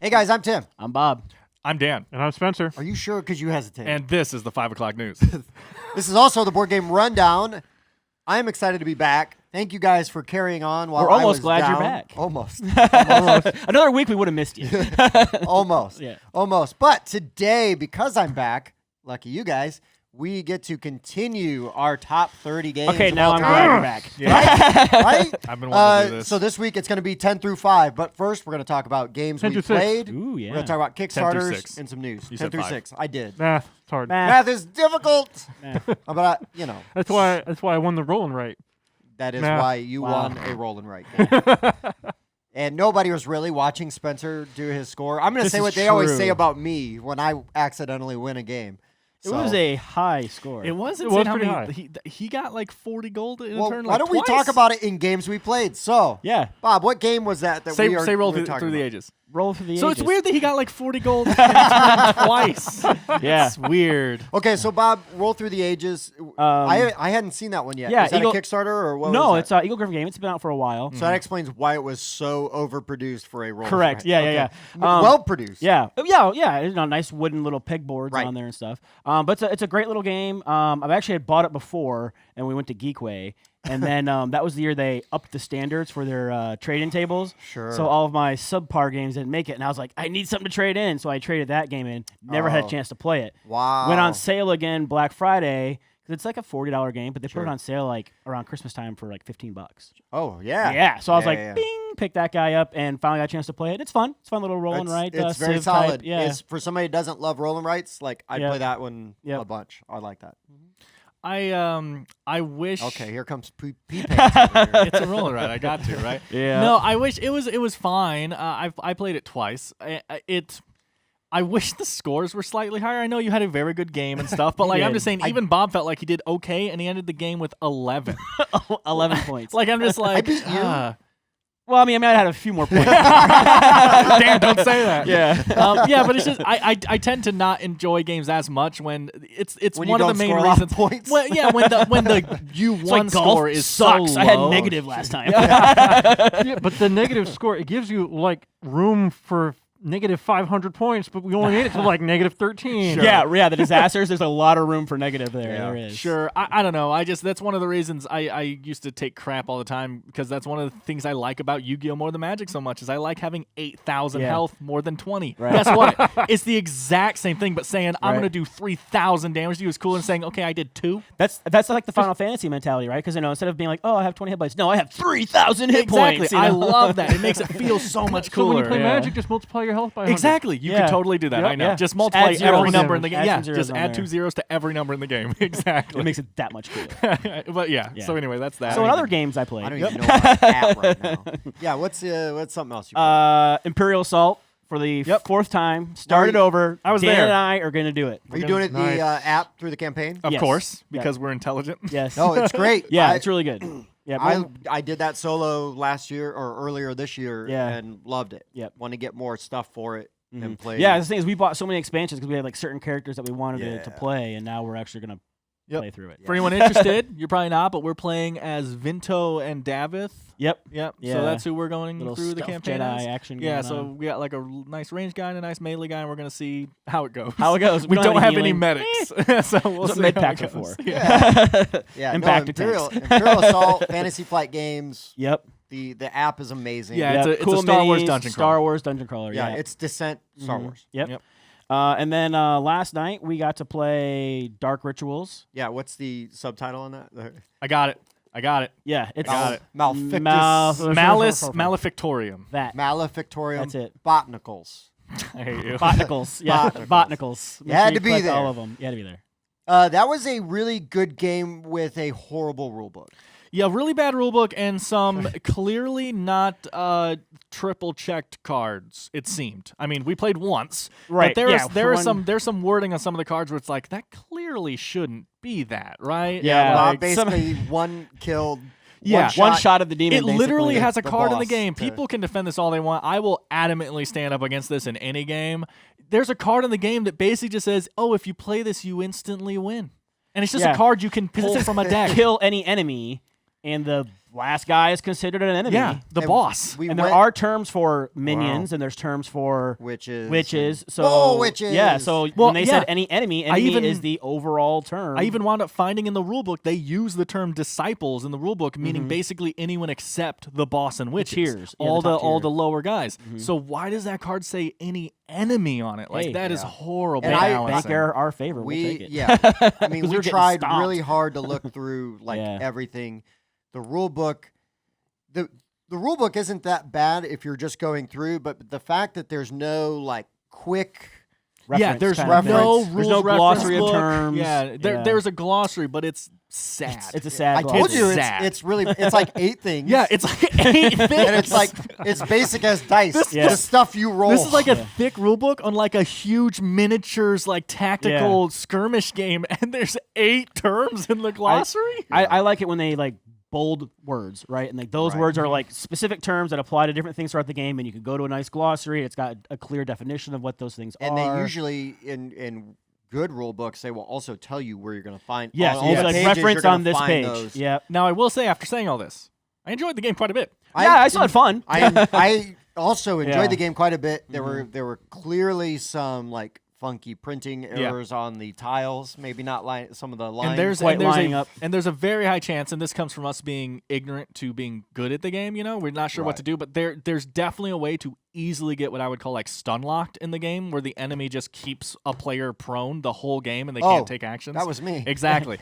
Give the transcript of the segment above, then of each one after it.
Hey guys, I'm Tim. I'm Bob. I'm Dan. And I'm Spencer. Are you sure? Because you hesitate. And this is the 5 o'clock news. This is also the Board Game Rundown. I am excited to be back. Thank you guys for carrying on while We're I almost was glad down. you're back. Almost. Another week we would have missed you. Almost. Yeah. Almost. But today, because I'm back, lucky you guys, we get to continue our top 30 games. Okay, of now all I'm time. glad you're back. Yeah. Right? I've been wanting to do this. So this week it's going to be 10 through 5. But first, we're going to talk about games 10 we through 6. played. Ooh, yeah. We're going to talk about 10 through Kickstarters 6. and some news. You 10 said through 5. 6. I did. Math, it's hard. Math is difficult. Math. But, you know. That's why I won the rolling right. That is Math. why you Wow. won a roll and write game. And nobody was really watching Spencer do his score. I'm going to This say is what they always true. say about me when I accidentally win a game. It was a high score. It was It insane was how pretty many. He got like 40 gold in well, a turn. why like don't we twice. talk about it in games we played? So, Yeah. Bob, what game was that Say we are roll we're through talking the about? ages. Roll for the So ages. it's weird that he got like 40 gold in a turn twice. Yeah. It's weird. Okay, so Bob, roll through the ages. I hadn't seen that one yet. yeah, is that Eagle- a Kickstarter or what? No, was it's that? Eagle Griffin game. It's been out for a while. So that explains why it was so overproduced for a roll. Correct. Right. Yeah, Okay. yeah. Well produced. Yeah. Yeah. You know, nice wooden little pegboards Right. on there and stuff. But it's a great little game. I've actually had bought it before, and we went to Geekway, and then that was the year they upped the standards for their trade-in tables. Sure. So all of my subpar games didn't make it, and I was like, I need something to trade in. So I traded that game in. Never had Oh. a chance to play it. Wow. Went on sale again Black Friday because it's like a $40 game, but they Sure. put it on sale like around Christmas time for like $15. Oh, yeah. Yeah. So I was Yeah, like, yeah. bing, pick that guy up, and finally got a chance to play it. It's fun. It's a fun little roll and write. It's very Civ type. solid. Yeah. It's, for somebody who doesn't love roll and writes, like I'd Yep. play that one Yep. a bunch. I like that. I wish. Okay, here comes P Pants over here. It's a roller ride. I got to right. Yeah. No, I wish it was fine. I played it twice. I wish the scores were slightly higher. I know you had a very good game and stuff, but like I'm did. just saying, even Bob felt like he did okay, and he ended the game with 11. 11 points. Like I'm just like, beat you. Well, I mean, I might have had a few more points. damn, don't say that. yeah. Yeah, but it's just I tend to not enjoy games as much when it's When one you of the don't main score a lot of reasons. points. Well, yeah, when the you It's one like golf score is sucks. so I had low. negative last time. Yeah, but the negative score, it gives you like room for negative 500 points, but we only made it to like negative 13. Sure. Yeah, the disasters, there's a lot of room for negative there. Yeah. There is. Sure, I don't know. That's one of the reasons I used to take crap all the time, because that's one of the things I like about Yu-Gi-Oh! More than Magic so much is I like having 8,000 Yeah. health more than 20. Right. Guess what? It's the exact same thing, but saying I'm Right. going to do 3,000 damage to you is cool, and saying, okay, I did 2. That's like the Final Fantasy mentality, right? Because instead of being like, oh, I have 20 hit points, no, I have 3,000 hit Exactly. points. you I know? love that. It makes it feel so much So cooler. when you play Yeah. Magic, just multiply your health by 100. Exactly. You Yeah. could totally do that. Yep. I know. Yeah. Just Just multiply add zeros every on number there. in the game. Add Yeah, some zeros just on add there. 2 zeros to every number in the game. Exactly. It makes it that much cooler. But yeah. Yeah. So anyway, that's that. So in other games I played, I don't even know about that right now. Yeah, what's something else you played? Imperial Assault for the fourth time. Started over. I was Dan there. and I are going to do it. Are you doing it Nice. the app through the campaign? Of Yes. course, Yeah. because we're intelligent. Yes. No, it's great. Yeah, I, it's really good. Yeah, I did that solo last year or earlier this year Yeah. and loved it. Yep. Want to get more stuff for it and play. Yeah, the thing is, we bought so many expansions because we had like certain characters that we wanted to Yeah. play, and now we're actually gonna Yep. play through it. For anyone interested, you're probably not, but we're playing as Vinto and Davith. Yep. Yep. Yeah. So that's who we're going Little through the stealth campaign Jedi as. action. Yeah, going so on. we got like a nice range guy and a nice melee guy, and we're gonna see how it goes. How it goes. We don't have any healing. medics, so we'll That's what see. med how packs it are for. goes. Yeah, And no, back to Imperial, tanks. Imperial Assault, Fantasy Flight Games. Yep. The app is amazing. Yeah, it's Yep. a Cool Star Wars minis, dungeon Star crawler. Wars dungeon crawler. yeah, Yeah. it's Descent Star Wars. Yep. Yep. And then last night we got to play Dark Rituals. Yeah, what's the subtitle on that? I got it. Yeah, it's Got it. Malfictus. Malefictorium. that. Malefictorium. That's it. Botanicals. I hate you. Botanicals. Yeah, Botanicals. Botanicals. You had Make to sure be collect there. All of them. You had to be there. That was a really good game with a horrible rulebook. Yeah, really bad rulebook and some clearly not triple checked cards. It seemed. I mean, we played once, Right, But yeah, there for is one- there's some wording on some of the cards where it's like that clearly shouldn't be that, right? Yeah, Bob like basically one killed. Yeah. One shot of the demon. It literally basically. has a the card in the boss game. to- People can defend this all they want. I will adamantly stand up against this in any game. There's a card in the game that basically just says, "Oh, if you play this, you instantly win," and it's just Yeah. a card you can 'Cause it pull says from a deck. kill any enemy, and the last guy is considered an enemy. Yeah, the And boss. we And there went- are terms for minions, and there's terms for witches. So Oh, witches. Yeah. So Well, when they yeah. said any enemy even- is the overall term. I even wound up finding in the rulebook they use the term disciples in the rulebook, meaning basically anyone except the boss and witches, tiers. Yeah, all the the top all tier. the lower guys. So why does that card say any enemy on it? Like Hey, that is yeah. horrible And I- balancing. Bank our favor. We'll take it. Yeah. I mean, 'Cause we we're getting tried stomped. really hard to look through like Yeah. everything. The rule book, the rule book isn't that bad if you're just going through, but the fact that there's no like quick. Reference there's kind of thing. no There's rules no reference glossary of book. terms. Yeah, Yeah. there's a glossary, but it's sad. It's a sad. I told glossary. you sad. it's really it's like 8 things. yeah, it's like 8 things. and it's like it's basic as dice. Yeah. The stuff you roll. This is like a thick rule book on like a huge miniatures like tactical skirmish game, and there's 8 terms in the glossary. I like it when they like bold words, right? And like those Right. words are like specific terms that apply to different things throughout the game, and you can go to a nice glossary. It's got a clear definition of what those things and are. they usually in good rule books they will also tell you where you're going to find. yes, on it's the like pages, you're reference gonna on this find page. those. Yeah, Now I will say, after saying all this, I enjoyed the game quite a bit. I still had fun. I also enjoyed Yeah. the game quite a bit. There were clearly some like funky printing errors on the tiles, maybe not some of the lines. And there's quite lining a, up. and there's a very high chance, and this comes from us being ignorant to being good at the game. You know, we're not sure what Right. to do, but there's definitely a way to easily get what I would call like stun locked in the game, where the enemy just keeps a player prone the whole game and they can't take actions. that was me. Exactly.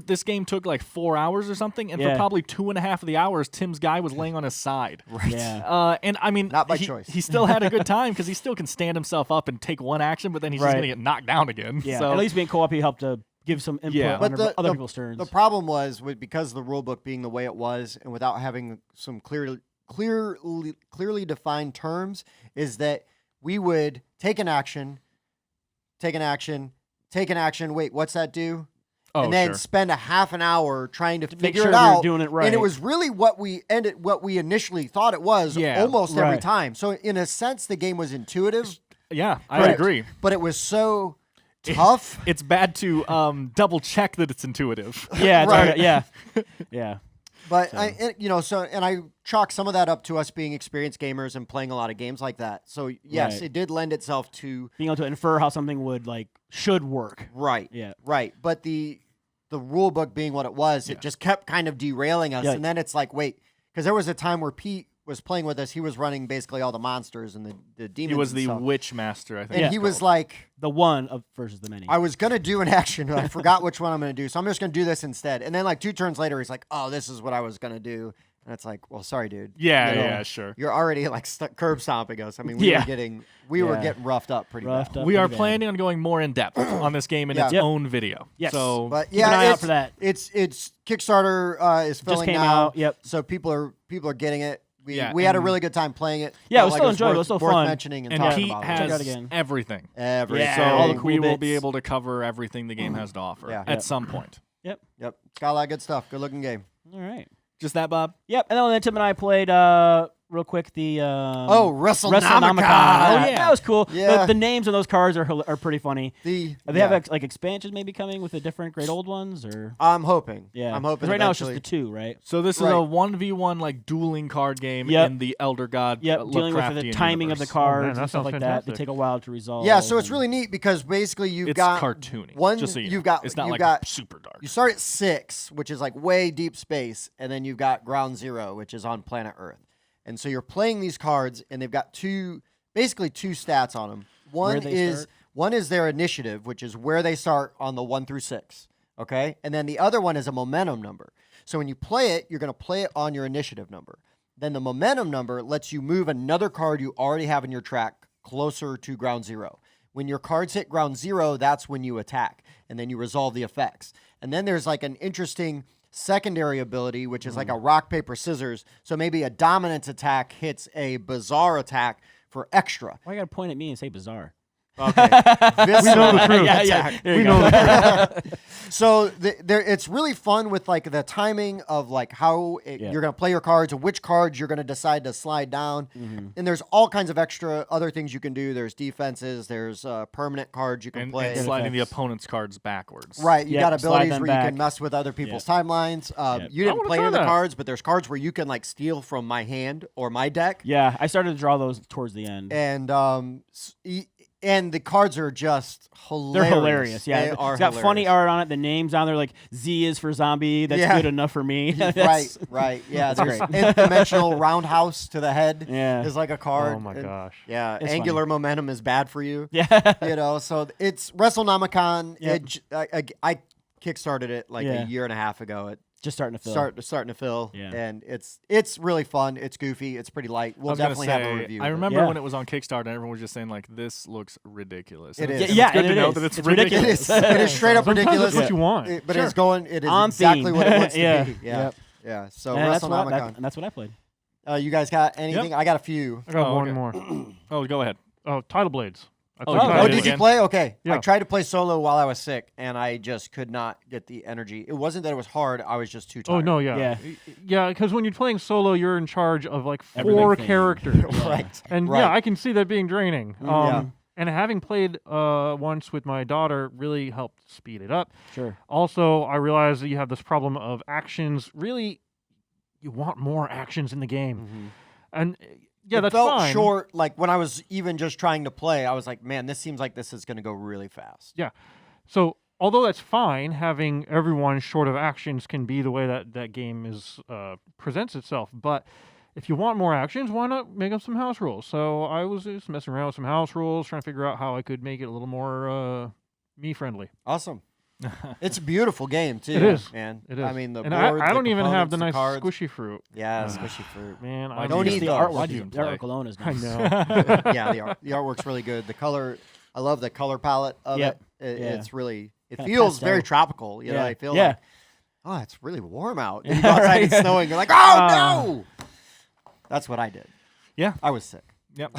This game took like 4 hours or something, and for Yeah. probably 2.5 of the hours, Tim's guy was laying on his side. Right. Yeah. And I mean, Not by he, choice. he still had a good time because he still can stand himself up and take one action, but then he's just Right. going to get knocked down again. Yeah. So, At least being co-op, he helped to give some input Yeah. on But other people's turns. The problem was because the rule book being the way it was, and without having some clearly defined terms, is that we would take an action. Wait, what's that do? and then spend a half an hour trying to figure sure it we were out. doing it right. And it was really what we initially thought it was almost every Right. time. So in a sense, the game was intuitive, Yeah, I But- agree. but it was so tough. It's bad to double check that it's intuitive. Yeah, it's Right. hard- yeah, yeah. But I chalk some of that up to us being experienced gamers and playing a lot of games like that. So yes, Right. it did lend itself to Being able to infer how something should work. right. Yeah. Right. But the rule book being what it was, it just kept kind of derailing us. Yeah. And then it's like, wait, because there was a time where Pete was playing with us. He was running basically all the monsters and the demons. He was and the stuff. witch master, I think. And Yeah. he was like, The one of versus the many. I was going to do an action, but I forgot which one I'm going to do. So I'm just going to do this instead. And then like 2 turns later, he's like, oh, this is what I was going to do. And it's like, well, sorry, dude. Yeah, You know, yeah, sure. You're already like curb stomping us. I mean, we Yeah. were Yeah. getting roughed up pretty Roughed bad. up. We are pretty bad. planning on going more in depth on this game in Yeah. its Yep. own video. Yes. So But Keep an eye yeah, out it's, for that. it's Kickstarter is filling came now. out, yep. So people are getting it. We Yeah, had a and- really good time playing it. Yeah, it Felt was like still enjoyable. It was worth still fun. mentioning and and talking Pete about Check it out has again. everything. everything. Yeah, So all the cool we will bits. be able to cover everything the game has to offer Yeah. at some point. Yep. Yep, it's got a lot of good stuff. Good looking game. All right. Just that, Bob? Yep. And then Tim and I played real quick the Wrestlenomicon. That was cool. Yeah. The names of those cards are pretty funny. They They have like expansions maybe coming with the different great old ones, or I'm hoping. yeah. I'm hoping. 'Cause right now it's just eventually- the 2, right? So this is Right. a 1v1 like dueling card game Yep. in the Elder God Yep. Dealing with the Lovecraftian timing of the universe. cards man, and that stuff sounds like that. They fantastic. take a while to resolve. Yeah, so it's and- really neat because basically you've It's got cartoony. one. Just so you you've know. got It's not you've like got super dark. you start at 6, which is like way deep space, and then you've got Ground Zero, which is on planet Earth. And so you're playing these cards, and they've got basically two stats on them. Where they start? One is their initiative, which is where they start on the 1 through 6. Okay, and then the other one is a momentum number. So when you play it, you're going to play it on your initiative number. Then the momentum number lets you move another card you already have in your track closer to Ground Zero. When your cards hit Ground Zero, that's when you attack, and then you resolve the effects. And then there's like an interesting secondary ability, which is like a rock, paper, scissors. So maybe a dominance attack hits a bizarre attack for extra. Why you gotta point at me and say bizarre? Okay. We know the truth. Yeah. There you We go. know the truth. So it's really fun with like the timing of like how you're going to play your cards and which cards you're going to decide to slide down. And there's all kinds of extra other things you can do. There's defenses. There's permanent cards you can play. And sliding the opponent's cards backwards. Right, you Yep, got slide abilities them where you back. can mess with other people's timelines. You didn't wanna play try any of the that. cards, but there's cards where you can like steal from my hand or my deck, Yeah, I started to draw those towards the end. and the cards are just hilarious. They're hilarious. Yeah, They are it's got funny hilarious. art on it. The names on there, like Z is for zombie. That's Yeah. good enough for me. Right, That's- right. Yeah, That's there's great. nth dimensional roundhouse to the head. Yeah. Is like a card. Oh my and- gosh. Yeah, It's angular momentum is bad for you. Yeah. You know, so it's Wrestlenomicon. Yep. I kickstarted it like Yeah. a year and a half ago. Just starting to fill. Starting to fill, Yeah. and it's really fun. It's goofy. It's pretty light. I We'll was gonna definitely have a say, review. I of it. remember Yeah. when it was on Kickstarter, and everyone was just saying like, "This looks ridiculous." It And is. it's- Yeah, it's good and to it know is. that it's It's It ridiculous. is. It is straight up Sometimes ridiculous. that's what you want. But it's going. It is On exactly theme. what it wants Yeah. to be. Yeah. Yep. Yeah. So And that's what Wrestlenomicon. and that's what I played. You guys got anything? I got a few. I got Oh, one okay. more. Oh, go ahead. Oh, Tidal Blades. I Oh, played you Tidal Oh, played did it you again? play? Okay. I Yeah. tried to play solo while I was sick, and I just could not get the energy. It wasn't that it was hard. I was just too tired. Oh no, yeah, Yeah. yeah. Because when you're playing solo, you're in charge of like Everything. 4 characters, Right. and Right. yeah, I can see that being draining. Yeah. And having played once with my daughter really helped speed it up. Sure. Also, I realized that you have this problem of actions. Really, you want more actions in the game, and yeah, it that's felt fine. short. Like when I was even just trying to play, I was like, man, this seems like this is going to go really fast. Yeah. So although that's fine, having everyone short of actions can be the way that game is presents itself. But if you want more actions, why not make up some house rules? So I was just messing around with some house rules, trying to figure out how I could make it a little more me friendly. Awesome. It's a beautiful game too. It is. man. It is. I mean, the and board, I the don't even have components, the nice cards. squishy fruit. Yeah, squishy fruit. Man, Why'd don't you eat get those. The artwork, Why'd you even the artwork play? alone is I nice. know. Yeah, the artwork's really good. The color, I love the color palette of Yep. it. Yeah. It's really, it Kinda feels very pastel. tropical. You know, Yeah. I feel Yeah. like, oh, it's really warm out. And you go outside, it's Right. snowing. You're like, oh no. That's what I did. Yeah. I was sick. Yep.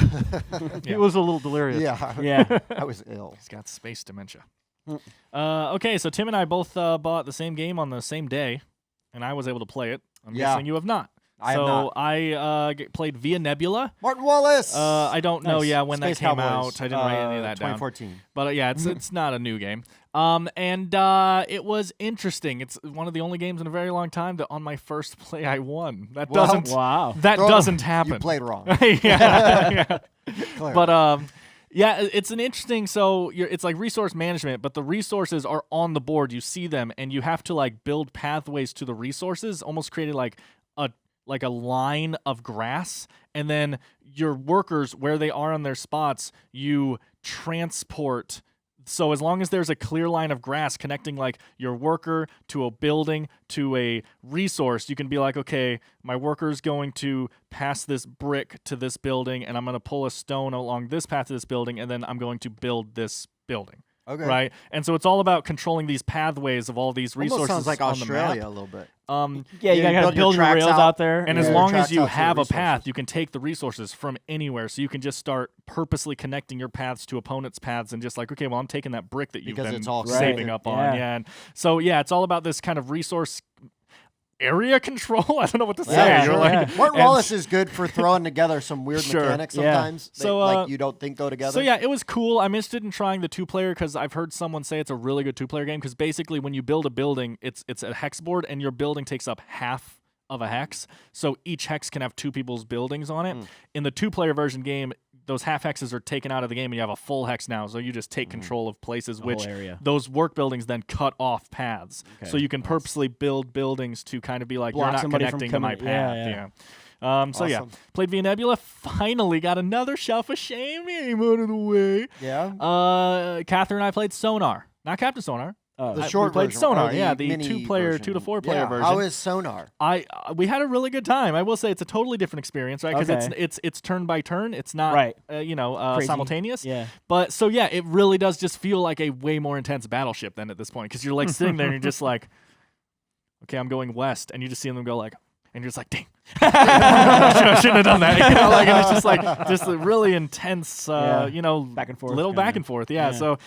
It was a little delirious. Yeah, Yeah. I was ill. He's got space dementia. Okay, so Tim and I both bought the same game on the same day, and I was able to play it. I'm Yeah. guessing you have not. I have not. I played Via Nebula. Martin Wallace. I don't know, Nice. when Space that came Cowboys, out. I didn't write any of that down. 2014. But yeah, it's not a new game. And it was interesting. It's one of the only games in a very long time that on my first play I won. That Well, doesn't Wow. that Throw- doesn't happen. You played wrong. yeah. Clearly. But yeah, it's an interesting. So it's like resource management, but the resources are on the board. You see them, and you have to like build pathways to the resources. Almost created like a line of grass, and then your workers where they are on their spots, you transport. So as long as there's a clear line of grass connecting like your worker to a building to a resource, you can be like, okay, my worker's going to pass this brick to this building, and I'm going to pull a stone along this path to this building, and then I'm going to build this building. Okay. Right? And so it's all about controlling these pathways of all these resources Almost sounds like on Australia the a little bit. map. Yeah, you you gotta build your build your tracks rails out, out there. And Yeah, as your long as tracks you out to have the a path, resources. you can take the resources from anywhere. So you can just start purposely connecting your paths to opponents' paths and just like, okay, well, I'm taking that brick that you've Because been it's all saving connected. up on. Yeah. Yeah. And so, yeah, it's all about this kind of resource area control. I don't know what to say. Yeah, You're sure, like, yeah. Martin and- Wallace is good for throwing together some weird Sure. mechanics Yeah. sometimes. That, So, like you don't think go together. So yeah, it was cool. I'm interested in trying the 2-player because I've heard someone say it's a really good 2-player game. Because basically, when you build a building, it's a hex board, and your building takes up half of a hex. So each hex can have 2 people's buildings on it. In the 2-player version game, those half hexes are taken out of the game, and you have a full hex now. So you just take control of places, which whole area. those work buildings then cut off paths. Okay, So you can purposely build buildings to kind of be like, Block you're not somebody from connecting to my coming- path. yeah. So yeah, Awesome. played Via Nebula. Finally got another Shelf of Shame game out of the way. yeah. Catherine and I played Sonar, not Captain Sonar. The we short played version, Sonar, or yeah, the mini 2-player, version. 2 to 4-player Yeah, version. How is Sonar? We had a really good time. I will say it's a totally different experience, right? Because Okay. it's turn by turn. It's not Right. Crazy. Yeah. simultaneous. But so yeah, it really does just feel like a way more intense battleship than at this point because you're like sitting there and you're just like, okay, I'm going west, and you just see them go like, and you're just like, dang, I shouldn't have done that. And it's just like just a really intense, back and forth, little kinda. back and forth. Yeah. So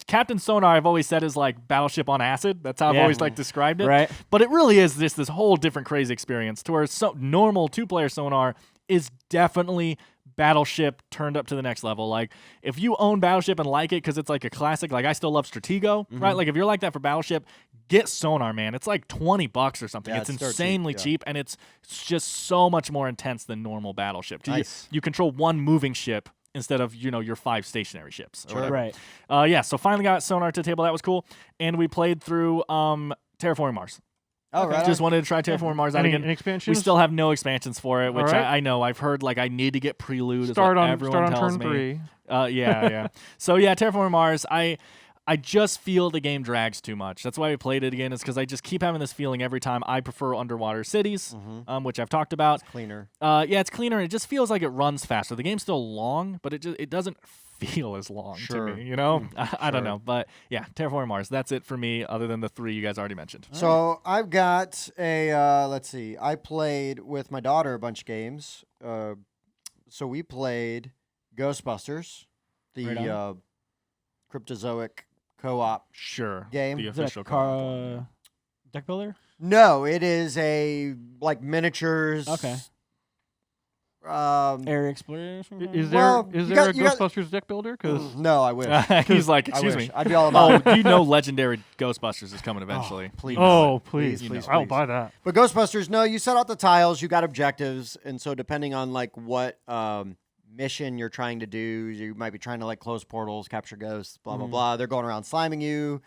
Captain Sonar, I've always said, is like Battleship on acid. That's how I've always like described it. Right. But it really is this whole different crazy experience to where normal 2-player Sonar is definitely Battleship turned up to the next level. Like if you own Battleship and like it because it's like a classic, like I still love Stratego, right? Like if you're like that for Battleship, get Sonar, man. It's like $20 or something. Yeah, it's it's insanely cheap, and it's just so much more intense than normal Battleship. Nice. You control one moving ship instead of your 5 stationary ships. Or whatever. Right. So finally got Sonar to the table. That was cool, and we played through Terraforming Mars. Oh, right. Just wanted to try Terraforming Mars out again. Any expansions? We still have no expansions for it, which All right. I know. I've heard like I need to get Prelude. Start is what on everyone tells turn me. 3. Yeah. So yeah, Terraforming Mars. I just feel the game drags too much. That's why we played it again. Is because I just keep having this feeling every time. I prefer underwater cities, which I've talked about. Cleaner. It's cleaner. And it just feels like it runs faster. The game's still long, but it doesn't feel as long to me. I don't know, but yeah, Terraforming Mars. That's it for me. Other than the 3 you guys already mentioned. So I've got a let's see. I played with my daughter a bunch of games. So we played Ghostbusters, the Cryptozoic co-op Sure. game. The Is that official deck builder? No, it is a like miniatures. Okay. Area exploration. Is there Well, is you there got- a you got- Ghostbusters deck builder? Because No, I wish. He's like, I excuse wish. me. I'd be all about it. Legendary Ghostbusters is coming eventually. Please. please, Please, I'll please. buy that. But Ghostbusters, no, you set out the tiles, you got objectives, and so depending on like what mission you're trying to do, you might be trying to like close portals, capture ghosts, blah blah blah. They're going around sliming you.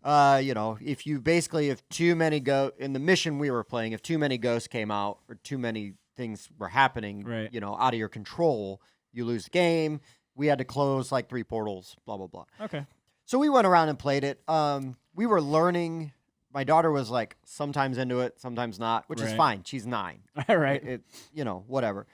If too many in the mission we were playing, if too many ghosts came out or too many things were happening, Right. Out of your control, you lose the game. We had to close like 3 portals, blah blah blah. Okay. So we went around and played it. We were learning. My daughter was like sometimes into it, sometimes not, which is Right. fine. She's 9. All right. Whatever.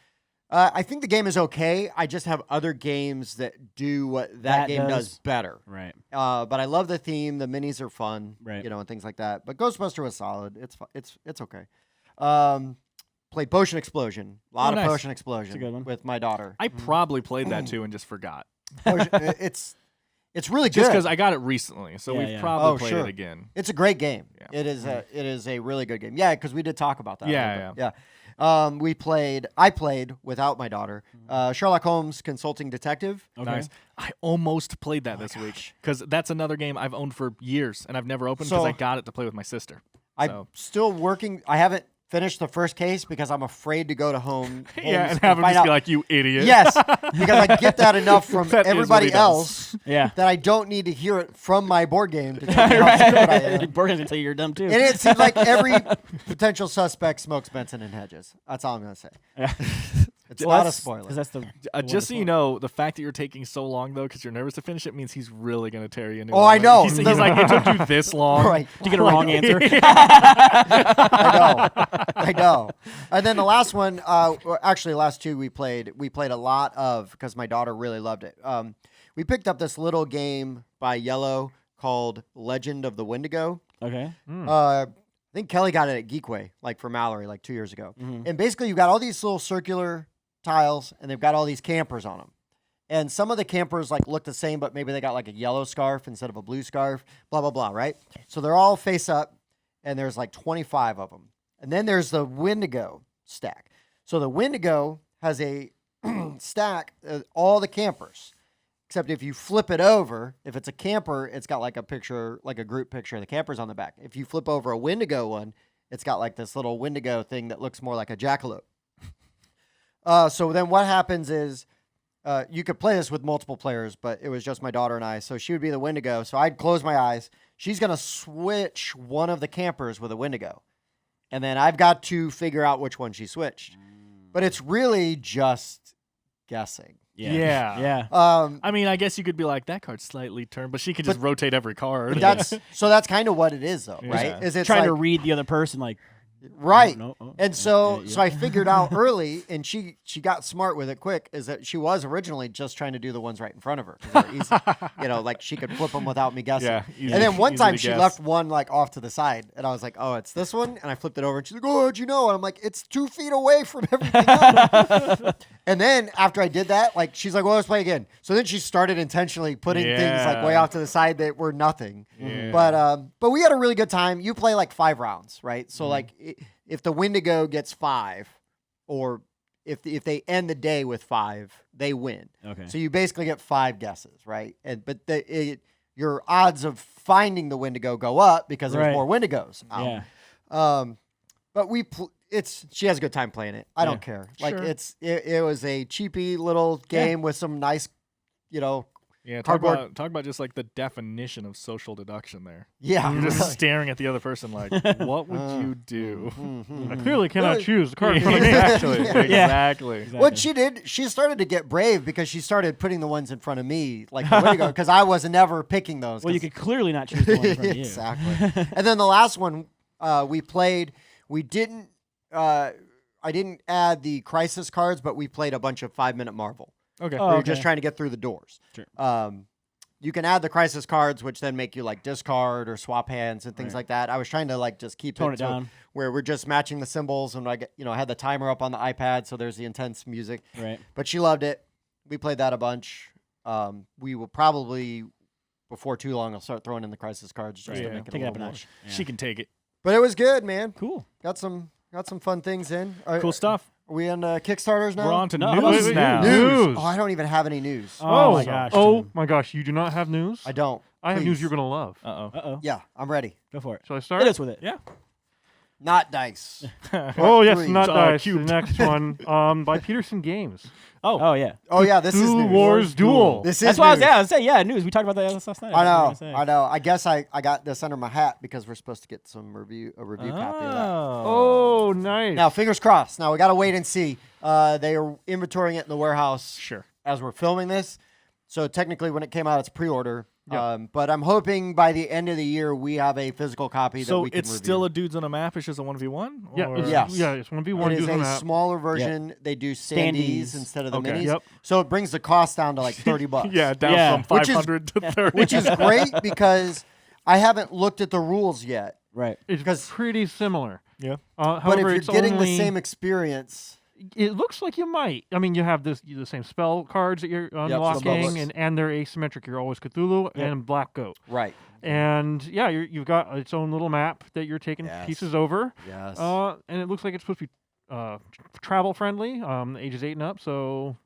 I think the game is okay. I just have other games that do what that game does better. Right. But I love the theme. The minis are fun, Right. and things like that. But Ghostbuster was solid. It's okay. Played Potion Explosion. A lot of nice. Potion Explosion a good one. with my daughter. I probably played that too and just forgot. It's really Just good. because I got it recently, so Yeah, we've yeah. probably Oh, played sure. it again. It's a great game. Yeah. It is a really good game. Yeah, because we did talk about that. a Yeah, little bit. I played without my daughter. Sherlock Holmes Consulting Detective. Okay. Nice. I almost played that this week because that's another game I've owned for years and I've never opened because So- I got it to play with my sister. I'm So- still working. I haven't finished the first case because I'm afraid to go to Holmes and have him find just out. be like, "You idiot." Yes, because I get that enough from That is what everybody he does. else Yeah. that I don't need to hear it from my board game to tell me how stupid I am. Borges can tell you you're dumb too. And it seems like every potential suspect smokes Benson and Hedges. That's all I'm going to say. Yeah. It's not a spoiler. Because that's the Just so you know, the fact that you're taking so long though, because you're nervous to finish it, means he's really going to tear you a new Oh, one. I Like, know. He's like, it took you this long. Right. to get a wrong answer. I know. And then the last one, actually, the last 2 we played a lot of because my daughter really loved it. We picked up this little game by Yellow called Legend of the Wendigo. Okay. I think Kelly got it at Geekway, like for Mallory, like 2 years ago. And basically, you've got all these little circular tiles, and they've got all these campers on them. And some of the campers like look the same, but maybe they got like a yellow scarf instead of a blue scarf, blah, blah, blah, right? So they're all face up, and there's like 25 of them. And then there's the Wendigo stack. So the Wendigo has a stack of all the campers, except if you flip it over, if it's a camper, it's got like a picture, like a group picture of the campers on the back. If you flip over a Wendigo one, it's got like this little Wendigo thing that looks more like a jackalope. So then what happens is you could play this with multiple players, but it was just my daughter and I. So she would be the Wendigo. So I'd close my eyes. She's going to switch one of the campers with a Wendigo. And then I've got to figure out which one she switched. But it's really just guessing. Yeah. Yeah. I mean, I guess you could be like, that card's slightly turned, but she could just rotate every card. But that's kind of what it is, though, right? Yeah. Is it's Trying like, to read the other person, like, Right. No, oh, And yeah, so yeah, so I figured out early, and she got smart with it quick, is that she was originally just trying to do the ones right in front of her. 'Cause they were easy. You know, like she could flip them without me guessing. Yeah, easy- and then one easy time to she guess. left one like off to the side, and I was like, oh, it's this one? And I flipped it over, and she's like, oh, how'd you know? And I'm like, it's 2 feet away from everything else. And then after I did that, like, she's like, well, let's play again. So then she started intentionally putting things like way Yeah. off to the side that were nothing. Yeah. But we had a really good time. You play like 5 rounds, right? So like if the Wendigo gets 5, or if they end the day with 5, they win. Okay. So you basically get 5 guesses, right? Your odds of finding the Wendigo go up because there's Right. more Wendigos out. Yeah. But she has a good time playing it. I don't care. Like Sure. it was a cheapy little game with some nice, Yeah, Cardboard- talk about just like the definition of social deduction there. yeah. You're just really. staring at the other person like, what would you do? Mhm. I clearly cannot Really? choose the card in front of me. Exactly. Yeah. Exactly. What she did, she started to get brave because she started putting the ones in front of me, like the Wendigo, because I was never picking those. Well, you 'cause- could clearly not choose the one in front of you. Exactly. And then the last one we played, we didn't. I didn't add the crisis cards, but we played a bunch of 5-minute Marvel. Okay. Oh, We were okay. just trying to get through the doors. Sure. You can add the crisis cards, which then make you like discard or swap hands and things Right. like that. I was trying to like just keep Tone it to down. where we're just matching the symbols, and I had the timer up on the iPad, so there's the intense music. Right. But she loved it. We played that a bunch. We will probably before too long I'll start throwing in the crisis cards just Yeah. to make it Take a it up little a more. notch. Yeah. She can take it. But it was good, man. Cool. Got some fun things in. Cool stuff. Are we on Kickstarters now? We're on to No, news wait, now. News. Oh, I don't even have any news. Oh, my gosh. Oh Tim. my gosh, you do not have news? I don't. I have news Please. you're gonna love. Uh-oh. Uh-oh. Yeah, I'm ready. Go for it. Shall I start? Hit us with it. Yeah. Not dice. Oh yes, Three. not Oh, dice. The cute. next one, by Peterson Games. Oh, yeah. Oh yeah, this is Cthulhu news. Wars Duel. This is That's why I was, news. yeah, I was saying, yeah, news. We talked about that last night. I know. was gonna say. I know. I guess I got this under my hat because we're supposed to get a review copy of that. Oh, nice. Now, fingers crossed. Now we got to wait and see. They are inventorying it in the warehouse Sure. as we're filming this. So technically, when it came out, it's pre-order. Yeah. But I'm hoping by the end of the year we have a physical copy that So we can it's review. still a dudes on a map. It's just a 1v1? yeah, Or- it's, Yes. yeah, it's 1v1 It is dudes on a that. smaller version. They do standees Standees. instead of the Okay. minis. Yep. So it brings the cost down to like $30. Yeah, down Yeah. from Which is- 500 to 30. Which is great because I haven't looked at the rules yet. Right. It's 'cause- pretty similar. Yeah. But However, if you're it's getting only, the same experience, it looks like you might. I mean, you have the same spell cards that you're unlocking, spellbooks. and they're asymmetric. You're always Cthulhu and Black Goat. right? And yeah, you've got its own little map that you're taking Yes. pieces over. Yes. And it looks like it's supposed to be travel friendly, ages 8 and up. So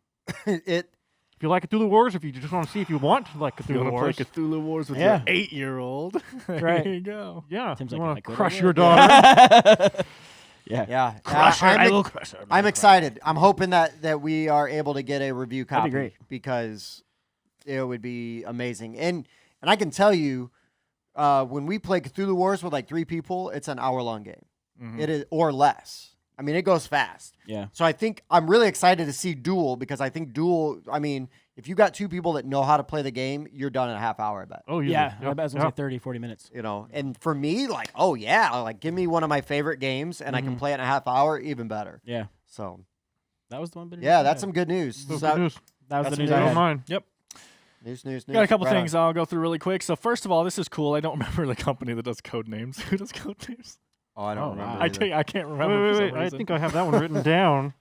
it if you like Cthulhu Wars, if you just want to see if you want to like You Cthulhu want to play Wars, Cthulhu Wars with Yeah. your 8-year-old? Right. There you go. yeah, Tim's you like, want if I to could, I crush would. your daughter. Yeah. yeah. Crush her. I'm, I will crush her. I'm excited. I'm hoping that we are able to get a review That'd copy be great. because it would be amazing. And I can tell you, when we play Cthulhu Wars with like 3 people, it's an hour-long game. Mhm. It is or less. I mean, it goes fast. Yeah. So I think I'm really excited to see Duel because I think Duel. I mean, if you got 2 people that know how to play the game, you're done in a half hour. I bet. Oh, Yeah. Yep. I bet it's Yep. like 30, 40 minutes. You know, and for me, like, oh yeah, like give me one of my favorite games, and I can play it in a half hour, even better. Yeah. So That was the one. bit of yeah, news I that's had. some good news. So So- good news. That was that's the news some I good Don't had. mind. news. Got a couple Right on. things I'll go through really quick. So first of all, this is cool. I don't remember the company that does code names. Who does code names? Oh, I don't Oh, remember. wow. either. I can't remember. for Wait. some I reason. think I have that one written down.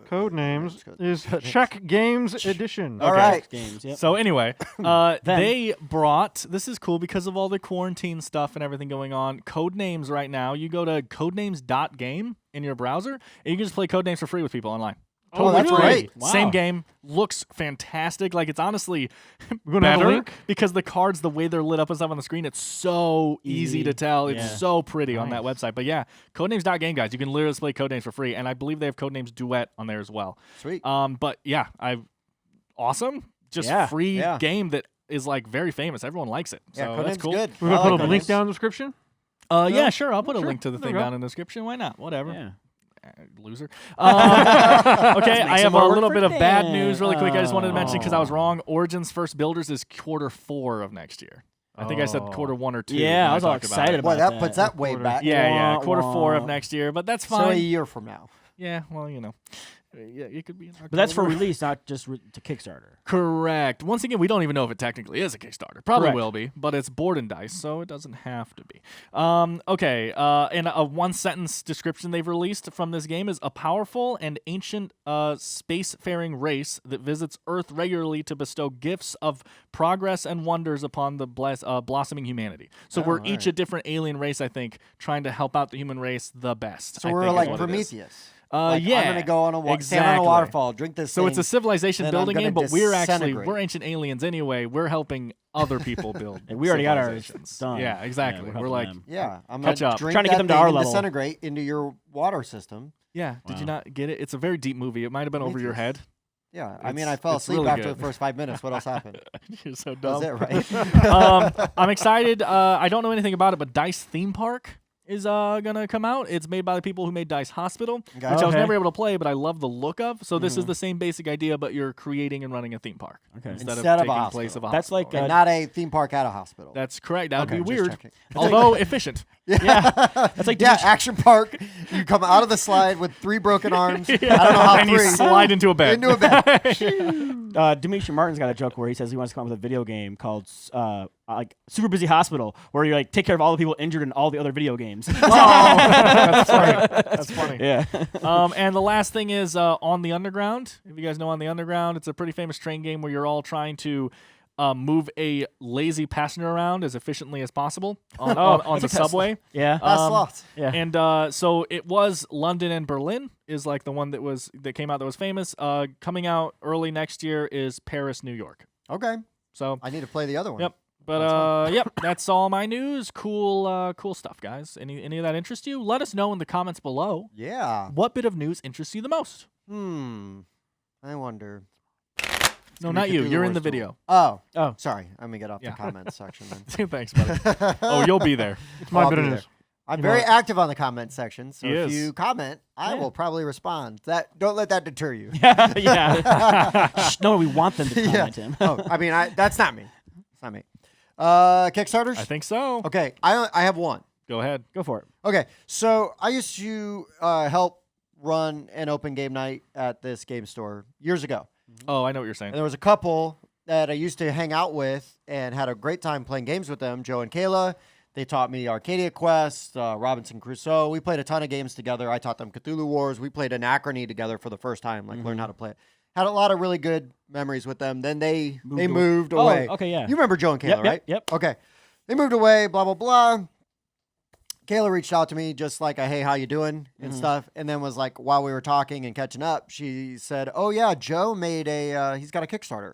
Codenames is Czech Games Edition. All right. Games. Yep. So anyway, Then- they brought, this is cool because of all the quarantine stuff and everything going on, Codenames right now. You go to codenames.game in your browser, and you can just play Codenames for free with people online. Oh, that's really? great. Wow. Same game, looks fantastic. Like, it's honestly We're gonna have a better link. because the cards, the way they're lit up and stuff on the screen, it's so easy Easy. to tell. It's Yeah. so pretty on that Nice. website. But yeah, codenames.game, guys. You can literally play Codenames for free, and I believe they have Codenames Duet on there as well. Sweet. But yeah, awesome. Just Yeah, free yeah. game that is like very famous. Everyone likes it. Yeah, So that's Codenames cool. good. We're I gonna like put a link Codenames. down in the description. Yeah, sure. I'll put a Sure. link to the There thing we go. down in the description. Why not? Whatever. Yeah. Loser. Okay, I make some have a more work little for bit of bad Dan. news really quick. I just wanted to mention because I was Oh. wrong. Origins First Builders is Q4 of next year. I think I said quarter 1 or 2. Yeah, when I was all talked about excited it. about Boy, that that. puts that way Quarter. back. Yeah, Wah, quarter 4 of wah. next year, but that's So a fine. year from now. Yeah, well, yeah, it could be. In But that's for October. release, not just to Kickstarter. Correct. Once again, we don't even know if it technically is a Kickstarter. Probably Correct. will be, but it's board and dice, so it doesn't have to be. Okay. And a one-sentence description they've released from this game is a powerful and ancient spacefaring race that visits Earth regularly to bestow gifts of progress and wonders upon the blossoming humanity. So we're each alright. a different alien race, I think, trying to help out the human race the best. So I we're think is like what it is. Prometheus. Yeah, I'm gonna go on stand on exactly. a waterfall, drink this. So it's a thing, civilization then I'm building gonna game, but disintegrate. we're ancient aliens anyway. We're helping other people build. And we already got ours civilizations. done. Yeah, exactly. Yeah, we're helping like, them. Yeah, I'm Catch gonna up. drink Trying to get that them to thing our and level. disintegrate into your water system. yeah. Did you Wow. not get it? It's a very deep movie. It might have been over your head. Yeah, I mean, It's- I fell it's asleep really after good. the first 5 minutes. What else happened? You're so That dumb. was it, right? I'm excited. I don't know anything about it, but Dice Theme Park is gonna come out. It's made by the people who made Dice Hospital, which I was Okay. never able to play, but I love the look of. So this is the same basic idea, but you're creating and running a theme park Okay. instead Instead of of a taking place of a That's hospital. like, And not a theme park at a hospital. That's correct. That would Okay, be just weird, checking. although efficient. Yeah. That's like Yeah, action park. You come out of the slide with 3 broken arms. I don't know how And you 3. slide into a bed. Into a bed. Dimitri Martin's got a joke where he says he wants to come up with a video game called like Super Busy Hospital, where you like take care of all the people injured in all the other video games. That's funny. That's funny. Yeah. And the last thing is On the Underground. If you guys know On the Underground, it's a pretty famous train game where you're all trying to move a lazy passenger around as efficiently as possible on the subway. Yeah. That's lots. Yeah. And so it was London and Berlin is like the one that came out that was famous. Coming out early next year is Paris, New York. Okay, So I need to play the other one. Yep. But yep, that's all my news. Cool stuff, guys. Any of that interest you? Let us know in the comments below. Yeah. What bit of news interests you the most? I wonder. No, Cthulhu not you. You're in the Wars duel. video. Oh. Oh. Sorry. I'm gonna get off Yeah. the comments section then. Thanks, buddy. Oh, you'll be there. It's my I'll bit be of there. news. I'm very active on the comment section, so He if is. you comment, I Yeah. will probably respond. Don't let that deter you. Yeah. Shh, no, we want them to comment him. Oh, I mean, that's not me. It's not me. Kickstarters. I think so. Okay, I have one. Go ahead. Go for it. Okay, so I used to help run an open game night at this game store years ago. Oh, I know what you're And saying. there was a couple that I used to hang out with and had a great time playing games with them, Joe and Kayla. They taught me Arcadia Quest, Robinson Crusoe. We played a ton of games together. I taught them Cthulhu Wars. We played Anachrony together for the first time, like learned how to play it. Had a lot of really good memories with them. Then they moved away. Oh, okay, yeah. You remember Joe and Kayla, Yep, yep, right? yep. Okay. They moved away, blah, blah, blah. Kayla reached out to me just like, hey, how you doing and stuff. And then was like, while we were talking and catching up, she said, oh, yeah, Joe made he's got a Kickstarter.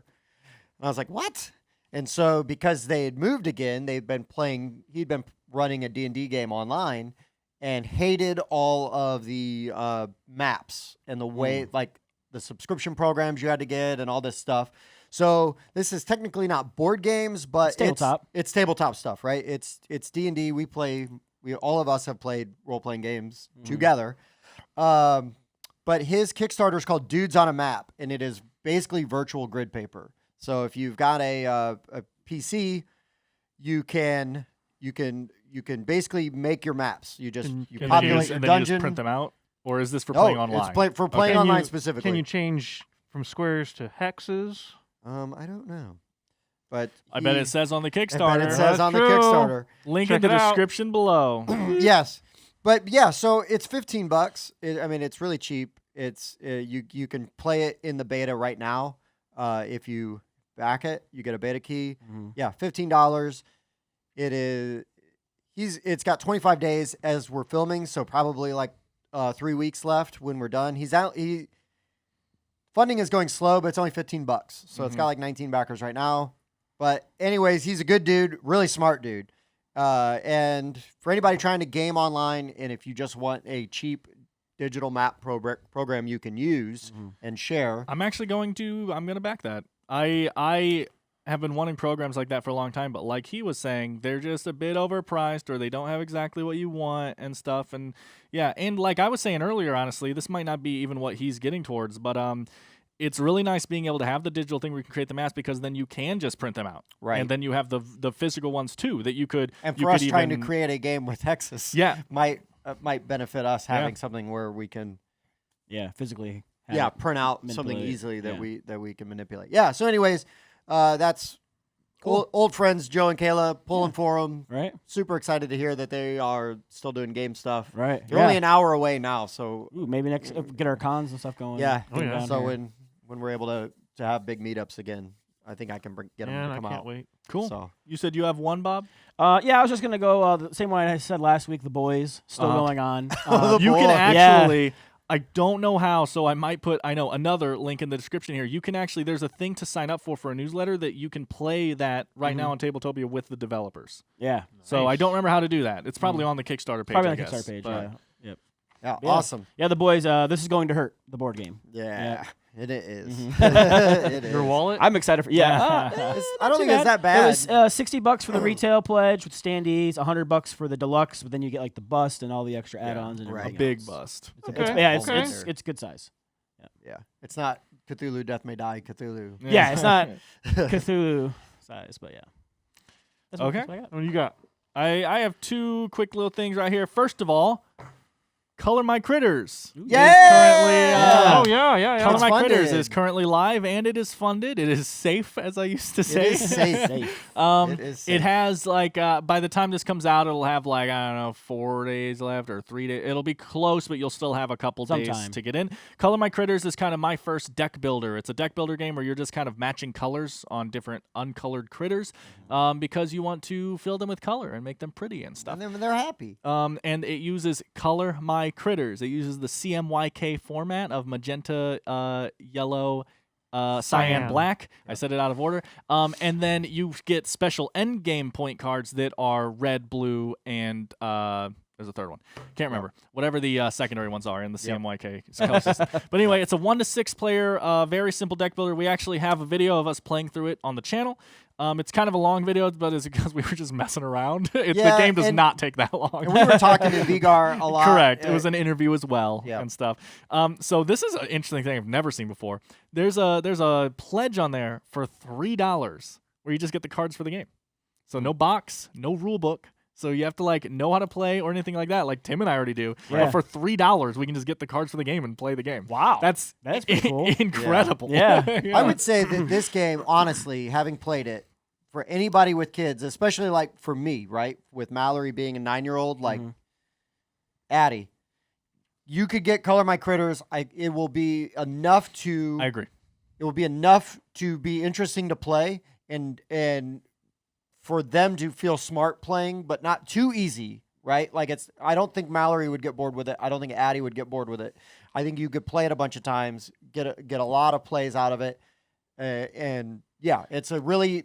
And I was like, what? And so because they had moved again, he'd been running a D&D game online and hated all of the maps and the way, like the subscription programs you had to get and all this stuff. So this is technically not board games, but It's tabletop. It's tabletop stuff, right? It's D&D. All of us have played role-playing games together. But his Kickstarter is called Dudes on a Map, and it is basically virtual grid paper. So if you've got a PC, you can basically make your maps. You populate your and then you dungeon. just print them out? Or is this for No, playing online? It's for playing Can online you- specifically. Can you change from squares to hexes? I don't know, but I bet it says on the I bet Kickstarter. it says That's on the true. Kickstarter. Link Check in the it out. description below. Yes, but yeah, so it's $15. I mean, it's really cheap. It's you can play it in the beta right now. If you back it, you get a beta key. Yeah, $15. It is. It's got 25 days as we're filming, so probably like 3 weeks left when we're done. He's out. Funding is going slow, but it's only $15, so it's got like 19 backers right now. But anyways, he's a good dude, really smart dude. And for anybody trying to game online, and if you just want a cheap digital map program you can use and share, I'm going to back that. I have been wanting programs like that for a long time, but like he was saying, they're just a bit overpriced or they don't have exactly what you want and stuff. And yeah, and like I was saying earlier, honestly, this might not be even what he's getting towards, but it's really nice being able to have the digital thing where you can create the maps because then you can just print them out. Right. And then you have the physical ones too that you could. And you for us could trying to even- create a game with hexes, Yeah. might benefit us having Yeah. something where we can physically. have it. print out something manipulate it. easily that Yeah. we can manipulate. Yeah. So, anyways, that's Cool. old friends Joe and Kayla pulling for them. Right. Super excited to hear that they are still doing game stuff. Right. They're only an hour away now, so Ooh, maybe next get our cons and stuff going. yeah. Oh, yeah. Down So here. when we're able to have big meetups again, I think I can get them Man, to I come can't out. wait. Cool. So You said you have one, Bob? Yeah, I was just gonna go the same one I said last week. The boys still Uh-huh. going on. The You boy. can Yeah. actually. I don't know how, so I might put another link in the description here. You can actually there's a thing to sign up for a newsletter that you can play that right now on Tabletopia with the developers. Yeah. So I don't remember how to do that. It's probably on the Kickstarter page. Probably I on the guess, Kickstarter page. but- Yeah. Yep. yeah, Yeah. awesome. Yeah, the boys. This is going to hurt the board game. Yeah, it is. Mm-hmm. It is. Your wallet? I'm excited for. Yeah. I don't think it's that bad. It was $60 for the retail pledge with standees, $100 for the deluxe, but then you get like the bust and all the extra add-ons and right. everything Big else. bust. It's Okay. it's good size. Yeah, it's not Cthulhu Death May Die Cthulhu. Yeah, it's not Cthulhu size, but yeah. That's Okay. That's what I got. What do you got? I have two quick little things right here. First of all, Color My Critters. Ooh, is Yeah. Oh, yeah. Color It's My Critters funded. is currently live and it is funded. It is safe, as I used to say. is safe. Safe. It is safe. It has like by the time this comes out, it'll have like I don't know 4 days left or 3 days. It'll be close, but you'll still have a couple days Sometime. to get in. Color My Critters is kind of my first deck builder. It's a deck builder game where you're just kind of matching colors on different uncolored critters, because you want to fill them with color and make them pretty and stuff. And then they're happy. And it uses Color My Critters. It uses the CMYK format of magenta, yellow, cyan, Cyan. black. I said it out of order. And then you get special end game point cards that are red, blue, and there's a third one. Can't remember. Whatever the secondary ones are in the CMYK color system. But anyway, it's a 1 to 6 player, very simple deck builder. We actually have a video of us playing through it on the channel. It's kind of a long video, but it's because we were just messing around. The Yeah, game does and- not take that long. And we were talking to Vigar a lot. Correct. It was an interview as well Yep. and stuff. So this is an interesting thing I've never seen before. There's a pledge on there for $3 where you just get the cards for the game. So no box, no rule book. So you have to like know how to play or anything like that, like Tim and I already do. Yeah. But for $3, we can just get the cards for the game and play the game. Wow. That's pretty cool. incredible. Yeah. I would say that this game, honestly, having played it, for anybody with kids, especially like for me, right, with Mallory being a 9-year-old, like Addie, you could get Color My Critters. It will be enough to. I agree. It will be enough to be interesting to play and for them to feel smart playing, but not too easy, right? Like I don't think Mallory would get bored with it. I don't think Addie would get bored with it. I think you could play it a bunch of times, get a lot of plays out of it, and yeah, it's a really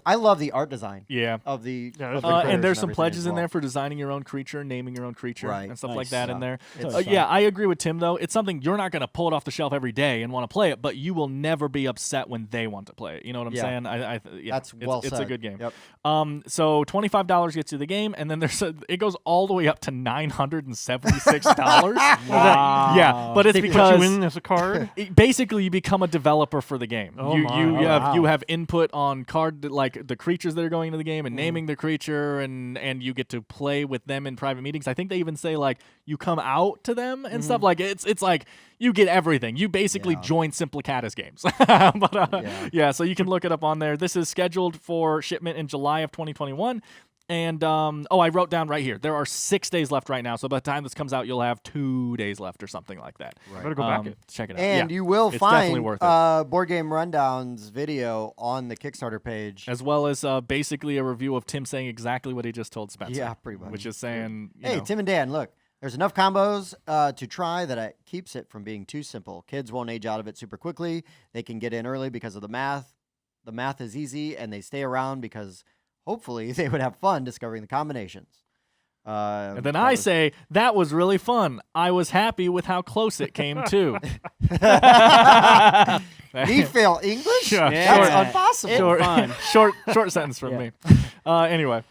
I love the art design Yeah. of the. Yeah, of that's the pretty critters And there's some everything pledges as in well. there for designing your own creature, naming your own creature, Right. and stuff like Nice. that in Yeah. there. It's Yeah, I agree with Tim, though. It's something you're not going to pull it off the shelf every day and want to play it, but you will never be upset when they want to play it. You know what I'm Yeah. saying? Yeah, That's well it's a said. good game. Yep. So $25 gets you the game, and then it goes all the way up to $976. Wow. Yeah, but it's They put because you in as a card? basically you become a developer for the game. Oh you my. you Oh, have wow. you have input on like the creatures that are going into the game and naming the creature, and you get to play with them in private meetings. I think they even say like you come out to them and stuff. Like it's like you get everything. You basically Yeah. join Simplicatus games. But Yeah. so you can look it up on there. This is scheduled for shipment in July of 2021. And I wrote down right here. There are 6 days left right now. So by the time this comes out, you'll have 2 days left or something like that. Better go back it. Check it out. And Yeah. you will It's definitely find worth it. Board Game Rundown's video on the Kickstarter page. As well as basically a review of Tim saying exactly what he just told Spencer. Yeah, pretty much. Which is saying, you Hey, know, Tim and Dan, look, there's enough combos to try that it keeps it from being too simple. Kids won't age out of it super quickly. They can get in early because of the math. The math is easy, and they stay around because hopefully they would have fun discovering the combinations. and then I say, that was really fun. I was happy with how close it came to. Me fail English? Yeah. That's Yeah. impossible. Short. Fun. short sentence from me. Anyway.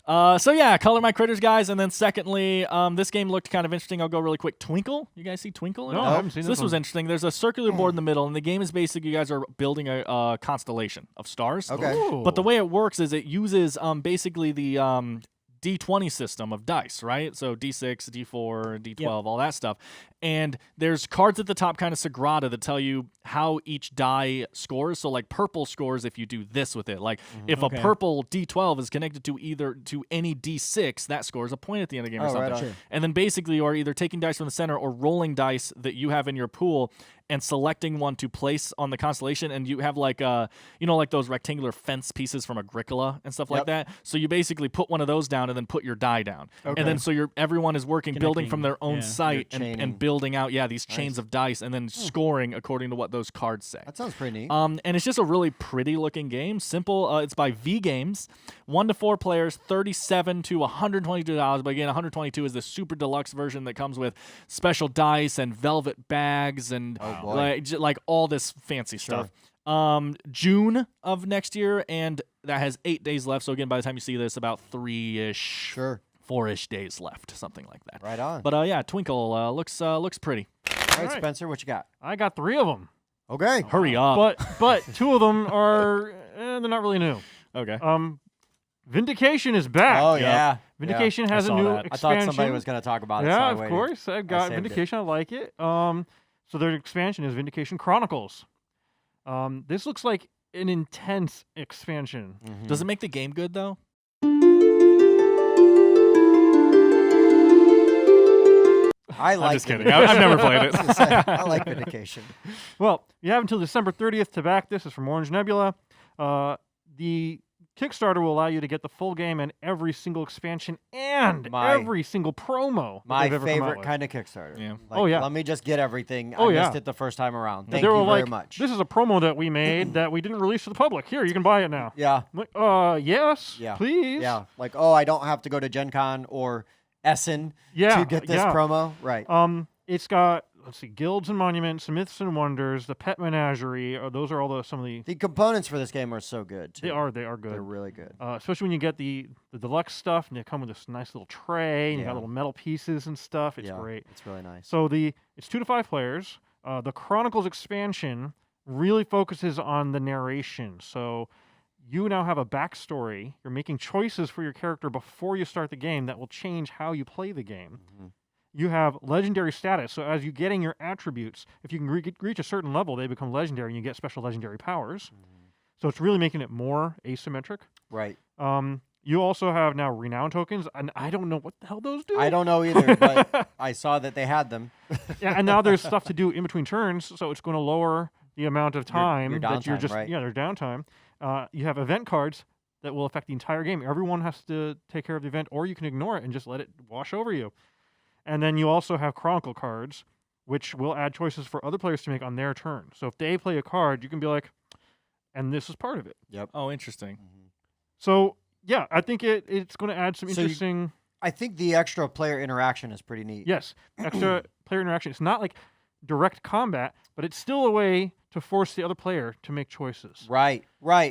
So yeah, color my critters, guys. And then secondly, this game looked kind of interesting. I'll go really quick. Twinkle. You guys see Twinkle? No, I haven't seen So this was interesting. There's a circular board in the middle, and the game is basically you guys are building a constellation of stars. Okay. Ooh. But the way it works is it uses basically the D20 system of dice, right? So D6, D4, D12, all that stuff. And there's cards at the top, kind of Sagrada, that tell you how each die scores. So like purple scores if you do this with it. Like if a purple D12 is connected to any D6, that scores a point at the end of the game or something. Right on. And then basically you are either taking dice from the center or rolling dice that you have in your pool and selecting one to place on the constellation. And you have like like those rectangular fence pieces from Agricola and stuff like that. So you basically put one of those down and then put your die down. Okay. And then so everyone is working, building from their own site and building out these chains of dice and then scoring according to what those cards say. That sounds pretty neat. And it's just a really pretty looking game. Simple. It's by V Games. 1 to 4 players, $37 to $122. But again, $122 is the super deluxe version that comes with special dice and velvet bags and like all this fancy stuff. June of next year, and that has 8 days left. So again, by the time you see this, about 3-ish, 4-ish days left, something like that. Right on. But yeah, Twinkle looks pretty. All right, Spencer, what you got? I got 3 of them. Okay. Hurry up. But 2 of them are they're not really new. Okay. Vindication is back. Oh yeah. Vindication has a new expansion. I thought somebody was going to talk about it. Yeah, so I of waited. course. I've got saved Vindication. I like it. So their expansion is Vindication Chronicles. This looks like an intense expansion. Mm-hmm. Does it make the game good though? I'm just kidding. I've never played it. I like Vindication. Well, you have until December 30th to back this. Is from Orange Nebula. The Kickstarter will allow you to get the full game and every single expansion and every single promo. My they've ever come out favorite with. kind of Kickstarter. Yeah. Like, let me just get everything. I missed it the first time around. Thank they you were very like, much. This is a promo that we made that we didn't release to the public. Here, you can buy it now. Yeah. I'm like, yes, please. Yeah. Like, I don't have to go to Gen Con or Essen to get this promo. Right. It's got, let's see, Guilds and Monuments, Myths and Wonders, the Pet Menagerie. Those are some of the components for this game are so good, too. They are good. They're really good. Especially when you get the deluxe stuff, and they come with this nice little tray, and you got little metal pieces and stuff. It's great. It's really nice. So it's 2 to 5 players. The Chronicles expansion really focuses on the narration. So you now have a backstory. You're making choices for your character before you start the game that will change how you play the game. Mm-hmm. You have legendary status. So as you're getting your attributes, if you can reach a certain level, they become legendary, and you get special legendary powers. Mm-hmm. So it's really making it more asymmetric. Right. You also have now renown tokens, and I don't know what the hell those do. I don't know either, but I saw that they had them. Yeah, and now there's stuff to do in between turns, so it's going to lower the amount of time your that you're downtime, just right? there's downtime. You have event cards that will affect the entire game. Everyone has to take care of the event, or you can ignore it and just let it wash over you. And then you also have Chronicle cards, which will add choices for other players to make on their turn. So if they play a card, you can be like, and this is part of it. Yep. Oh, interesting. Mm-hmm. So, yeah, I think it's going to add some interesting... I think the extra player interaction is pretty neat. Yes, extra player interaction. It's not like direct combat, but it's still a way to force the other player to make choices. Right.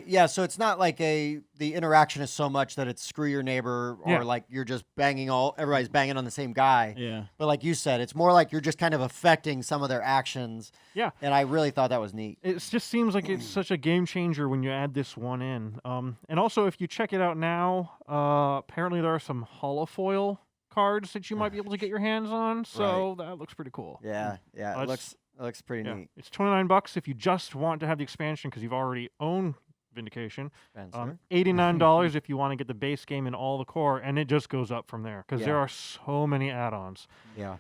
Yeah, so it's not like the interaction is so much that it's screw your neighbor or like you're just everybody's banging on the same guy. Yeah. But like you said, it's more like you're just kind of affecting some of their actions. Yeah. And I really thought that was neat. It just seems like it's such a game changer when you add this one in. And also, if you check it out now, apparently there are some holofoil cards that you might be able to get your hands on. So that looks pretty cool. Yeah. It looks pretty neat. It's $29 if you just want to have the expansion because you've already owned Vindication. $89 if you want to get the base game and all the core, and it just goes up from there because there are so many add-ons. Yeah.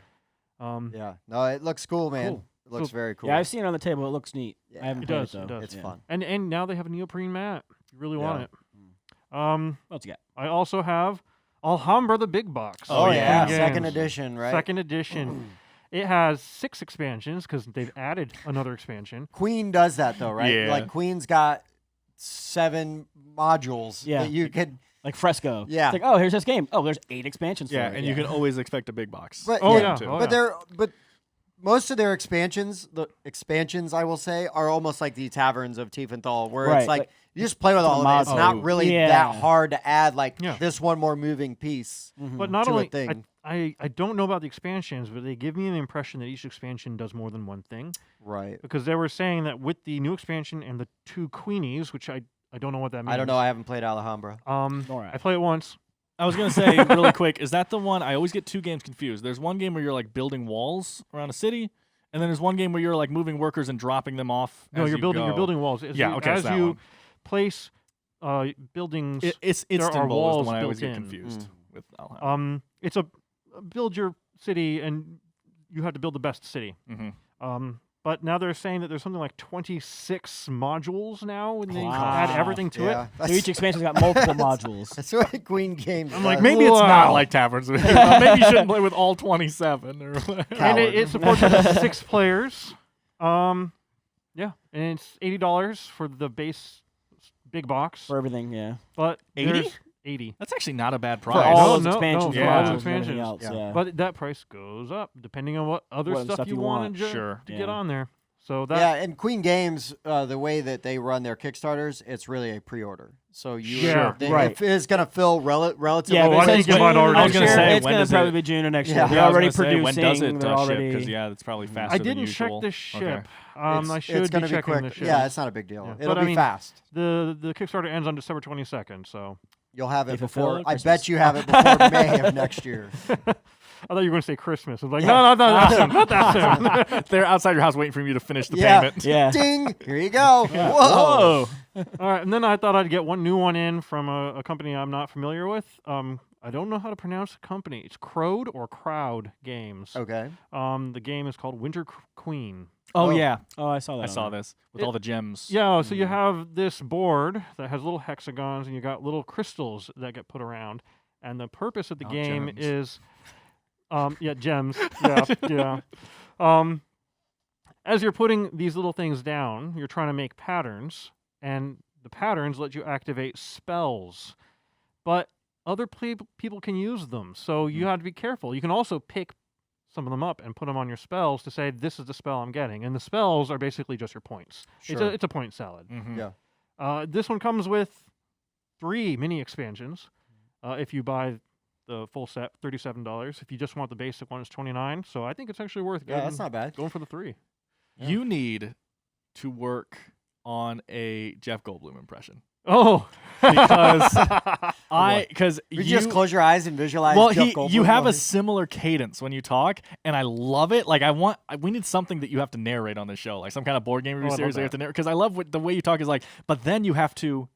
No, it looks cool, man. Cool. It looks very cool. Yeah, I've seen it on the table. It looks neat. Yeah. I haven't It played does. it, though. It does. It's fun. And now they have a neoprene mat. You really want it. What's you got? I also have Alhambra the Big Box. Oh, yeah. Games. Second edition, right? Second edition. It has 6 expansions because they've added another expansion. Queen does that, though, right? Yeah. Like, Queen's got 7 modules that you could... Like Fresco. Yeah. It's like, oh, here's this game. Oh, there's 8 expansions for Yeah, it. and you can always expect a big box. But, Oh, yeah. But most of their expansions, the expansions I will say, are almost like the Taverns of Tiefenthal, where Right, it's like like- you just play with all of it. It's modules. not really Yeah. that hard to add like Yeah. this one more moving piece. But not to a only thing. I don't know about the expansions, but they give me the impression that each expansion does more than one thing. Right. Because they were saying that with the new expansion and the 2 Queenies, which I don't know what that means. I don't know. I haven't played Alhambra. Nor I played it once. I was gonna say really quick, is that the one? I always get 2 games confused. There's one game where you're like building walls around a city, and then there's one game where you're like moving workers and dropping them off. No, as you're you building. go. You're building walls. As Yeah, you, okay, As it's that you one. place buildings, It's there are Istanbul is walls the one I always built get in. confused with Alhambra. it's a build your city, and you have to build the best city. Mm-hmm. But now they're saying that there's something like 26 modules now, and they Wow. add everything to Yeah. it. So each expansion's got multiple modules. That's what Queen Games. I'm like, does. Maybe it's Wow. not like Taverns. Maybe you shouldn't play with all 27 or whatever. And Coward. it supports up to 6 players. Yeah, and it's $80 for the base big box. For everything, yeah. But 80? there's 80. That's actually not a bad For price. all No, those no, expansions, no, for all modules, those and everything expansions. else, Yeah. yeah. But that price goes up depending on what other What stuff you want, wanted Sure. to Yeah. get on there. So that Yeah, and Queen Games, the way that they run their Kickstarters, it's really a pre-order. So you, Sure. right. It is going to fill relatively. Yeah, Oh, if I it think says it might June already of I was next gonna year, say, it's when going does to probably it- be June of next Yeah. year. Yeah, They're I was already gonna say, producing. when does it they're ship? already. Because it's probably faster I than didn't usual. check the ship. Okay. I should it's be gonna be checking quick. the ship. Yeah, it's not a big deal. Yeah. It'll But, I be mean, fast. The Kickstarter ends on December 22nd, so You'll have it They fulfill before. it I Christmas. bet you have it before May of next year. I thought you were going to say Christmas. I was like, no, not that soon. Not that soon. They're outside your house waiting for you to finish the Yeah. payment. Yeah. Ding! Here you go. Whoa! Whoa. All right, and then I thought I'd get one new one in from a company I'm not familiar with. I don't know how to pronounce the company. It's Crowd or Crowd Games. Okay. The game is called Winter Queen. Oh, Oh. yeah. Oh, I saw that. I on saw there. this with all the gems. Yeah, so you have this board that has little hexagons, and you got little crystals that get put around. And the purpose of the Oh, game gems. is, gems. Yeah, yeah. As you're putting these little things down, you're trying to make patterns, and the patterns let you activate spells. But other people can use them, so you have to be careful. You can also pick some of them up and put them on your spells to say, this is the spell I'm getting. And the spells are basically just your points. Sure. It's a point salad. Mhm. Yeah. This one comes with 3 mini expansions. If you buy the full set, $37. If you just want the basic one, it's $29. So I think it's actually worth Yeah, that's not bad. going for the 3. Yeah. You need to work on a Jeff Goldblum impression. Oh, Because You just close your eyes and visualize. well, Jeff you Goldblum have while a similar cadence when you talk, and I love it. Like we need something that you have to narrate on this show, like some kind of board game review I love series that you have that. to narrate. Because I love the way you talk is like, but then you have to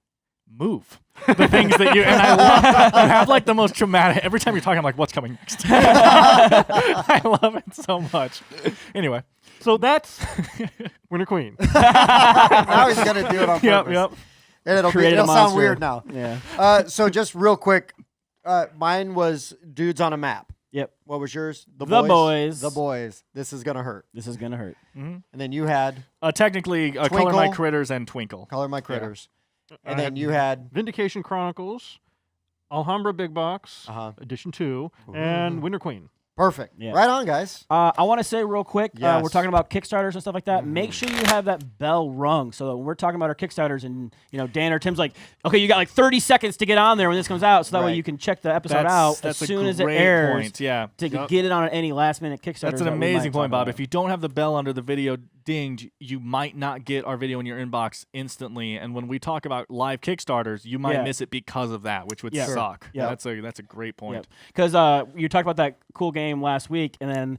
move the things that you and I love. You have like the most traumatic. Every time you're talking, I'm like, what's coming next? I love it so much. Anyway, so that's Winter Queen. now he's gonna do it on purpose. yep. And it'll Create a sound monster. weird now. Yeah. So just real quick, mine was Dudes on a Map. Yep. What was yours? The Boys. The Boys. This is gonna hurt. This is gonna hurt. And then you had Technically, Color Twinkle. My Critters and Twinkle. Color My Critters. And I then had you had Vindication Chronicles, Alhambra Big Box, Edition 2, and Winter Queen. perfect. Yeah. Right on, guys. I want to say real quick, Yes. we're talking about Kickstarters and stuff like that. Make sure you have that bell rung so that when we're talking about our Kickstarters and Dan or Tim's like, okay, you got like 30 seconds to get on there when this comes out, so that way Right. you can check the episode out as a soon as it great airs point. Yeah. to get it on any last minute Kickstarters. That's an that we amazing might point, talk Bob. about. If you don't have the bell under the video dinged, you might not get our video in your inbox instantly. And when we talk about live Kickstarters, you might Yeah. miss it because of that, which would Yeah. Sure. suck. Yeah. That's a great point. Because you talked about that cool game last week, and then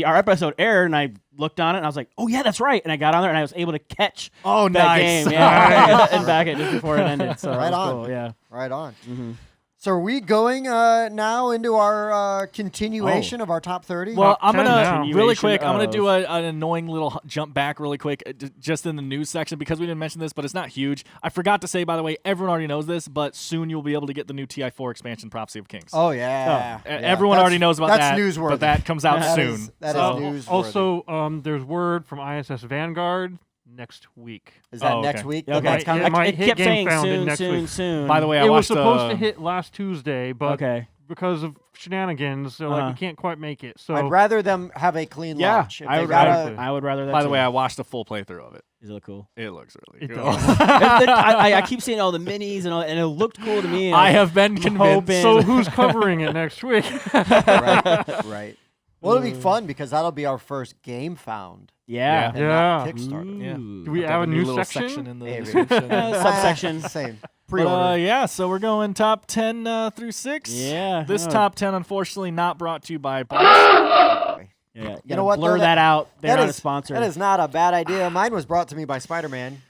our episode aired, and I looked on it, and I was like, "Oh yeah, that's right." And I got on there, and I was able to catch Oh, that nice. game, yeah, and back it just before it ended. So Right that was on. cool, yeah. Right on. So are we going now into our continuation of our top 30? Well, I'm 10 gonna now. really quick. I'm gonna Continuation do an annoying little jump back really quick, just in the news section because we didn't mention this, but it's not huge. I forgot to say, by the way, everyone already knows this, but soon you'll be able to get the new TI4 expansion, Prophecy of Kings. oh yeah. Yeah, Everyone that's- already knows about that's that. newsworthy. But that comes out That soon. is- that So- is newsworthy. Also, there's word from ISS Vanguard next week. Is that Oh, next okay. week? Yeah, okay, might- it's coming. it might It hit kept Game saying Founded soon, next soon, week. soon. By the way, I It was watched supposed to hit last Tuesday, but okay. because of shenanigans, they're like, we can't quite make it. So I'd rather them have a clean Yeah, launch. If I they would gotta- rather. I would rather that. By the too. way, I watched a full playthrough of it. Does it look cool? It looks really It cool. does. I keep seeing all the minis and it looked cool to me. and I have been I'm convinced. hoping- so who's covering it next week? right. Well, it'll be fun because that'll be our first game found. Yeah. and Yeah. not Kickstarter. Yeah. Ooh. Do we Have have a to new little section? in the Maybe. description. Subsection. Same. But, Pre-order. yeah, so we're going top 10 through 6. Yeah. This oh. top 10, unfortunately, not brought to you by Box. Okay. Yeah. You know what, Blur though, that out. They're that not a is- sponsor. That is not a bad idea. Mine was brought to me by Spider-Man.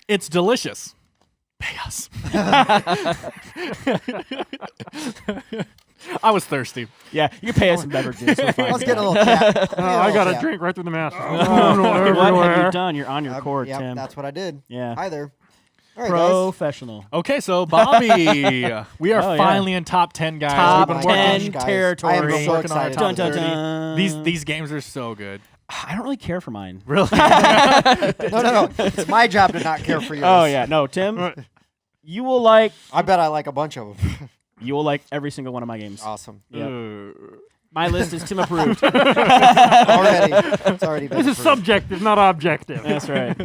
It's delicious. Pay us. I was thirsty. Yeah. You can pay us some beverages. We're fine. I was getting a little chat. I got a chat. drink right through the mask. What have you everywhere. done? You're on your cord, Yep, Tim. that's what I did. Yeah. Hi there. All right, guys. Professional. Okay, so Bobby, we are Oh, yeah. finally in top 10, guys. Top We've been 10 working. guys. territory. I am so Working on our excited. top Dun, dun, 30. dun. These games are so good. I don't really care for mine. Really? No. It's my job to not care for yours. Oh yeah, no, Tim. You will like. I bet I like a bunch of them. You will like every single one of my games. Awesome. Yep. My list is Tim approved. Already. It's already been This is approved. subjective, not objective. That's right.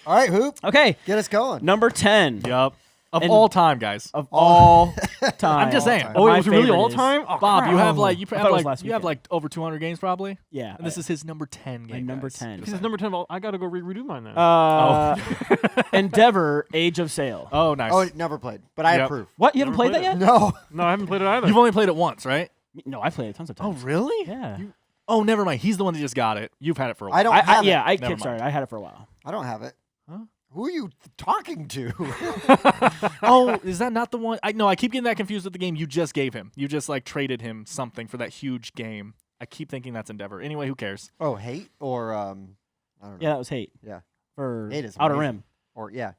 All right, Hoop. Okay, Get us going. number 10 Yup. Of And- all time, guys. of all time. I'm just saying. time. Oh, My it was really favorite all is- time? Oh, Bob, crap. you have like I thought it was last you have weekend. like over 200 games probably. Yeah. And this is his number 10 my game. number guys. 10. Because it's number 10. I got to go redo mine then. Endeavor: Age of Sail. Oh, nice. Oh, never played, but I Yep. approve. What? You haven't Never played that played yet? No. no, I haven't played it either. You've only played it once, right? No, I played it tons of Oh, times. really? Yeah. Oh, never mind. He's the one that just got it. You've had it for a while. I don't I have it. I Never Kickstarted. I had it for a while. I don't have it. Huh? Who are you talking to? Oh, is that not the one? I keep getting that confused with the game you just gave him. You just like traded him something for that huge game. I keep thinking that's Endeavor. Anyway, who cares? Oh, hate or I don't know. Yeah, that was Hate. Yeah. For Hate is Outer amazing. Rim. Or yeah.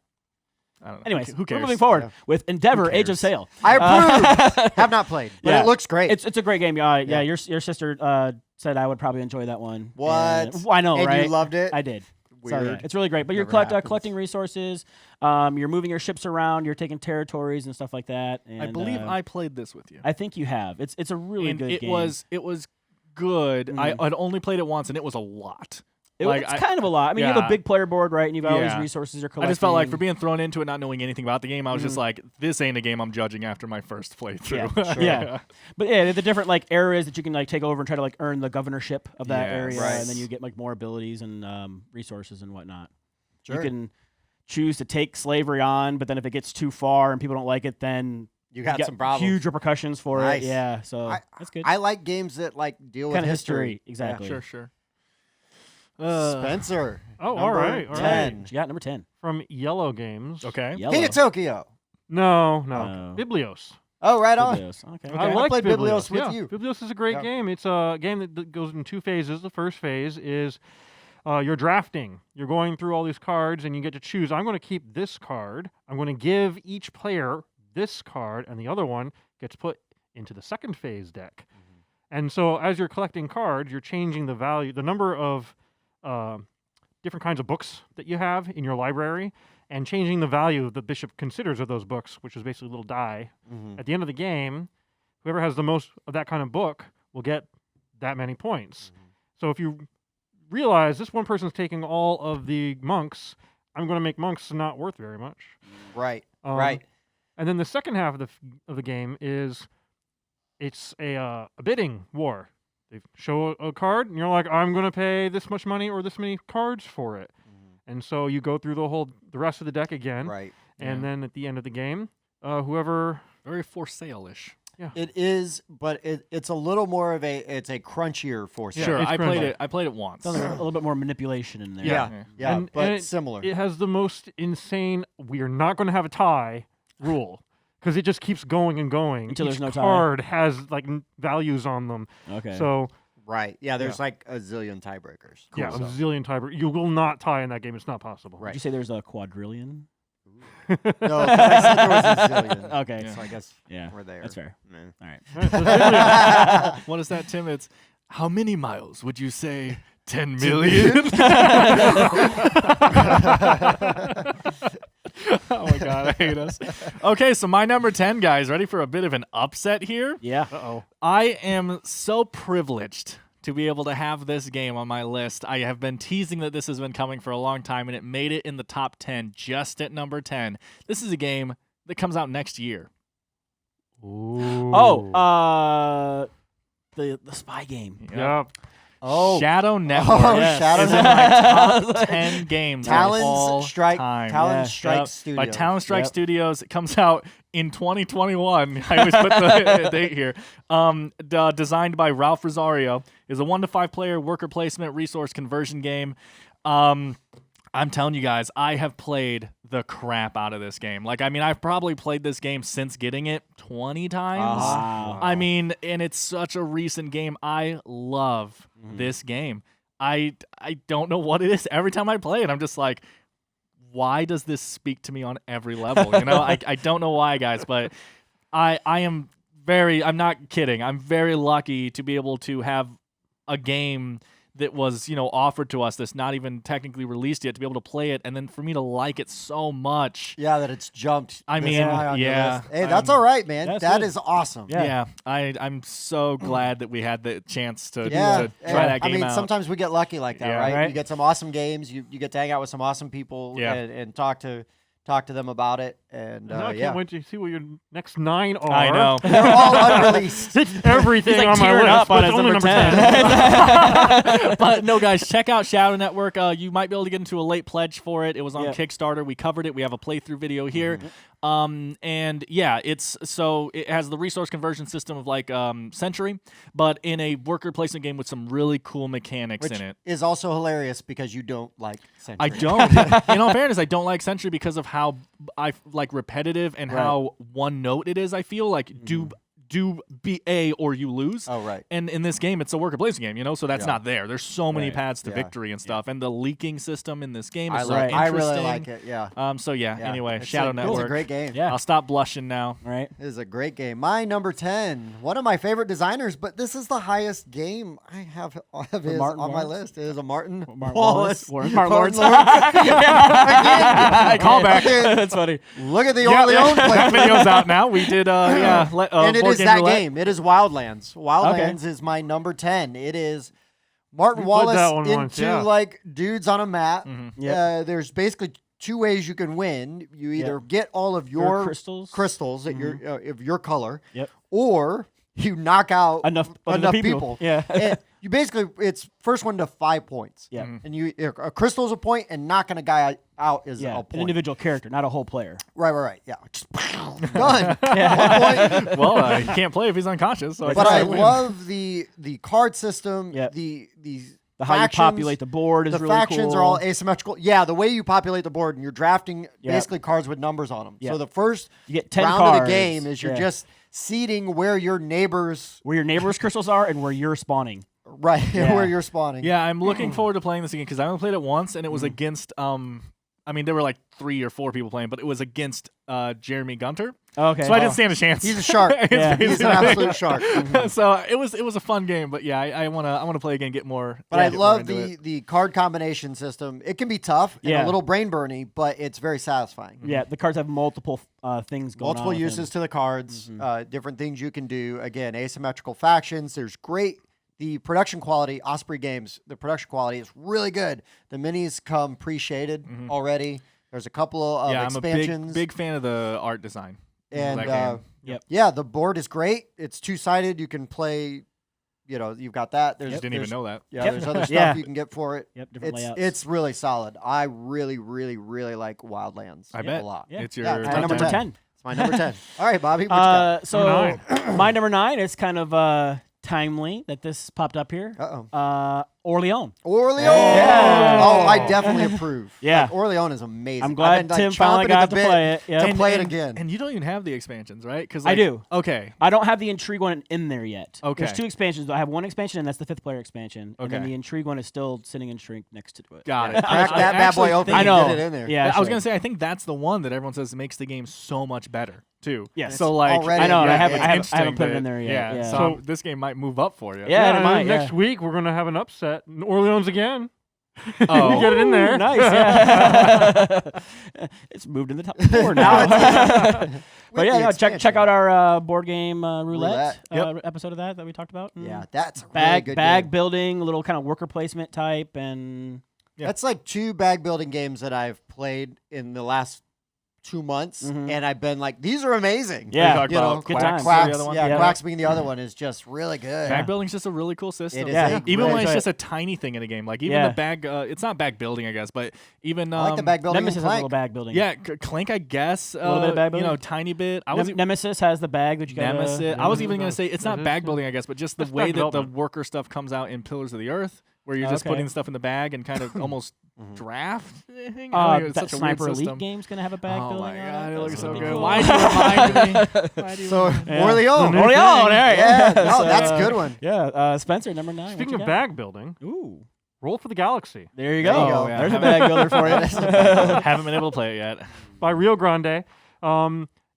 I don't know. Anyways, who cares? we're moving forward Yeah. with Endeavor: Age of cares? Sail. I approve. Have not played, but Yeah. it looks great. It's a great game. Yeah. Yeah. Your sister said I would probably enjoy that one. What? And- I know, and right? you loved it. I did. So, Weird. yeah, it's really great. But you're Never happens. collecting resources. You're moving your ships around. You're taking territories and stuff like that. And, I believe I played this with you. I think you have. It's a really and good it game. was good. Mhm. I'd only played it once, and it was a lot. It's kind of a lot. I mean, you have a yeah. big player board, right? And you've got all these Yeah. resources you're collecting. I just felt like for being thrown into it, not knowing anything about the game, I was Mm-hmm. just like, this ain't a game I'm judging after my first playthrough. Yeah, sure. Yeah. But yeah, the different like areas that you can like take over and try to like earn the governorship of that Yes. area, Right. and then you get like more abilities and resources and whatnot. Sure. You can choose to take slavery on, but then if it gets too far and people don't like it, then You got get some problems. huge repercussions for Nice. it. Yeah, so I- that's good. I like games that like deal Kind with of history, Yeah. exactly. Sure. Spencer. Oh, all number right, all right. 10. What you got number 10. From Yellow Games. Okay. Yellow. King of Tokyo. No. Oh. Biblios. Oh, right on. Biblios. Okay. Okay. I I like played Biblios with yeah. you. Biblios is a great Yeah. game. It's a game that goes in 2 phases. The first phase is you're drafting. You're going through all these cards, and you get to choose. I'm going to keep this card. I'm going to give each player this card, and the other one gets put into the second phase deck. And so as you're collecting cards, you're changing the value, the number of different kinds of books that you have in your library, and changing the value the bishop considers of those books, which is basically a little die. Mhm. At the end of the game, whoever has the most of that kind of book will get that many points. So if you realize this one person's taking all of the monks, I'm going to make monks not worth very much. Right. Um, right. And then the second half of the game is it's a bidding war. They show a card, and you're like, I'm going to pay this much money or this many cards for it. And so you go through the rest of the deck again, Right. and then at the end of the game, whoever Very for sale-ish. It is, but it's a little more of it's a crunchier force. Yeah, Sure, it's I played crazy. it. I played it once. Sounds like a little bit more manipulation in there. Yeah. Yeah. And- but and similar. it has the most insane. We are not going to have a tie rule because it just keeps going and going. Until Each there's no tie. card has like values on them. Okay. So Right. Yeah. There's like a zillion tiebreakers. yeah, So- a zillion tiebreakers. You will not tie in that game. It's not possible. Right. Did you say there's a quadrillion? No, 'cause I said there was a zillion. Okay. Yeah. So I guess Yeah. we're there. That's fair. Meh. All right. Right, so Biblios- What is that, Tim? It's how many miles would you say? 10 million? Oh my god. hate us. Okay, so my number 10, guys. Ready for a bit of an upset here? Yeah. Uh-oh. I am so privileged to be able to have this game on my list. I have been teasing that this has been coming for a long time, and it made it in the top 10 just at number 10. This is a game that comes out next year. Ooh. Oh, the spy game. Yep. Oh, Shadow Network yes. Shadow is in Network. my top 10 games of all Talons Strike. time. Talons Yeah. Strike Yep. Studios. By Talon Strike Yep. Studios. It comes out in 2021. I always put the date here. Designed by Ralph Rosario. Is a 1 to 5 player worker placement resource conversion game. I'm telling you guys, I have played the crap out of this game. Like, I mean, I've probably played this game since getting it 20 times. Wow. I mean, and it's such a recent game. I love this game. I don't know what it is. Every time I play it, I'm just like, why does this speak to me on every level? You know, I don't know why, guys, but I am I'm not kidding. I'm very lucky to be able to have a game that was, offered to us that's not even technically released yet, to be able to play it, and then for me to like it so much. Yeah, that it's jumped. I this mean, high on your yeah, list. Hey, that's all right, man. that's That good. is awesome. Yeah. I'm so glad that we had the chance to Yeah, try that game I mean, out. sometimes we get lucky like that, Yeah. right? Right. You get some awesome games. You get to hang out with some awesome people Yeah. and talk to them about it. And Now I yeah, can't wait to see what your next 9 are. I know. they're all unreleased. Everything He's like on my tearing list, up on but his it's only number number 10. But no, guys, check out Shadow Network. You might be able to get into a late pledge for it. It was on Yeah. Kickstarter. We covered it. We have a playthrough video here. And yeah, it has the resource conversion system of like Century, but in a worker placement game with some really cool mechanics Which in it. is also hilarious because you don't like Century. I don't. In all fairness, I don't like Century because of how I like repetitive and Right. how one note it is. I feel like do be A or you lose. Oh, right. And in this game, it's a worker placement game, so that's Yeah. not there. There's so many Right. paths to Yeah. victory and stuff, and the leaking system in this game is I so like. interesting. I really like it. Yeah. So yeah. Yeah. Anyway, It's Shadow a, Network. It's a great game. Yeah. I'll stop blushing now. Right. It is a great game. My number 10, one of my favorite designers, but this is the highest game I have of his Martin on my Wallace? list. It is a Martin Martin Wallace. Martin Martin Lawrence. Again. Call back. That's funny. Look at the Yeah, Orleans that play. video's out now. We did, And it Board is Game that Roulette. game. It is Wildlands. Wildlands is my number 10. It is Martin We played Wallace that one into once, yeah. like dudes on a map. Yep. There's basically 2 ways you can win. You either get all of Your your crystals. that you're of your color, Yep. or you knock out Enough people. Yeah. And you basically, it's first one to 5 points. Yeah. And a crystal's a point, and knocking a guy out is Yeah. a An point. individual character, not a whole player. Right. Yeah. Just done. 1 point. Well, he can't play if he's unconscious. So But I win. love the card system. Yep. The How you factions, populate the board is the really factions cool. are all asymmetrical. Yeah, the way you populate the board, and you're drafting basically cards with numbers on them. Yep. So the first You get 10 round cards. of the game is you're Yeah. just seeding where your neighbors, where your neighbors' crystals are and where you're spawning. right, Yeah. where you're spawning. Yeah, I'm looking forward to playing this again because I only played it once, and it was against. I mean, there were like 3 or 4 people playing, but it was against Jeremy Gunter. Okay. So I didn't stand a chance. He's a shark. Yeah. He's an absolute shark. So it was a fun game, but yeah, I wanna play again, get more. But I get more love into it. the card combination system. It can be tough and Yeah. a little brain burny, but it's very satisfying. Yeah, the cards have multiple things going Multiple on. with uses them. to the cards, different things you can do. Again, asymmetrical factions. There's great. The production quality, Osprey Games, the production quality is really good. The minis come pre-shaded already. There's a couple of Yeah, I'm expansions. a big fan of the art design. of and that game. Yep. yeah, the board is great. It's 2-sided. You can play. You've got that. There's Didn't even know that. Yeah, Yep. there's other stuff Yeah. you can get for it. Yep, different layouts. It's really solid. I really, really, really like Wildlands. I a bet lot. Yeah. it's your Yeah, top number 10. 10. It's my number 10. All right, Bobby. What you got? So my number 9 is kind of timely that this popped up here. Orleans. Orleans. Yeah. Oh, I definitely approve. Yeah. Like, Orleans is amazing. I'm glad I've been, Tim chomping finally at got the to bit play it. Yep. To play it again. And you don't even have the expansions, right? Because I do. Okay. I don't have the Intrigue one in there yet. Okay. There's 2 expansions. I have 1 expansion, and that's the 5th player expansion. And then Okay. the Intrigue one is still sitting in shrink next to it. Got it. Crack that bad boy open. I and know. Get it in there. Yeah, I was should. gonna say I think that's the one that everyone says makes the game so much better too. Yes. So like Already, I know, and I haven't- it's I haven't interesting put it that- in there yet, yeah. So this game might move up for you. Yeah, it and might, then next yeah. week we're gonna have an upset. Orleans again. You get it in there. Nice. Yeah. It's moved in the top 4 now. But yeah, check out our board game roulette, episode of that we talked about. Yeah, that's a bag really good bag game. building, little kind of worker placement type, and That's like 2 bag building games that I've played in the last 2 months, and I've been like, these are amazing. Yeah, you know, good times. Quacks, the other one? yeah, Quacks being the other one is just really good. Bag building's just a really cool system. It is Yeah. Even when really it's good. just a tiny thing in a game, like even Yeah. the bag. It's not bag building, I guess, but even I like the bag building Nemesis in has a Clank. little bag building. yeah, Clank, I guess. A little bit of bag You know, building? tiny bit. I was Nemesis has the bag that you got. Nemesis. I was even gonna say it's not That is bag good. building, I guess, but just the That's way bag that the development. worker stuff comes out in Pillars of the Earth, where you're just Okay. putting stuff in the bag and kind of almost draft. It's That such a weird Sniper Elite system. game's gonna have a bag Oh building. my on god, it That's looks so gonna be good. cool. Why do you remind me? Why do you So, remind me? Yeah. Orleans. The new Orleans, all right. Yeah, no, So, that's a good one. Yeah, Spencer, number 9. Speaking of bag building, Ooh, Roll for the Galaxy there you There go. you go. Yeah. There's a bag builder for you. Haven't been able to play it yet. by Rio Grande.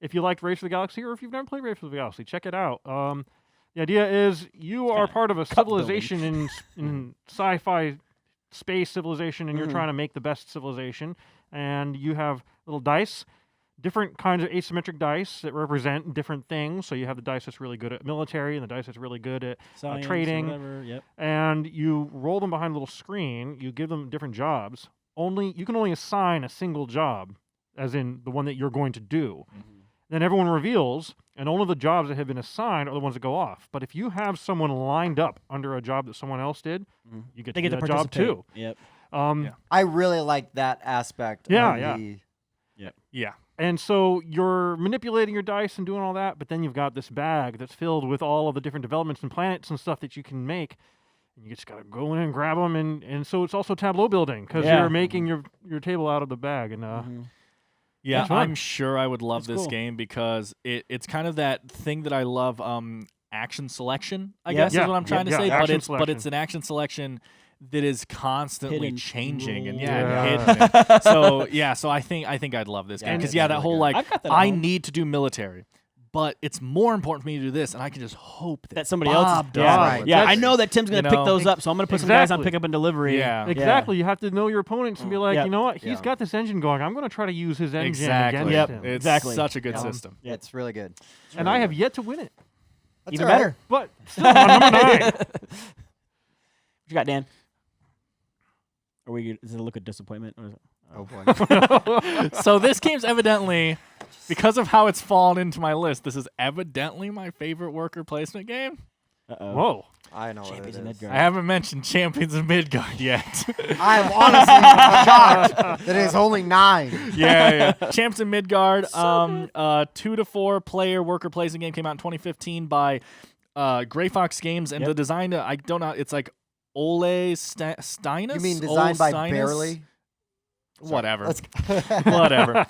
If you liked Race for the Galaxy, or if you've never played Race for the Galaxy, check it out. The idea is you are Kinda part of a cup building. civilization in sci-fi space civilization, and you're trying to make the best civilization. And you have little dice, different kinds of asymmetric dice that represent different things. So you have the dice that's really good at military, and the dice that's really good at Science or trading. whatever, Yep. and you roll them behind a little screen. You give them different jobs. You can only assign a single job, as in the one that you're going to do. Then everyone reveals, and only the jobs that have been assigned are the ones that go off. But if you have someone lined up under a job that someone else did, you get They to get do to that job participate. too. Yep. I really like that aspect. Yeah, of yeah. the- Yeah. And so you're manipulating your dice and doing all that, but then you've got this bag that's filled with all of the different developments and planets and stuff that you can make. And you just got to go in and grab them. And so it's also tableau building, because Yeah. you're making your table out of the bag. And Yeah, That's fun. I'm sure I would love It's this cool. game because it's kind of that thing that I love, action selection, I Yeah. guess Yeah, is what I'm trying yeah, to yeah, say. But action it's selection. an action selection that is constantly Hidden changing and rules. hidden. So I think I'd love this Yeah, game it because is that really whole good. like I've got that at I home. need to do military, but it's more important for me to do this, and I can just hope that, That somebody Bob else does yeah. it. Right. Yeah, I That's- know that Tim's going to you pick know, those up, so I'm going to put some guys on exactly. pickup and delivery. Yeah. exactly. You have to know your opponents and be like, Yep. you know what? He's Yeah. got this engine going. I'm going to try to use his engine Exactly. against Yep. him. It's Exactly. such a good Yeah. system. Yep. It's really good. It's And really I have good. yet to win it. That's Even all right. better. But still, on number 9. What you got, Dan? Is it a look of disappointment? Or is it? Oh boy. So this game's evidently, because of how it's fallen into my list, this is evidently my favorite worker placement game. Uh-oh. Whoa. I know what it Champions is. of Midgard. I haven't mentioned Champions of Midgard yet. I'm honestly shocked that it's only 9. yeah. Champions of Midgard, 2 to 4 player worker placement game, came out in 2015 by Gray Fox Games, and Yep. the design, I don't know, it's like Ole Steinus? You mean designed by Steinus? Barely? Whatever. Let's Whatever.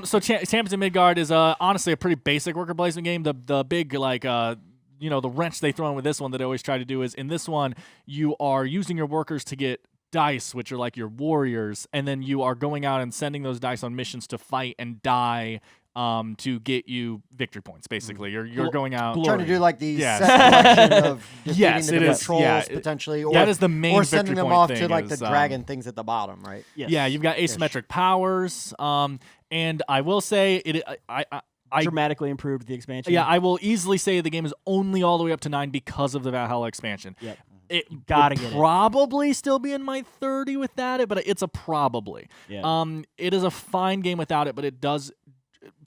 So Champions of Midgard is honestly a pretty basic worker placement game. The big like the wrench they throw in with this one that I always try to do is in this one you are using your workers to get dice, which are like your warriors, and then you are going out and sending those dice on missions to fight and die to get you victory points. Basically, you're going out. trying to do like the Yeah. set collection of defeating Yes, the it different is. trolls Yeah, potentially, or that is the main or sending victory them point off thing to like is, the dragon things at the bottom, right? Yes. Yeah, you've got asymmetric powers. And I will say I dramatically improved the expansion. Yeah, I will easily say the game is only all the way up to 9 because of the Valhalla expansion. Yep. It gotta would get it. probably still be in my 30 without it, but it's a probably. Yeah. It is a fine game without it, but it does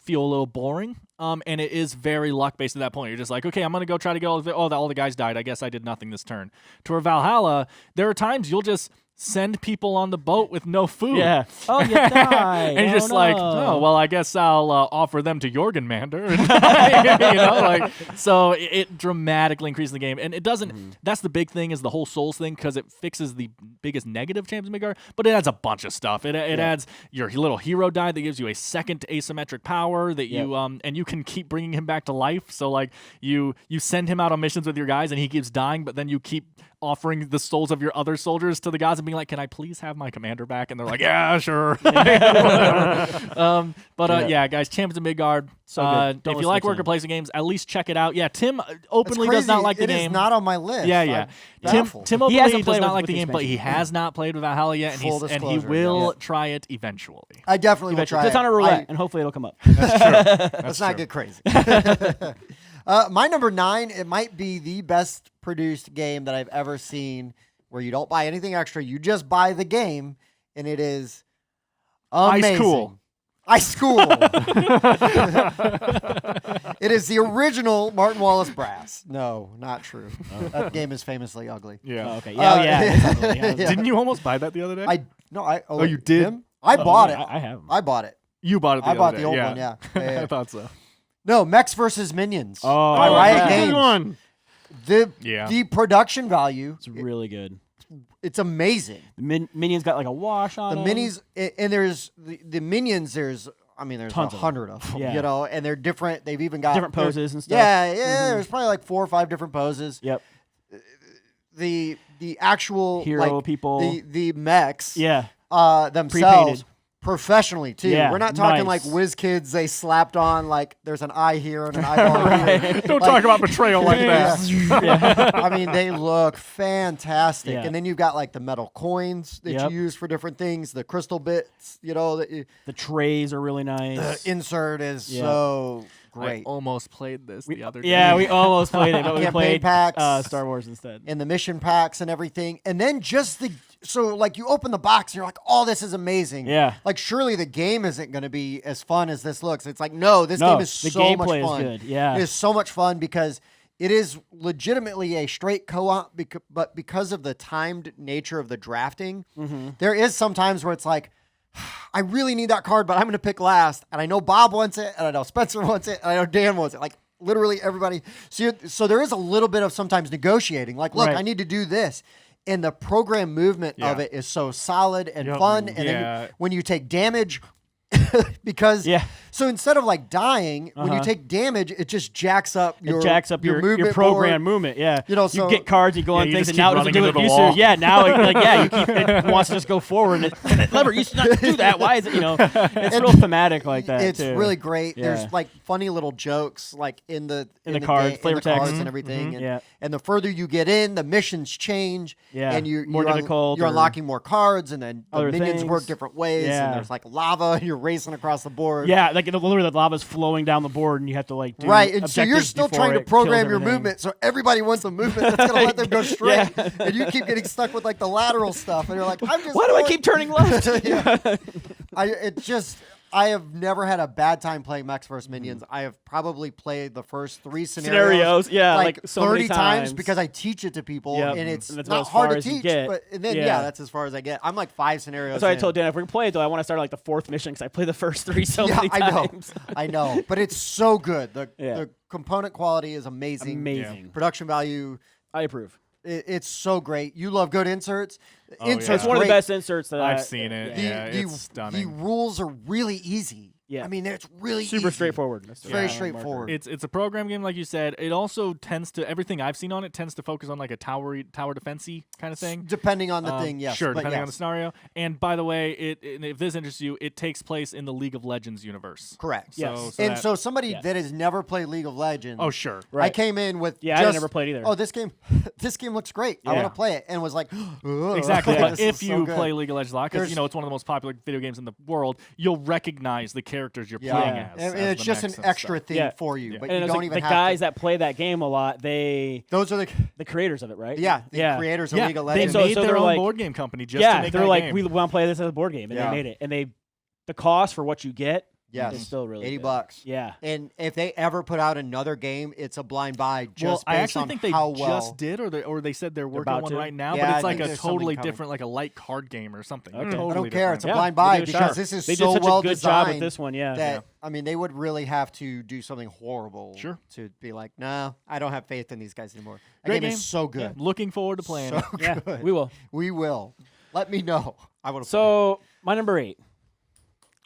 feel a little boring. And it is very luck based at that point. You're just like, okay, I'm gonna go try to get all the guys died. I guess I did nothing this turn. To where Valhalla, there are times you'll just send people on the boat with no food. Yeah. Oh, you died. And you're just like, no. oh, well, I guess I'll offer them to Jorgen Mander. So it dramatically increases the game. And it doesn't, that's the big thing is the whole Souls thing because it fixes the biggest negative Champions of Midgard, but it adds a bunch of stuff. It adds your little hero die that gives you a second asymmetric power that you, and you can keep bringing him back to life. So like you send him out on missions with your guys and he keeps dying, but then you keep offering the souls of your other soldiers to the gods and being like, "Can I please have my commander back?" And they're like, "Yeah, sure." Yeah, guys, Champions of Midgard. So good. Don't If you listen like to worker Tim. placement games, at least check it out. Yeah, Tim It's openly does not crazy. like the It is game. not on my list. Yeah. I'm Tim baffled. Tim He openly hasn't does played not with like the the game, but he expansion. has not played with Valhalla yet, and Full he disclosure, will yeah. try it eventually. I definitely will Eventually. try It's on it. a roulette, and hopefully it'll come up. Let's not get crazy. My number 9, it might be the best produced game that I've ever seen where you don't buy anything extra. You just buy the game, and it is amazing. Ice Cool. Ice Cool. It is the original Martin Wallace Brass. No, not true. That game is famously ugly. Yeah. Oh, okay. Yeah, it's ugly. Yeah, Yeah. Didn't you almost buy that the other day? Oh, you did? him? I bought it. I have 'em. I bought it. You bought it the I other bought day. the old yeah. one, yeah. Yeah. I thought so. No, Mechs versus Minions. Oh, by Riot yeah. Games. Good one. Yeah. The production value, It's really good. it's amazing. The Minions got like a wash on The 'em. minis, and there's the Minions, there's 100 Tons of them. of them, Yeah. you know, and they're different. They've even got Different poses and stuff. Yeah, there's probably like 4 or 5 different poses. Yep. The actual Hero like, people. the mechs Yeah. themselves Pre-painted. professionally too. Yeah, We're not talking nice. like whiz kids they slapped on like there's an eye here and an eyeball here. Don't Like- talk about betrayal like that. Yeah. I mean, they look fantastic. Yeah. And then you've got like the metal coins that Yep. you use for different things, the crystal bits, you know, that The trays are really nice. the insert is Yeah. so I great. almost played this the other day. Yeah, we almost played it, but we Campaign played packs. Star Wars instead. And the mission packs and everything. And then just so like you open the box and you're like, oh, this is amazing. Yeah. Like surely the game isn't going to be as fun as this looks. It's like, no, this No, game is the so much gameplay is fun. good, yeah. It is so much fun because it is legitimately a straight co-op, but because of the timed nature of the drafting, Mm-hmm. there is some times where it's like, I really need that card, but I'm going to pick last. And I know Bob wants it, and I know Spencer wants it, and I know Dan wants it. Like literally everybody. So there is a little bit of sometimes negotiating. Like, look, Right. I need to do this. And the program movement of Yeah. it is so solid and Yep. fun. And then Yeah. when you take damage, because Yeah. so instead of like dying, when you Uh-huh. take damage, it just jacks up your It jacks up your movement program board. movement. Yeah, You know, so- you get cards, you go on you things, just and now keep it doesn't running do into it. the Used wall. to, yeah, now it, like you keep it wants to just go forward. And Lever, you should not do that. Why is it? It's real thematic like that. It's too. really great. Yeah. There's like funny little jokes like in the cards, in flavor the cards text. and everything. And, Yeah. and the further you get in, the missions change. Yeah. And More difficult You're or unlocking more cards, and then the other minions work things. different ways. Yeah. And there's like lava, and you're racing across the board. Yeah, like literally the lava's flowing down the board, and you have to like do Right, and so you're objectives still before trying to it kills program your everything. movement, so everybody wants the movement that's gonna let them go straight, Yeah. and you keep getting stuck with like the lateral stuff, and you're like, I'm just. Why do I going- keep turning left? Yeah. I have never had a bad time playing Mechs vs. Minions. I have probably played the first 3 scenarios. Yeah, like so 30 many times because I teach it to people, Yep. and it's And that's about not as hard far to as you teach. get. But and then Yeah. that's as far as I get. I'm like 5 scenarios. That's why I in. told Dan if we're gonna play it though, I want to start at, like the 4th mission because I play the first 3 so Yeah, many I know, times. I know, but it's so good. Yeah. The component quality is amazing. Amazing. Production value. I approve. It's so great. You love good inserts. Oh, Inserts yeah. It's one of the great. best inserts that I've seen it. The, Yeah, the, it's stunning. The rules are really easy. Yeah. I mean, it's really Super easy. straightforward. That's the Very marker. straightforward. It's a program game, like you said. It also tends to everything I've seen on it tends to focus on like a tower defensey kind of thing. Depending on the thing, yes. Sure, but depending on the yes. scenario. And by the way, if this interests you, it takes place in the League of Legends universe. Correct. Yes. And that- so somebody yes. that has never played League of Legends. oh sure, I Right. came in with Yeah, just, I never played either. Oh, this game looks great. I Yeah. want to play it, and was like, "Ugh, exactly. Yeah. But this if is so you good." play League of Legends a lot, because There's- it's one of the most popular video games in the world, you'll recognize the characters you're yeah, playing and as it's the just mechs an and extra stuff. thing Yeah. for you, Yeah. but And you it's don't like even the have guys to. that play that game a lot, the Those are creators of it, right? the creators of Yeah, League of they Legends. So- made so their they're own like- board game company just to yeah, make they're that like, game. we want to play this as a board game, and Yeah. they made it. And the cost for what you get Yes. is still really good. $80. Yeah. And if they ever put out another game, it's a blind buy just well, based I actually on think they how well. just did, or they said they're working on about one to. right now. Yeah, but I it's like think a there's something totally coming. different, like a light card game or something. Okay. Totally I don't care. It's a different. blind We'll buy give it a because shot. this is They so did such well a good designed job with this one. Yeah. that I mean they would really have to do something horrible Sure. to be like, no, I don't have faith in these guys anymore. That Great game game. is so Yeah, good. looking forward to playing So it. Yeah, good. we will. We will. Let me know. I want to. So my number 8.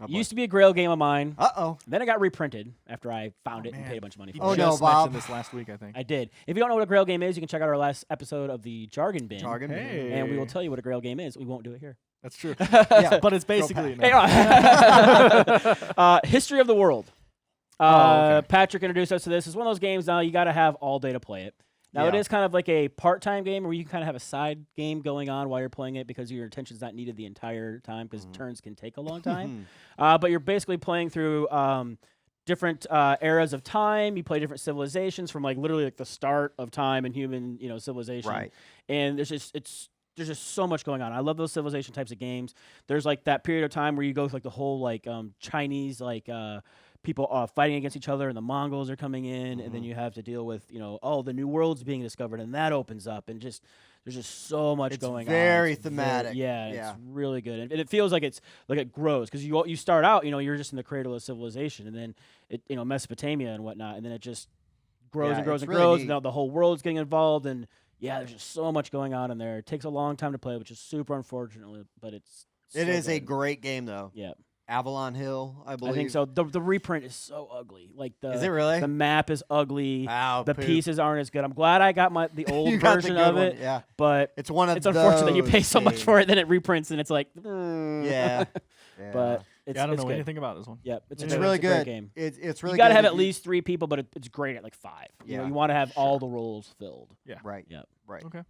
Used to be a Grail game of mine. Uh-oh. Then it got reprinted after I found it and man. paid a bunch of money for Oh, it. no, Just Bob. mentioned this last week, I think. I did. If you don't know what a Grail game is, you can check out our last episode of the Jargon Bin. Jargon bin. Hey. And we will tell you what a Grail game is. We won't do it here. That's true. Yeah. But it's basically Go History of the World. Okay. Patrick introduced us to this. It's one of those games now you got to have all day to play it. Now, it Yeah. is kind of like a part-time game where you can kind of have a side game going on while you're playing it because your attention's not needed the entire time because turns can take a long time. But you're basically playing through different eras of time. You play different civilizations from like literally like the start of time in human civilization. Right. And there's just so much going on. I love those civilization types of games. There's like that period of time where you go through like the whole like Chinese like people fighting against each other and the Mongols are coming in and then you have to deal with the new world's being discovered and that opens up and just there's just so much It's going on. very It's thematic. yeah, Yeah. it's really good and it feels like it grows because you start out you're just in the cradle of civilization and then it Mesopotamia and whatnot and then it just grows Yeah, and grows it's and really grows neat. and now the whole world's getting involved and there's just so much going on in there. It takes a long time to play, which is super unfortunate, but it's It so is a good. great game, though. Yeah, Avalon Hill, I believe. I think so. The reprint is so ugly. Like Is it really? The map is ugly. Wow, The poop. pieces aren't as good. I'm glad I got the old You got the version good of one, it. yeah. But It's one of it's unfortunate that you those pay so much games. for it, then it reprints, and it's like, Yeah. But it's, I don't it's know good. anything about this one. Yep, it's, It's a, really it's a great good. game. It's really You got to good have if at least 3 people, but it's great at like 5. Yeah. You want to have all Sure. the roles filled. Right. Yep. Right. Okay.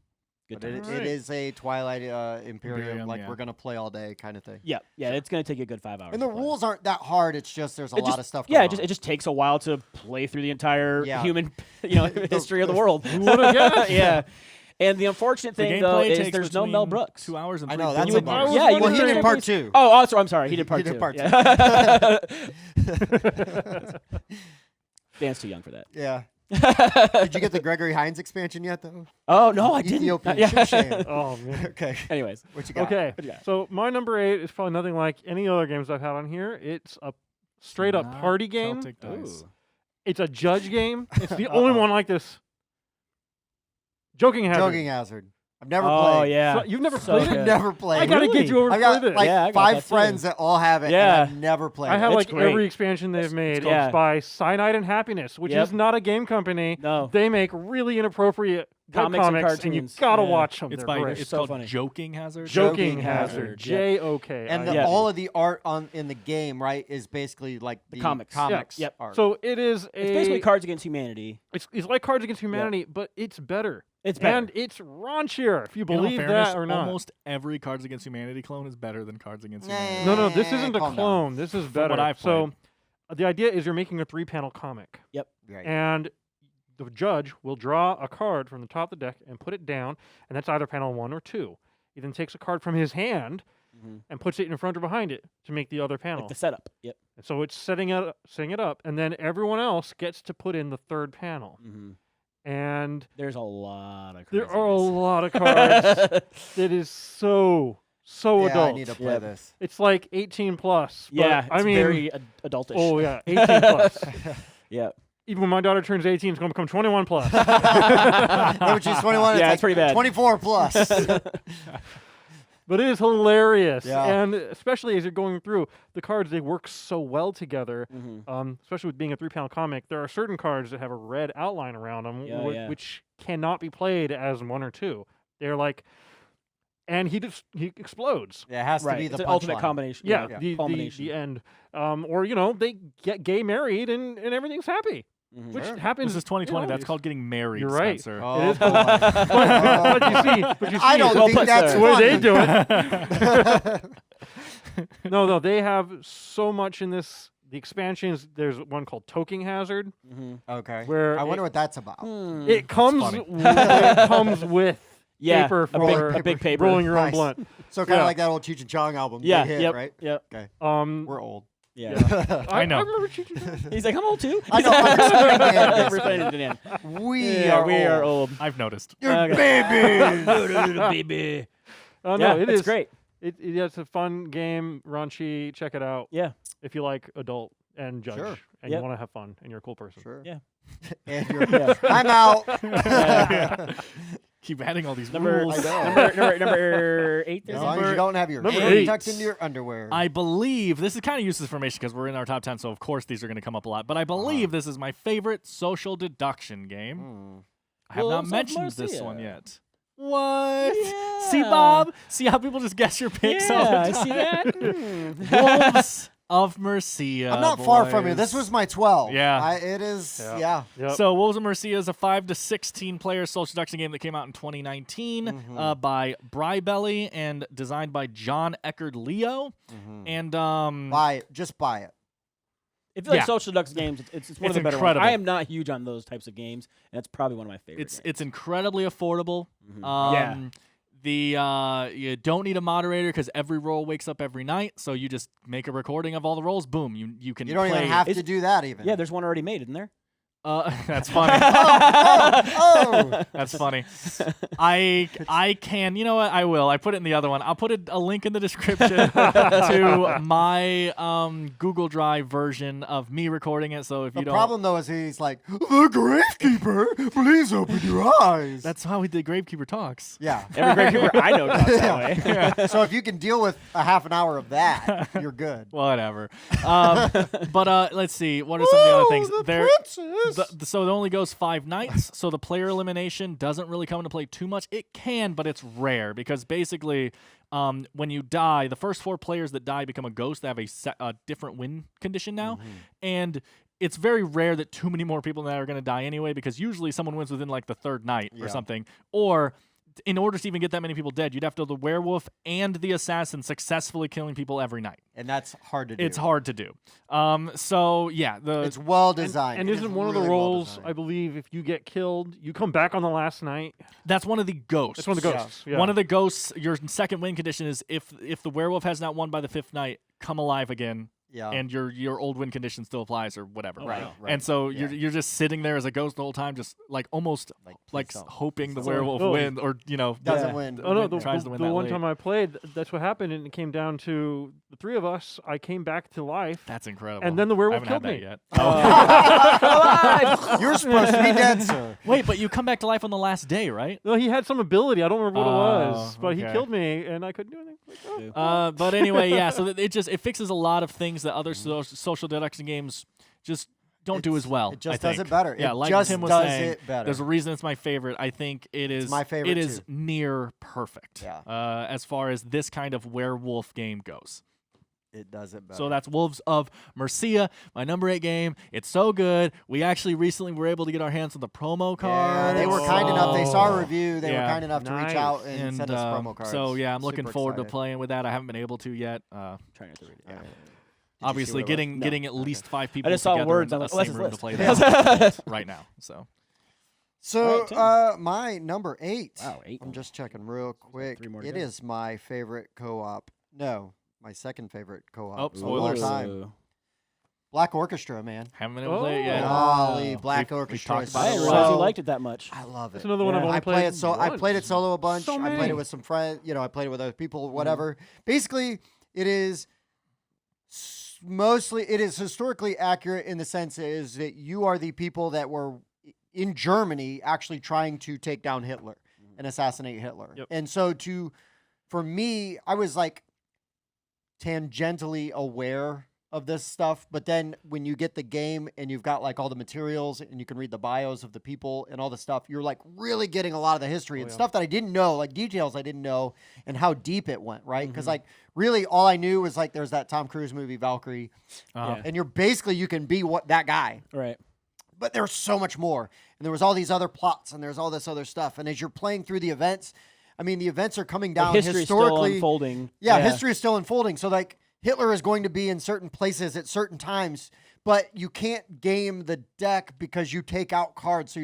Good But it, times. it is a Twilight Imperium, Imperium, like yeah. we're gonna play all day kind of thing. Yeah, it's going to take you a good 5 hours. And the to play. rules aren't that hard. It's just there's a It lot just- of stuff. Yeah, going it just on. it just takes a while to play through the entire Yeah. human, history of the world. Yeah, and the unfortunate The thing though gameplay is takes there's no Mel between Brooks. 2 hours and I 3 know, that's billion a hours. bummer. Yeah, you well, would he did think part there'd be- 2. Oh, I'm sorry. He did part did 2. part Yeah. Dan's too young for that. Yeah. Did you get the Gregory Hines expansion yet, though? Oh no, I didn't. Ethiopian Yeah. Shipshan. Oh man. Okay. Anyways, What you got? Okay, What you got? so my number 8 is probably nothing like any other games I've had on here. It's a straight up Not party game. Celtic dice. Ooh. It's a judge game. It's the only one like this. Joking Hazard. Joking Hazard. I've never Oh played. yeah, So you've never So played it? good. Never played. I gotta Really? get you over I to got play this. like Yeah, I got 5 that too. friends that all have it. Yeah. And I've never played. I have It's like great. every expansion they've made. yeah. It's by Cyanide and Happiness, which Yep. is not a game company. No. They make really inappropriate Comics and and you cartoons. gotta Yeah. watch them. It's They're by great. it's so called funny. Joking Hazard. Joking Joking Hazard. Hazard, JOK. And Yeah. all of the art in the game, right, is basically like the comics. comics Yep. art. So it is a. It's basically Cards Against Humanity. It's like Cards Against Humanity, but it's better. It's better. And it's raunchier, if you In all believe fairness, that or not. almost every Cards Against Humanity clone is better than Cards Against Nah. Humanity. No, this isn't a Calm down. clone. This is better. what I've So the idea is you're making a 3-panel comic. Right. And the judge will draw a card from the top of the deck and put it down, and that's either panel 1 or 2. He then takes a card from his hand and puts it in front or behind it to make the other panel. Like the setup. Yep. And so it's setting it up, and then everyone else gets to put in the third panel. Mm-hmm. And There's a lot of. there are a craziness. lot of cards. It is so yeah, adult. I need to play Yep. this. It's like 18 plus. But Yeah, I it's mean, very adultish. oh yeah, 18 plus. Yeah. Even when my daughter turns 18, it's going to become 21 plus. Yeah, which is 21. Yeah, it's it's pretty bad. 24 plus. But it is hilarious, Yeah. and especially as you're going through the cards, they work so well together. Mm-hmm. Especially with being a 3-panel comic, there are certain cards that have a red outline around them, Yeah, yeah. which cannot be played as 1 or 2. They're like, and he explodes. Yeah, it has to Right. be It's the an ultimate punchline. combination. Yeah, Yeah. the end. Or they get gay married and everything's happy, Mhm. which Sure. happens. This is 2020. That's it's- called getting married. You're right. Spencer. Oh, It is boy. but you see, I don't Well think put, that's sir. the way they funny. do it. No, they have so much in this. The expansions. There's one called Toking Hazard, Mm-hmm. Okay. where I wonder what that's about. it comes. funny. It comes with Yeah, paper a for big paper. rolling your own Nice. blunt. So kind of Yeah. like that old Cheech and Chong album. Yeah. Big hit, Yep. right? Yep. Okay. We're old. Yeah. I know. I remember Cheech and Chong. He's like, I'm old too. I know, I'm explaining it. We're playing it again. We Yeah, are we are old. old. I've noticed. You're Okay. babies. Baby. Oh Yeah, no, it it's is great. It's a fun game, raunchy. Check it out Yeah. if you like adult and judge, Sure. and Yep. you want to have fun, and you're a cool person. Sure. Yeah. And you're, Yeah. I'm out. Yeah. Keep adding all these Number rules. number 8. As long as you don't have your Number hand 8. tucked into your underwear. I believe this is kind of useless information because we're in our top 10, so of course these are going to come up a lot. But I believe this is my favorite social deduction game. I have not Wolves of mentioned this Mercia. one yet. What? Yeah. See, Bob? See how people just guess your picks all the Yeah, time? see that? Wolves of Mercia. I'm not far from you. boys. This was my 12. Yeah. It is. Yeah. Yeah. Yep. So Wolves of Mercia is a 5 to 16 player social deduction game that came out in 2019 by Brybelly and designed by John Eckerd Leo. And Buy it. Just buy it. If you like Yeah. social deduction games, it's one It's of the better incredible. ones. I am not huge on those types of games, and it's probably one of my favorite games. it's incredibly affordable. Yeah. You don't need a moderator because every roll wakes up every night. So you just make a recording of all the rolls. Boom, you can. You don't play. even have to do that even. Yeah, there's one already made, isn't there? That's funny. Oh. That's funny. I can. You know what? I will. I put it in the other one. I'll put a link in the description to my Google Drive version of me recording it. So if you The don't, problem though is he's like, the gravekeeper, please open your eyes. that's how the Gravekeeper talks. Yeah. Every gravekeeper I know talks that way. So if you can deal with a half an hour of that, you're good. Whatever. But let's see. What are some of the other things? The There. princess. So it only goes 5 nights, so the player elimination doesn't really come into play too much. It can, but it's rare because basically when you die, the first 4 players that die become a ghost. They have a different win condition now, and it's very rare that too many more people than that are going to die anyway because usually someone wins within like the 3rd night or something. Or in order to even get that many people dead, you'd have to have the werewolf and the assassin successfully killing people every night. And that's hard to do. It's hard to do. So yeah, It's well designed. And It isn't is one of really the well roles, designed. I believe, if you get killed, you come back on the last night? that's one of the ghosts. That's one of the ghosts. Yeah. One of the ghosts, your second win condition is if the werewolf has not won by the 5th night, come alive again, Yeah. and your old win condition still applies or whatever. Right, wow. right. And so Yeah. you're just sitting there as a ghost the whole time, just like almost like please don't. hoping the Please werewolf don't. wins or Doesn't Yeah. win. Oh no! tries to win the that one late. time I played, that's what happened, and it came down to the 3 of us. I came back to life, That's incredible. and then the I werewolf haven't killed had me. that yet. You're supposed to be dead, sir. Wait, but you come back to life on the last day, right? No, he had some ability. I don't remember what it was, but he okay. killed me, and I couldn't do anything. Like, oh. But anyway, yeah. So it fixes a lot of things that other social deduction games just don't do as well. It just I does think. it better. Yeah, It like just Tim was does saying, it better. there's a reason it's my favorite. I think it is my favorite It is too. near perfect. Yeah. As far as this kind of werewolf game goes. It does it better. So that's Wolves of Mercia, my number 8 game. It's so good. We actually recently were able to get our hands on the promo yeah, card. they were kind enough. They saw a So- review. They Yeah. were kind enough to reach Nice. out and send us promo cards. So yeah, I'm looking Super forward to excited. playing with that. I haven't been able to yet. Trying not to read it. Yeah. Did you see Obviously, what it was? getting No. getting at least 5 people I just saw together words. in I'm the like, oh, that's same his room to list. play that right now. So So, Alright, Tim. my number 8. Wow, 8. I'm just checking real quick. 3 more to It go. is my favorite co-op. No, my second favorite co-op Oh, of all spoilers. time. Black Orchestra, man. haven't been able to play it yet. Golly, Black We've Orchestra. talked is about I it didn't a realize you so- liked it that much. I love it. It's another one I've Yeah. only I play it I once. played it solo a bunch. So I played many. it with some friends. I played it with other people. Whatever. Basically, it is mostly it is historically accurate in the sense is that you are the people that were in Germany actually trying to take down Hitler and assassinate Hitler. Yep. And so for me, I was like tangentially aware of this stuff, but then when you get the game and you've got like all the materials and you can read the bios of the people and all the stuff, you're like really getting a lot of the history and yeah. stuff that I didn't know, like details I didn't know and how deep it went, right? Because like really all I knew was like there's that Tom Cruise movie Valkyrie, Uh-huh. and you can be that guy. Right. But there's so much more. And there was all these other plots and there's all this other stuff. And as you're playing through the events, I mean, the events are coming down History's still historically. unfolding. Yeah, history is still unfolding. So like Hitler is going to be in certain places at certain times, but you can't game the deck because you take out cards.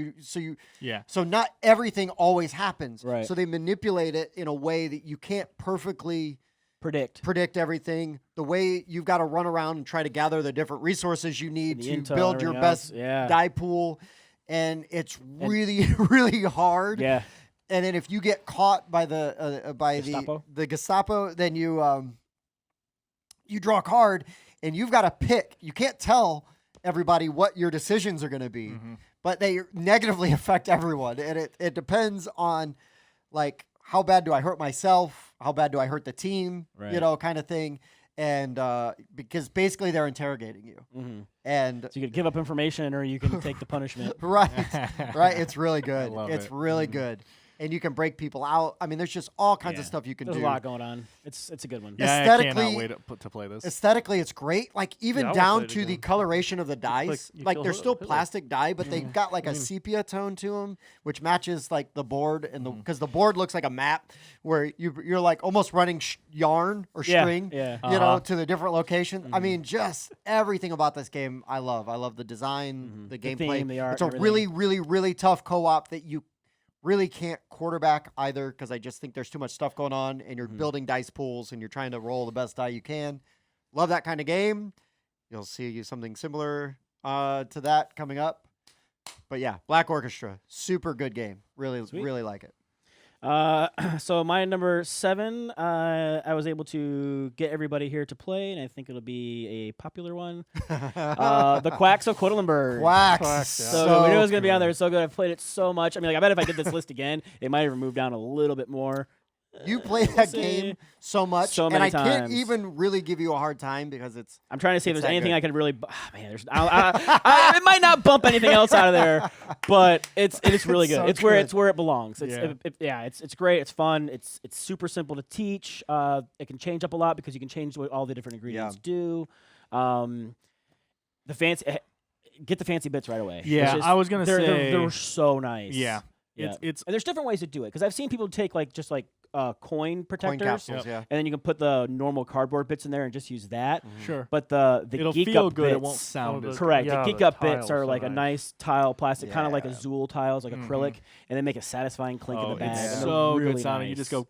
So not everything always happens. Right. So they manipulate it in a way that you can't perfectly predict everything. The way you've got to run around and try to gather the different resources you need The to intel, build your everything best else. Yeah. die pool. And it's really, really hard. Yeah. And then if you get caught by the Gestapo? the Gestapo, then you draw a card and you've got to pick. You can't tell everybody what your decisions are going to be, but they negatively affect everyone. And it depends on like how bad do I hurt myself? How bad do I hurt the team? Right. You know, kind of thing. And because basically they're interrogating you. And So you could give up information or you can take the punishment. right. It's really good. love It's it. really good. And you can break people out. I mean, there's just all kinds of stuff you can There's do. a lot going on. It's a good one. Yeah, I Aesthetically- cannot wait to play this. Aesthetically, it's great. Like even Yeah, I wanna down play it to the again. coloration of the dice. you Like kill they're still Hitler. plastic die, but they've got like a sepia tone to them, which matches like the board and the because the board looks like a map where you're like almost running yarn or Yeah, string, yeah. you know, to the different locations. I mean, just everything about this game I love. I love the design, the gameplay. theme, the art, It's a everything. really, really, really tough co-op that you really can't quarterback either because I just think there's too much stuff going on and you're building dice pools and you're trying to roll the best die you can. Love that kind of game. You'll see something similar to that coming up. But yeah, Black Orchestra, super good game. Really, Sweet. really like it. So my number 7, I was able to get everybody here to play, and I think it'll be a popular one. The Quacks of Quedlinburg. Quacks. Quacks, yeah. So we knew it was gonna be on there. It's so good. I've played it so much. I mean, like I bet if I did this list again, it might even move down a little bit more. You play We'll that see. game so much, So and many I can't times. even really give you a hard time because it's I'm trying to see if It's there's that anything good. I could really. Man, there's. It might not bump anything else out of there, but it's really good. It's so It's where it belongs. It's Yeah. it's great. It's fun. It's super simple to teach. It can change up a lot because you can change what all the different ingredients do. The fancy. Get the fancy bits right away. Yeah, It's just- I was gonna say- they're so nice. Yeah. Yeah. It's And there's different ways to do it because I've seen people take just coin coin protectors, capsules. Yeah. and then you can put the normal cardboard bits in there and just use that. sure. But the It'll geek feel up good. It bits- won't sound Oh, as the- Correct. Yeah, the geek the up bits tiles are are like a nice. nice tile plastic, kind of like a Yeah. Zool tiles, like acrylic, and then make a satisfying clink in Oh, the bag. it's and they're so really good sounding. You nice. just go.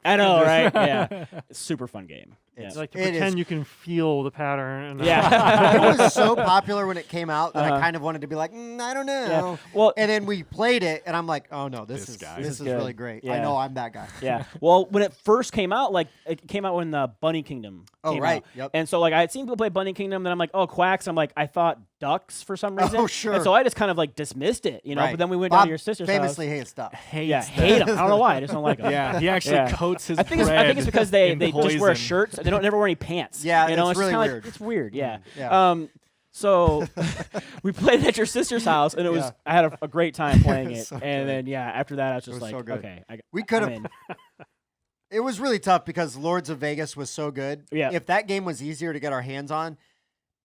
I know, right? Yeah, it's a super fun game. It's Yeah. Like to It is- pretend you can feel the pattern. And Yeah. It was so popular when it came out that I Uh-huh. kind of wanted to be like, I don't know. Yeah. Well, And then we played it, and I'm like, oh no, this This is guy. this This is is good. really great. I Yeah. know I'm that guy. yeah. Well, when it first came out, like it came out when the Bunny Kingdom. Oh, came right. out. Yep. And so like I had seen people play Bunny Kingdom, then I'm like, oh, Quacks. I'm like, I thought ducks for some reason. Oh, sure. And so I just kind of like dismissed it, you know. Right. But then we went Bob down to your sister's famously house. hates stuff. Hates Yeah, that. hate them. I don't know why. I just don't like them. Yeah, he actually Yeah. coats his I think bread it's because they in just wear poison. shirts and they don't never wear any pants. Yeah, you know, it's just really kinda weird. Like, it's weird. Yeah. Yeah. So we played it at your sister's house, and it was Yeah. I had a great time playing it. So and good. then after that I was just was like, so good. okay, We could I'm have. in. It was really tough because Lords of Vegas was so good. Yeah. If that game was easier to get our hands on,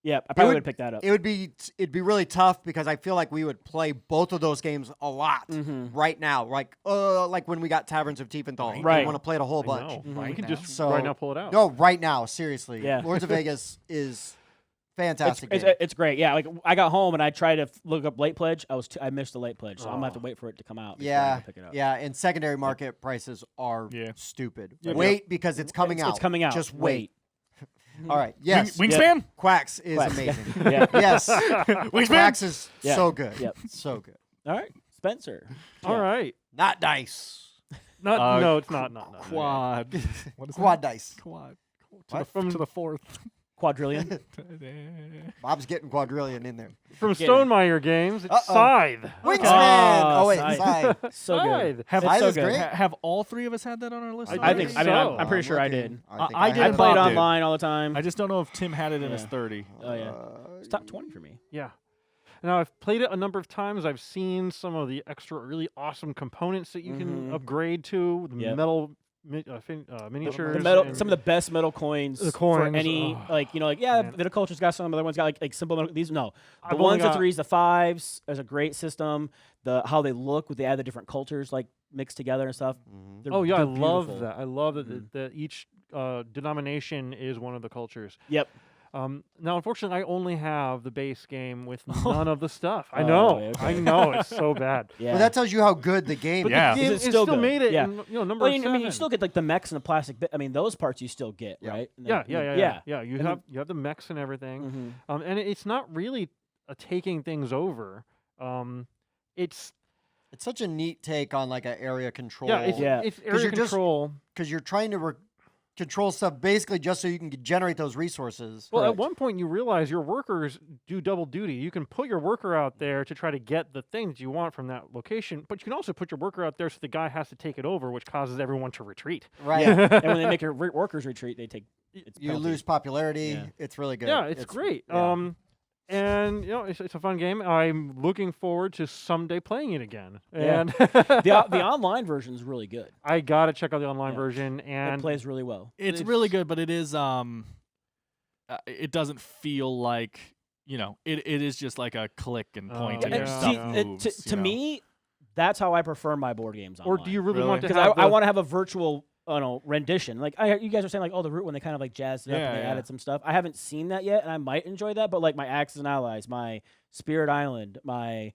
Yeah, I probably would- would pick that up. it'd be really tough because I feel like we would play both of those games a lot right now. Like when we got Taverns of Tiefenthal. Right. We want to play it a whole I bunch. know. You can now. just So- right now pull it out. No, right now, seriously. Yeah. Lords of Vegas is fantastic. game. It's great. Yeah, like I got home and I tried to look up late pledge. I missed the late pledge, so I'm gonna have to wait for it to come out. before I Yeah, can pick it up. yeah, and secondary market prices are Yeah. stupid. Yep. Wait, because it's coming out. It's coming out. Just wait. All right. Yes. Wingspan? Quacks is Quacks, yeah. amazing. Yeah. Yes. Wingspan? Quacks is Yeah. so good. Yep. So good. All right, Spencer. All right. Not dice. Not no, it's not. Quad. What is Quad that? dice. Quad. What? To the fourth. Quadrillion. Bob's getting quadrillion in there. From Getting- Stonemaier Games, it's Uh-oh. Scythe. Wingspan. Oh wait, Scythe. Scythe. So good. Scythe. Have, It's so is good. great. have all three of us had that on our list? I I already? think. I mean, I'm so. pretty sure I looking. did. I think I had did I it. played Bob did. online all the time. I just don't know if Tim had it in his Yeah. 30. Oh yeah, it's top 20 for me. Yeah. Now I've played it a number of times. I've seen some of the extra really awesome components that you can upgrade to. The Yep. metal miniatures. The metal, and- some of the best metal coins, The for coins, any oh, like man. Viticulture's got some, other ones got like simple metal. These no, the I've only ones, the got- threes, the fives. There's a great system. How they look with they add the different cultures like mixed together and stuff. They're- Oh yeah, I they're love beautiful. that. I love that each denomination is one of the cultures. Yep. Now, unfortunately, I only have the base game with none of the stuff. I Oh, know, okay. I know, it's so bad. Yeah. Well, that tells you how good the game But is. Yeah. the game It's it still still good. made it. Yeah. In, number Well, I mean, you 7. still get like the mechs and the plastic. I mean, those parts you still get, Yeah. right? And Yeah. then- You And have the mechs and everything. Mhm. And it's not really taking things over. It's It's such a neat take on like an area control. yeah, it's Yeah. it's 'Cause area you're just- control. because you're trying to control stuff basically just so you can generate those resources. Well, Correct. at one point you realize your workers do double duty. You can put your worker out there to try to get the things you want from that location, but you can also put your worker out there so the guy has to take it over, which causes everyone to retreat. Right. and when they make your workers retreat, they take it's You penalty. lose popularity. Yeah. It's really good. Yeah, it's great. yeah. And it's a fun game. I'm looking forward to someday playing it again. Yeah. And the online version is really good. I gotta check out the online Yeah. version. It And plays really well. It's really good, but it is it doesn't feel like it is just like a click and point and yeah. your And stuff see, moves. to me, that's how I prefer my board games online. or do you really Really? want to Because have? I want to have a virtual rendition. Like you guys are saying, like, oh, the root when they kind of like jazzed it up Yeah, and they yeah. added some stuff. I haven't seen that yet, and I might enjoy that. But like my Axes and Allies, my Spirit Island, my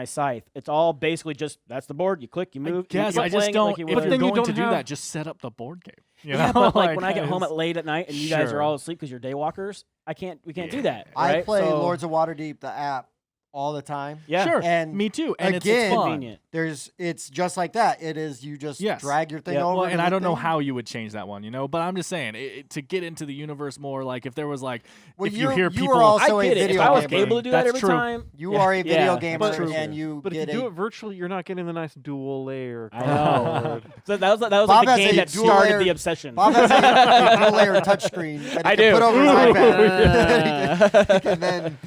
Scythe, it's all basically just that's the board. You click, you move. Yes, you're I just playing it don't. like you If would. you're then you going don't to do have- that, just set up the board game. You Yeah, know? but like when I get that home is- at late at night and you guys are Sure. all asleep because you're daywalkers, we can't do that. I right? play So, Lords of Waterdeep, the app, all the time. Yeah, Sure, And me too. And again, it's fun. convenient. It's just like that. It is you just Yes. drag your thing Yeah. over. Well, to and the I don't know thing. how you would change that one, but I'm just saying to get into the universe more. Like if there was like, Well, if you hear you people, were also I a get it. If video I was gamer. able to do that That's every true. time, You yeah. are a video Yeah, gamer, that's true. and you But if get you do a it virtually, you're not getting the nice dual layer. I know. card. So that was Bob like the has game a that dual started layer- the obsession. Bob has a dual-layer touchscreen that he I can do. put over his Yeah. iPad. And then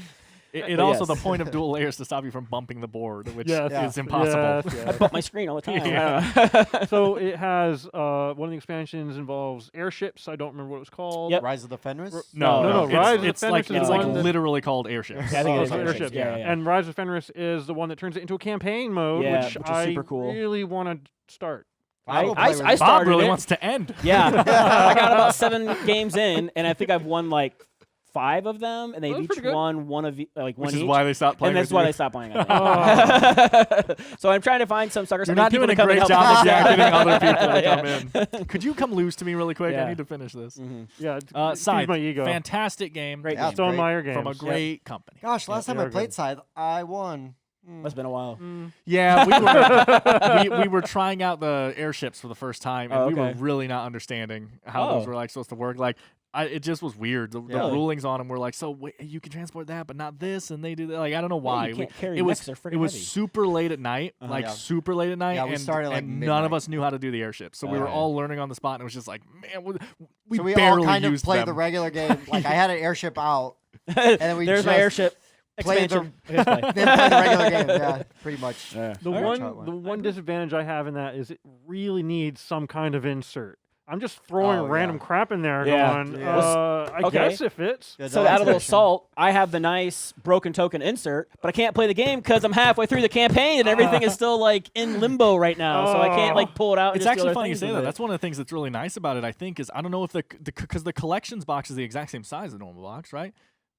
it But also yes. the point of dual layers to stop you from bumping the board, which Yes. Yeah. is impossible. Yes, I yes. bump my screen all the time. Yeah. So it has one of the expansions involves airships. I don't remember what it was called. Yep. Rise of the Fenris. No, No, it's, Rise of the it's like Fenris is it's the like one that- literally called airships. Yeah, I think Oh, it is so airships. airships. Yeah, yeah. And Rise of Fenris is the one that turns it into a campaign mode, Yeah, which which is I super cool. really want to start. I will play with I you. started Bob really it. wants to end. Yeah, I got about 7 games in, and I think I've won like 5 of them, and they've That's each pretty good. won one of like one Which is each. why they stopped playing. And that's with why you. they stopped playing. I think. So I'm trying to find some suckers. You're I mean, not people doing to a come and great help job us. of getting other people to Yeah. come in. Could you come loose to me really quick? Yeah. I need to finish this. Yeah, Scythe, excuse my ego. fantastic game. Great Yeah, game. Stone great. Meyer games. From a great company. Gosh, last time they I are played good. Scythe, I won. It's been a while. Yeah, we were trying out the airships for the first time, and Oh, we were okay. really not understanding how those Oh. were like supposed to work. Like, it just was weird. The Yeah. rulings on them were like, so you can transport that, but not this, and they do that. Like, I don't know why. you can't carry it was mechs, they're freaking it was heavy. super late at night, like Yeah. super late at night, Yeah, we and, started, like, and none of midnight. us knew how to do the airships. So we were Oh. all learning on the spot, and it was just like, man, we So we barely all kind of used played them. the regular game. Like I had an airship out, and then we There's my just airship played the- expansion. Here's play. then played the regular game. Yeah, pretty much. Yeah. The Alright. one, Try it one. the one disadvantage I have in that is it really needs some kind of insert. I'm just throwing Oh, random yeah. crap in there, Yeah. going, Yeah. I Okay. guess it fits. Yeah, So no, to add a little that's salt, I have the nice broken token insert, but I can't play the game because I'm halfway through the campaign and everything is still like in limbo right now. So I can't like pull it out. And It's just do actually other funny you things say with that. it. That's one of the things that's really nice about it. I think is I don't know if because the collections box is the exact same size as the normal box, right?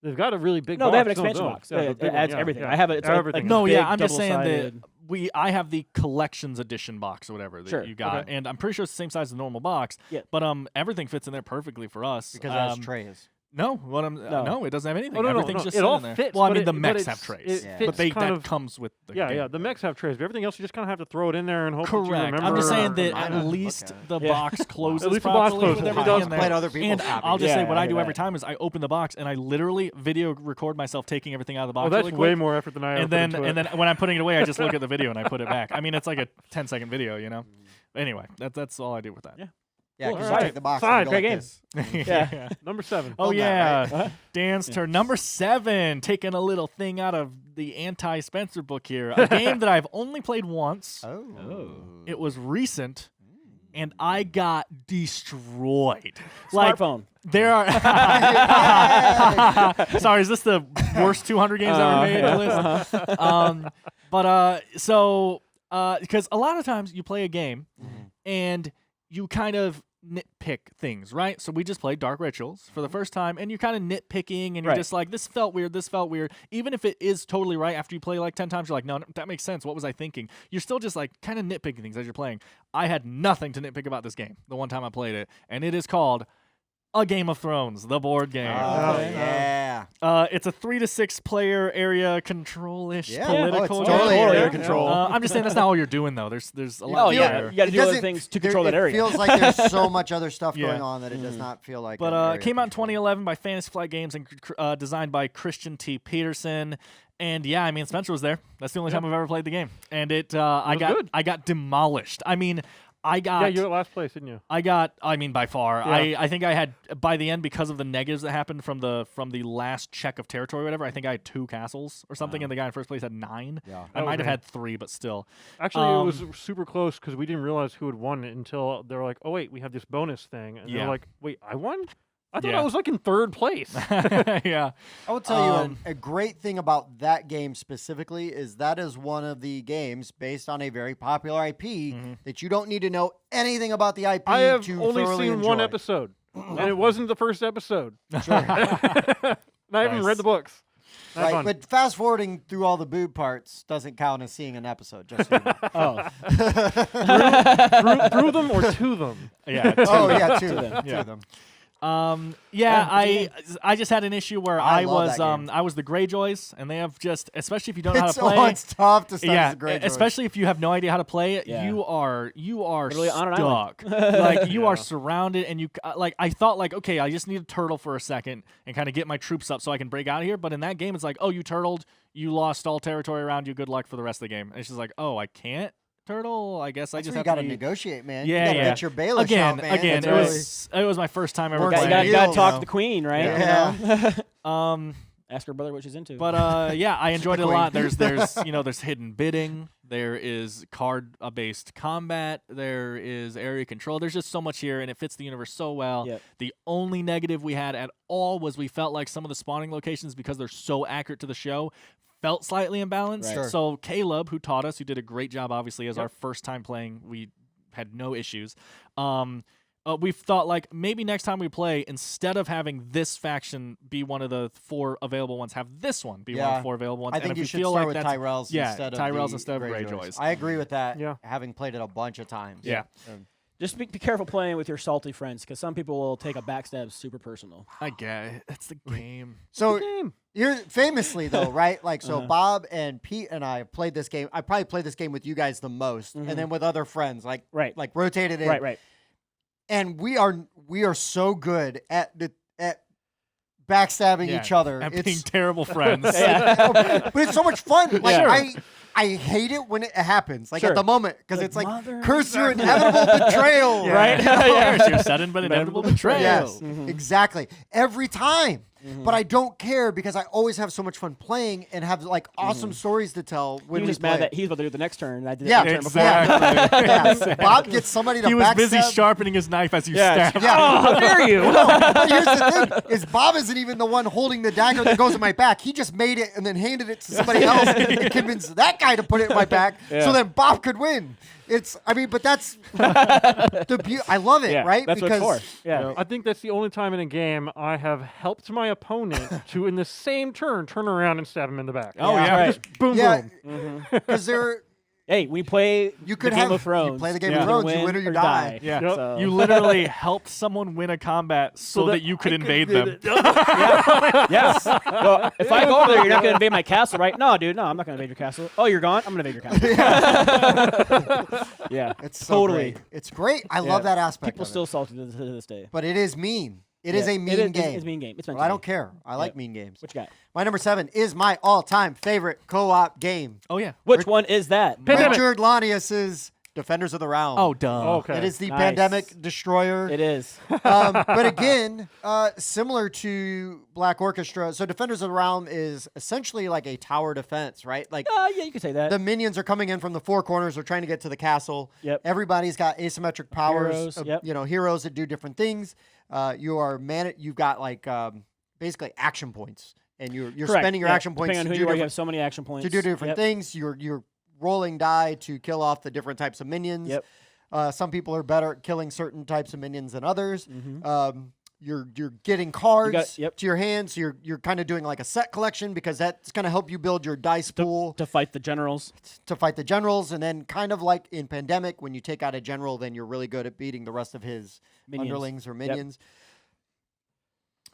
They've got a really big No, box. they have an expansion no. box. Yeah, Yeah, the it big one, adds yeah, everything. yeah. I have it. It's like Everything. No, big, yeah, I'm just saying that double-sided. I have the collections edition box or whatever that Sure, you got, okay. and I'm pretty sure it's the same size as the normal box. Yeah. But everything fits in there perfectly for us. because it has trays. No, no, it doesn't have anything. Oh, no, Everything's no, just it all in there. fits. Well, I but mean, the but mechs it's- have trays, It Yeah. fits but that kind of, comes with the yeah, game. yeah. The mechs have trays, but everything else you just kind of have to throw it in there and hope that you Correct. remember. I'm just saying that Might at not look least at it. the Yeah. box closes At least the box properly closes. with It everything does in played there. other people's And copies. I'll just Yeah, say what I I hear do every that. time is I open the box and I literally video record myself taking everything out of the box. Oh, that's really way quick. more effort than I ever And put then into it. when I'm putting it away, I just look at the video and I put it back. I mean, it's like a 10-second video, you know. Anyway, that's all I do with that. Yeah. Yeah, Cool. because Alright. you take the box. Fine, and go great like game. this. Yeah. Number 7. Oh Filmed that, yeah, right? Uh-huh. Dan's turn. Number 7, taking a little thing out of the anti-Spencer book here. A game that I've only played once. Oh. It was recent, and I got destroyed. Like Smartphone. there are. Sorry, is this the worst 200 games ever made? List? Because a lot of times you play a game and you kind of nitpick things, right? So we just played Dark Rituals for the first time, and you're kind of nitpicking, and you're Right. just like, this felt weird, this felt weird. Even if it is totally right after you play like 10 times, you're like, no, that makes sense. What was I thinking? You're still just like kind of nitpicking things as you're playing. I had nothing to nitpick about this game the one time I played it, and it is called A Game of Thrones, the board game. Oh, Okay. yeah. It's a 3 to 6 player area control-ish Yeah. political. it's totally game. area control. I'm just saying that's not all you're doing though. There's a lot. Oh there. yeah, you got to It do other doesn't- things to control that It area. feels like there's so much other stuff Yeah. going on that it does not feel like. But an area it came out in control. 2011 by Fantasy Flight Games and designed by Christian T. Peterson. And yeah, I mean Spencer was there. That's the only time I've ever played the game, and I got demolished. I mean, I got. Yeah, you're at last place, didn't you? I mean, by far. Yeah. I think I had, by the end, because of the negatives that happened from the last check of territory or whatever, I think I had 2 castles or something, and the guy in first place had 9. Yeah. I That might was have had 3, but still. Actually, it was super close because we didn't realize who had won it until they were like, "Oh wait, we have this bonus thing," and Yeah. they're like, "Wait, I won? I thought Yeah. I was like in 3rd place." Yeah. I will tell you Um, a great thing about that game specifically is that is one of the games based on a very popular IP that you don't need to know anything about the IP I have to only thoroughly seen one enjoy. episode, and it wasn't the first episode. Sure. And I haven't Nice. read the books. Not Right, fun. but fast forwarding through all the boob parts doesn't count as seeing an episode. Just so you know. Oh, through them or to them? Yeah. Oh yeah, to them. Yeah. To them. Yeah, I just had an issue where I I love was that game. I was the Greyjoys, and they have just, especially if you don't know how to Oh, play. it's tough to start Yeah, as a great especially if you have no idea how to play it, Yeah. you are Literally on an stuck. island. Like you are Yeah. surrounded, and you like I thought like okay, I just need a turtle for a second and kind of get my troops up so I can break out of here. But in that game, it's like oh, you turtled, you lost all territory around you. Good luck for the rest of the game. And it's just like oh, I can't turtle. I guess I That's just where you have got to to be. negotiate, man. Yeah, you gotta yeah. get your bailish Again, out, man. again, That's it was my first time ever Works you playing. got to Deal, talk though. to the queen, right? Yeah. You know? Um, Ask her brother what she's into. but yeah, I enjoyed it a queen. lot. There's there's hidden bidding. There is card based combat. There is area control. There's just so much here, and it fits the universe so well. Yep. The only negative we had at all was we felt like some of the spawning locations, because they're so accurate to the show, felt slightly imbalanced. Right. Sure. So Caleb, who taught us, who did a great job, obviously, as our first time playing, we had no issues. We thought like maybe next time we play, instead of having this faction be one of the 4 available ones, have this one be one of Yeah. the 4 available ones. I and think if you you should feel start like with that's Tyrells yeah, instead of Tyrells the instead of Greyjoys. Greyjoys. I agree with that. Yeah. Having played it a bunch of times. Yeah. Just be careful playing with your salty friends, because some people will take a backstab super personal. I get it. That's the game. So Game. you're famously though, right? Like so, Uh-huh. Bob and Pete and I have played this game. I probably played this game with you guys the most, and then with other friends, like Right. like rotated in. Right. And we are so good at backstabbing Yeah, each other. and It's being terrible friends. but it's so much fun. Like Sure. I hate it when it happens, like Sure. at the moment, because Like, it's like mother- curse your inevitable betrayal. Right? Curse your sudden but inevitable betrayal. Yes, exactly. Every time. But I don't care because I always have so much fun playing and have like awesome stories to tell when He was we just play. mad that he's about to do it the next turn. And I did Yeah, the turn before. Exactly. yeah. Bob gets somebody to He was backstab. busy sharpening his knife as you Yeah, stabbed. Yeah. Oh, how dare you? But here's the thing: is Bob isn't even the one holding the dagger that goes in my back. He just made it and then handed it to somebody else and convinced that guy to put it in my back, so then Bob could win. But that's the beauty. I love it, Yeah, right? that's because what it's for. Yeah. I think that's the only time in a game I have helped my opponent to, in the same turn around and stab him in the back. Oh, yeah. Right. Just boom, yeah, boom. because there Hey, we play you could the have Game of Thrones. you play the Game Yeah. of Thrones, you win win or you or die. Yeah. Yep. So- You literally helped someone win a combat so that you could invade them. Yes. Well, if I go over there, you're not going to invade my castle, right? No, dude. No, I'm not going to invade your castle. Oh, you're gone? I'm going to invade your castle. Yeah. It's so totally. great. It's great. I love that aspect. People of still it. salty to this day. But it is mean. It is Yeah. a mean game. It's a mean game. It's meant Well, to I be. don't care. I like Yep. mean games. What you got? My number 7 is my all-time favorite co-op game. Oh, yeah. Which one is that? Pandemic. Richard Lanius's Defenders of the Realm. Oh, duh. Okay. It is the Nice. Pandemic Destroyer. It is. But again, similar to Black Orchestra, so Defenders of the Realm is essentially like a tower defense, right? Like Yeah, you could say that. the minions are coming in from the 4 corners. They're trying to get to the castle. Yep. Everybody's got asymmetric powers. Heroes, yep. Heroes that do different things. You've got like basically action points, and you're Correct. spending your Yeah. action points Depending on to who do you are, you different have so many action points. to do different Yep. things. You're rolling die to kill off the different types of minions. Yep. Some people are better at killing certain types of minions than others. Mm-hmm. You're getting cards yep. to your hand, so you're kind of doing like a set collection because that's going to help you build your dice pool To fight the generals. to fight the generals, and then kind of like in Pandemic, when you take out a general, then you're really good at beating the rest of his Minions. underlings or Yep. minions.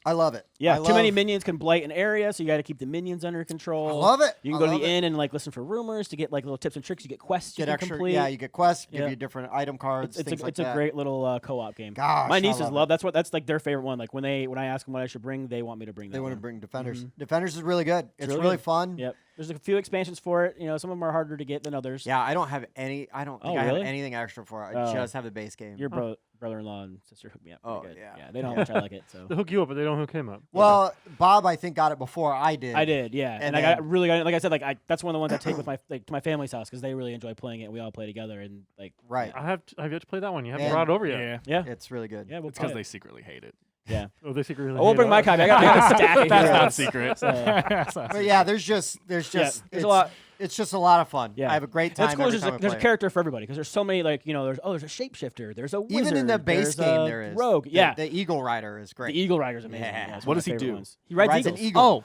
I love it. Yeah, I too many love- minions can blight an area, so you got to keep the minions under control. I love it. You can I go to love the it. inn and like listen for rumors to get like little tips and tricks. You get quests you Get can extra. complete. Yeah, you get quests. Give Yeah. you different item cards. It's things like that. a great little co-op game. Gosh, My I nieces love love it. that's like their favorite one. Like when I ask them what I should bring, they want me to bring that. They want to one. bring Defenders. Mhm. Defenders is really good. It's really really good. fun. Yep. There's a few expansions for it. You know, some of them are harder to get than others. Yeah, I don't have any. I don't think Oh, I really? have anything extra for it. I Oh. just have the base game. Your brother-in-law and sister hooked me up. Oh, pretty good. yeah. They know how much I like it. So They hook you up, but they don't hook him up. Well, Bob, I think got it before I did. I did, yeah. And And I got then- really got like I said, like that's one of the ones I take with my to my family's house because they really enjoy playing it. And we all play together and like Right. I've yet to play that one. You haven't And- brought it over yet. Yeah. yeah, It's really good. yeah. We'll It's because play they it. secretly hate it. Yeah. Oh, they secretly. We'll bring my copy. I got a stack of That's heroes. not secret. So, That's not But yeah, there's just there's it's a lot. It's just a lot of fun. Yeah. I have a great time That's cool. every time I There's a play it. character for everybody because there's so many like there's a shapeshifter. There's a wizard. Even in the base there's game, a there is rogue. The- Yeah. the Eagle Rider is great. The Eagle Rider's amazing. Yeah. Yeah, it's What one of does he my favorite do? ones. He rides Rides eagles. an eagle. Oh,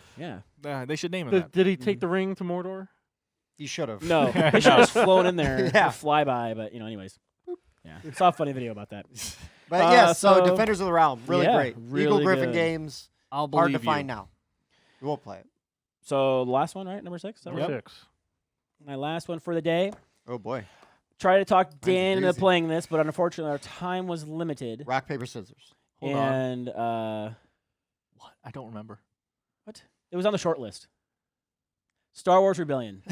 Yeah. they should name him Did, that. did he take the ring to Mordor? You should have. No, they should have just flown in there Yeah. to fly by. But anyways. Yeah. Saw a funny video about that. But yes, so so- Defenders of the Realm, really Yeah, great. really Eagle Griffin good. games, I'll hard believe to find you. now. We'll play it. So the last one, right? Number 6. Is that Number right? 6. My last one for the day. Oh boy. Try to talk a Dan into doozy. playing this, but unfortunately our time was limited. Rock paper scissors. Hold on. and What? I don't remember. it was on the short list. Star Wars Rebellion.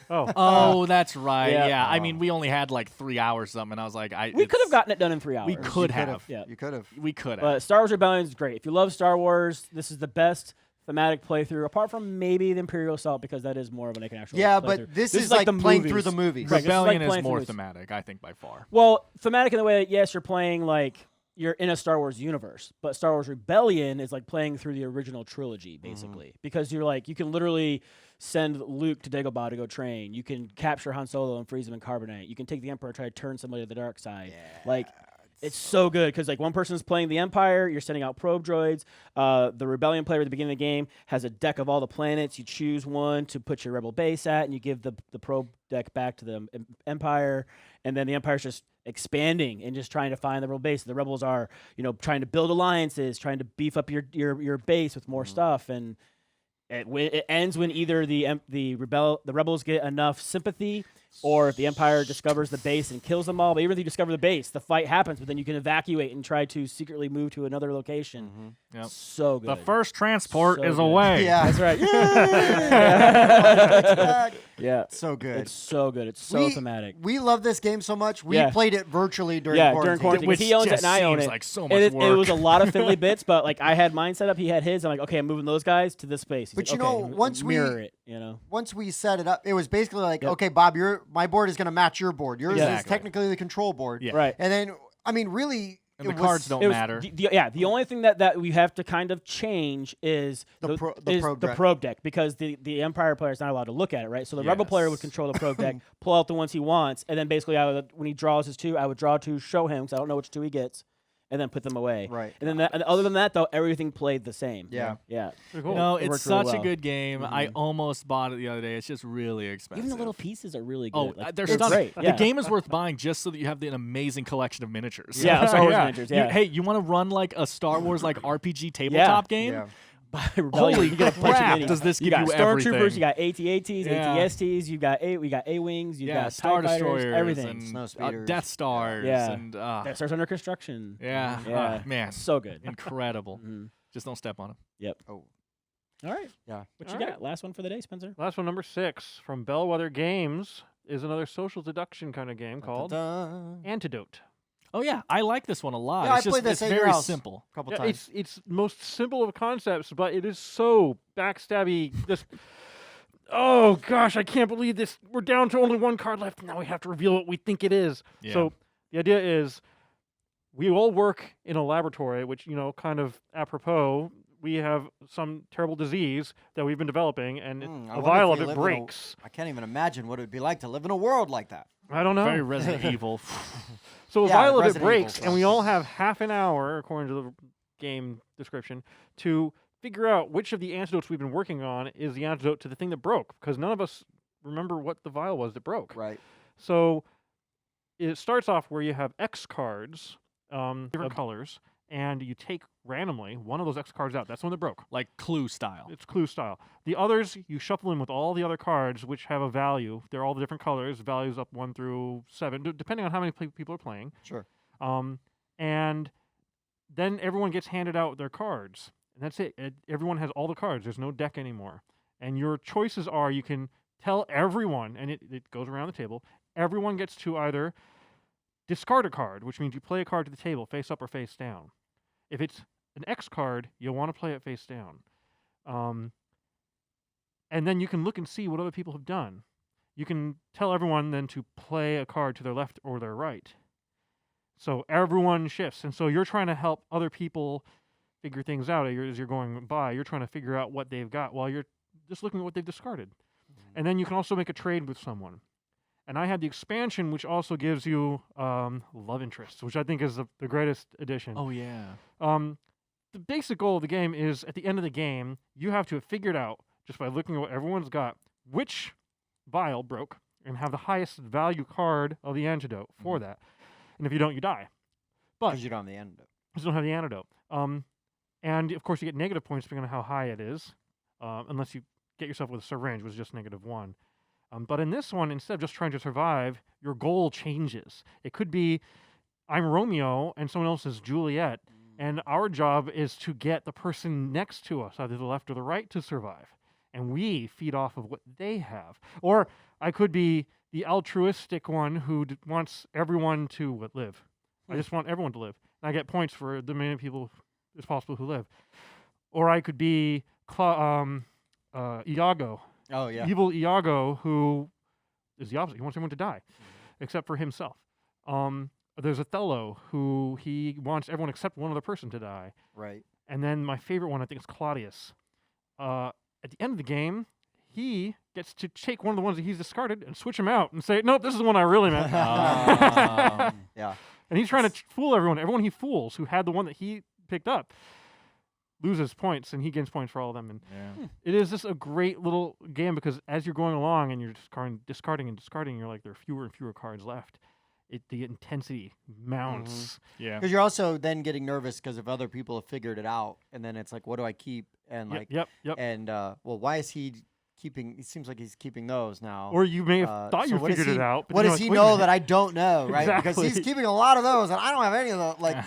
Oh, Oh, that's right. Yeah. Yeah. I Oh. mean, we only had like 3 hours something. And I was like, We could have gotten it done in 3 hours. We could You have. Yeah. You could have. We could have. But Star Wars Rebellion is great. If you love Star Wars, this is the best thematic playthrough, apart from maybe the Imperial Assault, because that is more of an actual Yeah, playthrough. but this is like like the playing movies. through the movies. Right. this is like Rebellion is playing more through thematic, I think, by far. Well, thematic in the way that, yes, you're playing like you're in a Star Wars universe, but Star Wars Rebellion is like playing through the original trilogy, basically. Because you're like, you can literally send Luke to Dagobah to go train. You can capture Han Solo and freeze him in carbonite. You can take the Emperor and try to turn somebody to the dark side. Like, it's so good because like one person's playing the Empire, you're sending out probe droids. The Rebellion player at the beginning of the game has a deck of all the planets. You choose one to put your Rebel base at, and you give the probe deck back to the Empire, and then the Empire's just expanding and just trying to find the Rebel base. The Rebels are trying to build alliances, trying to beef up your base with more stuff, and it ends when either the rebels get enough sympathy, or if the Empire discovers the base and kills them all. But even if you discover the base, the fight happens, but then you can evacuate and try to secretly move to another location. Yep. So good. The first transport So is good. away. Yeah. That's right. Yeah. So good. It's so good. It's so thematic. We love this game so much. We Yeah. played it virtually during Yeah, quarantine. during quarantine. Which He owns it just and I own seems it. like so And much it work. was a lot of fiddly bits, but like I had mine set up, he had his. I'm like, okay, I'm moving those guys to this space. He's But like, you know, okay, once we- mirror it, Once we set it up, it was basically like, Yep. okay, Bob, my board is going to match your board. Yours is Exactly. technically the control board. Yeah. right. And then, I mean, really, And it the was- cards don't It was matter. the only thing that we have to kind of change is The probe deck. probe deck, because the Empire player is not allowed to look at it, right? So the Rebel player would Yes. control the probe deck, pull out the ones he wants, and then basically when he draws his 2, I would draw 2, show him, because I don't know which 2 he gets, and then put them away. Right. And then and other than that, though, everything played the same. Yeah. Yeah. pretty cool. No, It it's worked really such a well. good game. I almost bought it the other day. It's just really expensive. Even the little pieces are really good. Oh, Like, they're it's stunning. great. Yeah. The game is worth buying just so that you have an amazing collection of miniatures. Yeah, Star Wars miniatures, yeah. Hey, you want to run like a Star Wars like RPG tabletop game? Yeah. By Rebellion, Holy you get a bunch of crap, minis. does this you give got you stormtroopers, everything. you got AT-ATs, Yeah. AT-STs, we got A-wings, you Yeah, got Star TIE fighters, Destroyers everything. and Snow speeders. Death Stars Yeah. and That starts under construction. yeah, Yeah. man, So good. incredible. Mhm. Just don't step on them. Oh, All right. yeah. What you All got? right. Last one for the day, Spencer. Last one, number 6 from Bellwether Games, is another social deduction kind of game called Da-da-da. Antidote. Oh yeah, I like this one a lot. Yeah, it's I played just this it's at your very house. simple. A couple Yeah, times. it's most simple of concepts, but it is so backstabby. Just oh gosh, I can't believe this. We're down to only one card left. Now we have to reveal what we think it is. Yeah. So the idea is, we all work in a laboratory, which kind of apropos. We have some terrible disease that we've been developing, and I a wonder vial if of we it live in a- breaks. I can't even imagine what it would be like to live in a world like that. I don't know. Very Resident Evil. So a Yeah, vial of it Resident Evil breaks, and we all have half an hour, according to the game description, to figure out which of the antidotes we've been working on is the antidote to the thing that broke, because none of us remember what the vial was that broke. Right. So it starts off where you have X cards, different colors, and you take randomly one of those X cards out. That's the one that broke. Like Clue style. It's Clue style. The others, you shuffle in with all the other cards, which have a value. They're all the different colors, values up 1 through 7, depending on how many people are playing. Sure. And then everyone gets handed out their cards. And that's it. Everyone has all the cards. There's no deck anymore. And your choices are, you can tell everyone, and it goes around the table, everyone gets to either discard a card, which means you play a card to the table, face up or face down. If it's an X card, you'll want to play it face down. And then you can look and see what other people have done. You can tell everyone then to play a card to their left or their right. So everyone shifts. And so you're trying to help other people figure things out as you're going by. You're trying to figure out what they've got while you're just looking at what they've discarded. And then you can also make a trade with someone. And I had the expansion, which also gives you love interests, which I think is the greatest addition. Oh, yeah. The basic goal of the game is, at the end of the game, you have to have figured out, just by looking at what everyone's got, which vial broke, and have the highest value card of the antidote for that. And if you don't, you die. But Because you don't have the antidote. you don't have the antidote. And, of course, you get negative points depending on how high it is, unless you get yourself with a syringe, which is just -1. But in this one, instead of just trying to survive, your goal changes. It could be, I'm Romeo, and someone else is Juliet, and our job is to get the person next to us, either the left or the right, to survive. And we feed off of what they have. Or I could be the altruistic one who wants everyone to live. I just want everyone to live. And I get points for the many people as possible who live. Or I could be Iago. Oh, yeah. Evil Iago, who is the opposite. He wants everyone to die, except for himself. There's Othello, who he wants everyone except one other person to die. Right. And then my favorite one, I think, is Claudius. At the end of the game, he gets to take one of the ones that he's discarded and switch them out and say, nope, this is the one I really meant. Yeah. And he's trying to fool everyone. Everyone he fools who had the one that he picked up loses points, and he gains points for all of them. And it is just a great little game, because as you're going along and you're discarding, you're like, there are fewer and fewer cards left. The intensity mounts. Yeah. Because you're also then getting nervous because if other people have figured it out, and then it's like, what do I keep? And like, Yep. and well, why is he keeping? It seems like he's keeping those now. Or you may have thought so you what does figured he- it out. But What you does know, he wait a know minute. that I don't know, right? Because he's Exactly. keeping a lot of those, and I don't have any of those. Like,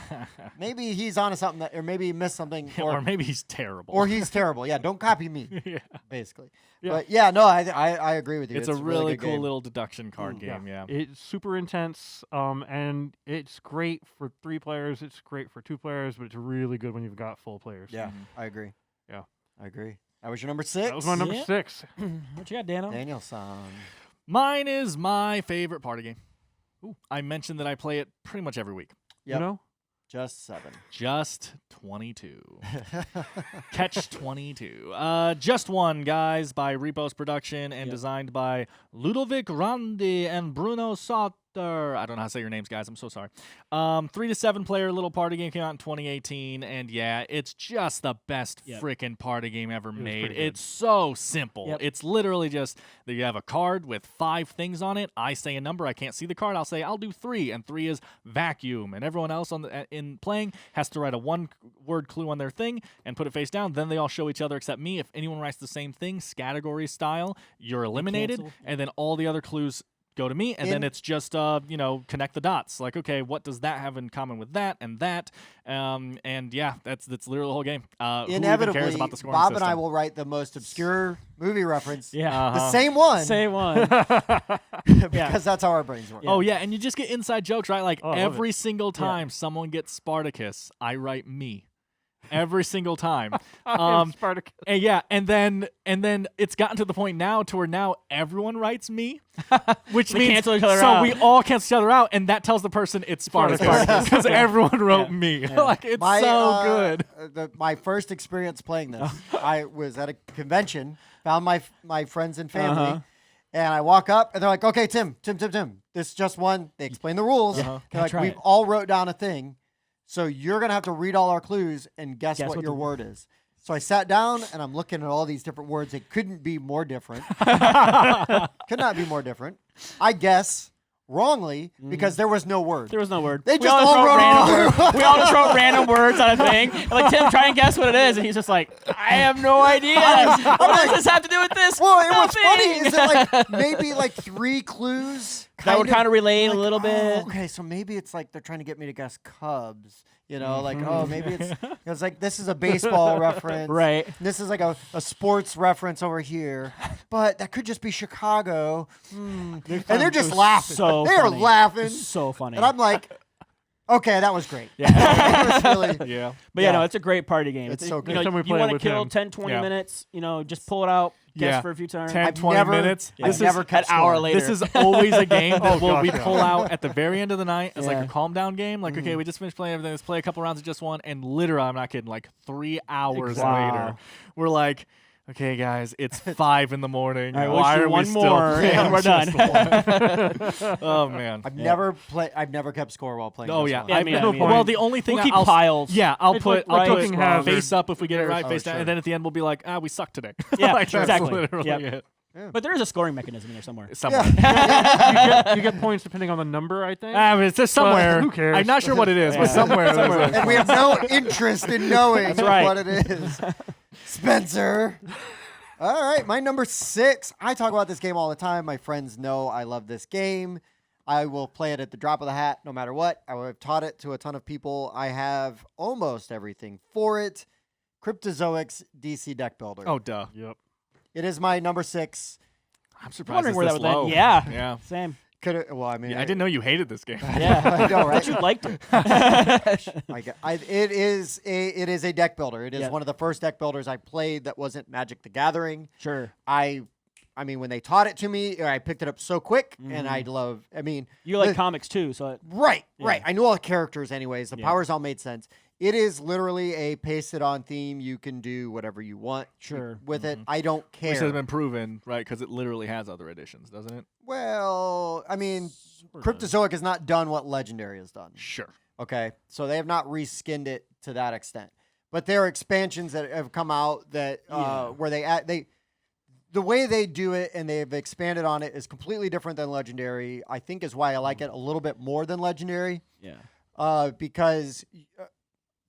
maybe he's onto something, or maybe he missed something, or maybe he's terrible. or he's terrible. Yeah, don't copy me, yeah. basically. Yeah. But yeah, no, I agree with you. It's a really really good cool game. little deduction card game, yeah. It's super intense, and it's great for 3 players. It's great for 2 players, but it's really good when you've got full players. Yeah, I agree. Yeah. I agree. That was your number 6. That was my number Yeah. 6. What you got, Dano? Daniel-san. Mine is my favorite party game. I mentioned that I play it pretty much every week. Yep. You know? Just 7. Just 22. Catch 22. Just One, guys, by Repos Production and designed by Ludovic Randi and Bruno Sauter. I don't know how to say your names, guys. I'm so sorry. 3 to 7 player little party game came out in 2018, and yeah, it's just the best freaking party game ever made. pretty good. It's so simple. Yep. It's literally just that you have a card with 5 things on it. I say a number. I can't see the card. I'll say I'll do 3, and 3 is vacuum, and everyone else in playing has to write a 1-word clue on their thing and put it face down. Then they all show each other except me. If anyone writes the same thing, category style, you're eliminated, cancel. and then all the other clues go to me, and then it's just connect the dots. Like, okay, what does that have in common with that and that? And yeah, that's literally the whole game. Who even Inevitably, cares about the scoring Bob system? and I will write the most obscure movie reference. Yeah. The same one. Say one. because that's how our brains work. Oh yeah, and you just get inside jokes, right? Like I love every single time someone gets Spartacus, I write me. Every single time. Spartacus. And yeah, and then it's gotten to the point now to where now everyone writes me, which We means cancel each other so out. we all cancel each other out, and that tells the person it's Spartacus because everyone wrote me. Like it's so good. My first experience playing this, I was at a convention, found my friends and family, and I walk up, and they're like, "Okay, Tim, this is just one." They explain the rules. They're like, try "We've it." all wrote down a thing, so you're gonna have to read all our clues and guess what what your the- word is." So I sat down and I'm looking at all these different words. It couldn't be more different. Could not be more different. I guess wrongly because there was no word. There was no word. They We just all all wrote random words. We all just wrote random words on a thing. And like, Tim, try and guess what it is. And he's just like, I have no idea. What does this have to do with this? Well, and what's Nothing. funny is it like maybe like 3 clues that would kind of relate like, a little bit. Oh, okay, so maybe it's like they're trying to get me to guess Cubs. You know, like, oh, maybe it's like this is a baseball reference. Right. This is like a sports reference over here. But that could just be Chicago. And they're just laughing. So they are funny. laughing. So funny. And I'm like, okay, that was great. Yeah. It was really, Yeah. But yeah, no, it's a great party game. It's so good. You Next time we know, you play it want to with kill him. 10, 20 Yeah. minutes, you know, just pull it out, guess Yeah. for a few turns. 10, I've 20 never- minutes. I've This never is kept an hour score. later. This is always a game that Oh, we gosh, pull yeah. out at the very end of the night as like Yeah. a calm down game. Like, okay, we just finished playing everything. Let's play a couple rounds of just one. And literally, I'm not kidding, like 3 hours Wow. later, we're like, okay, guys, it's 5 in the morning. All right, Why let's do are we one still more, playing and we're just done. one? Oh, man. I've never kept score while playing. Oh this yeah, one. Yeah, me neither. well, the only thing We'll keep I'll piles. Yeah, I'll It's put like I'll right put cooking hazard. face up if we get it right, Oh, face down, sure. and then at the end we'll be like, we suck today. Yeah, like, that's exactly. literally Yep. it. But there is a scoring mechanism in there somewhere. Somewhere. You get points depending on the number, I think. But it's just somewhere. who cares? I'm not sure what it is, Yeah. but somewhere. Somewhere. And we have no interest in knowing That's right. what it is. Spencer. All right, my number 6. I talk about this game all the time. My friends know I love this game. I will play it at the drop of the hat no matter what. I have taught it to a ton of people. I have almost everything for it. Cryptozoic's DC Deck Builder. Oh, duh. Yep. It is my number 6. I'm surprised Wondering it's where that this would low. land. Yeah. Yeah. Same. Well, I mean, Yeah, I didn't know you hated this game. Yeah. I know, right? But you liked it. It is a deck builder. It is Yeah. one of the first deck builders I played that wasn't Magic the Gathering. Sure. I mean, when they taught it to me, I picked it up so quick, and I love. I mean, You like the- comics too, so it, right. Yeah. I knew all the characters, anyways. The Yeah. powers all made sense. It is literally a paste-it-on theme. You can do whatever you want Sure. with it. I don't care. Which has been proven, right? Because it literally has other editions, doesn't it? Well, I mean, Cryptozoic has not done what Legendary has done. Sure. Okay, so they have not reskinned it to that extent, but there are expansions that have come out that where the way they do it and they've expanded on it is completely different than Legendary. I think is why I like it a little bit more than Legendary, yeah. because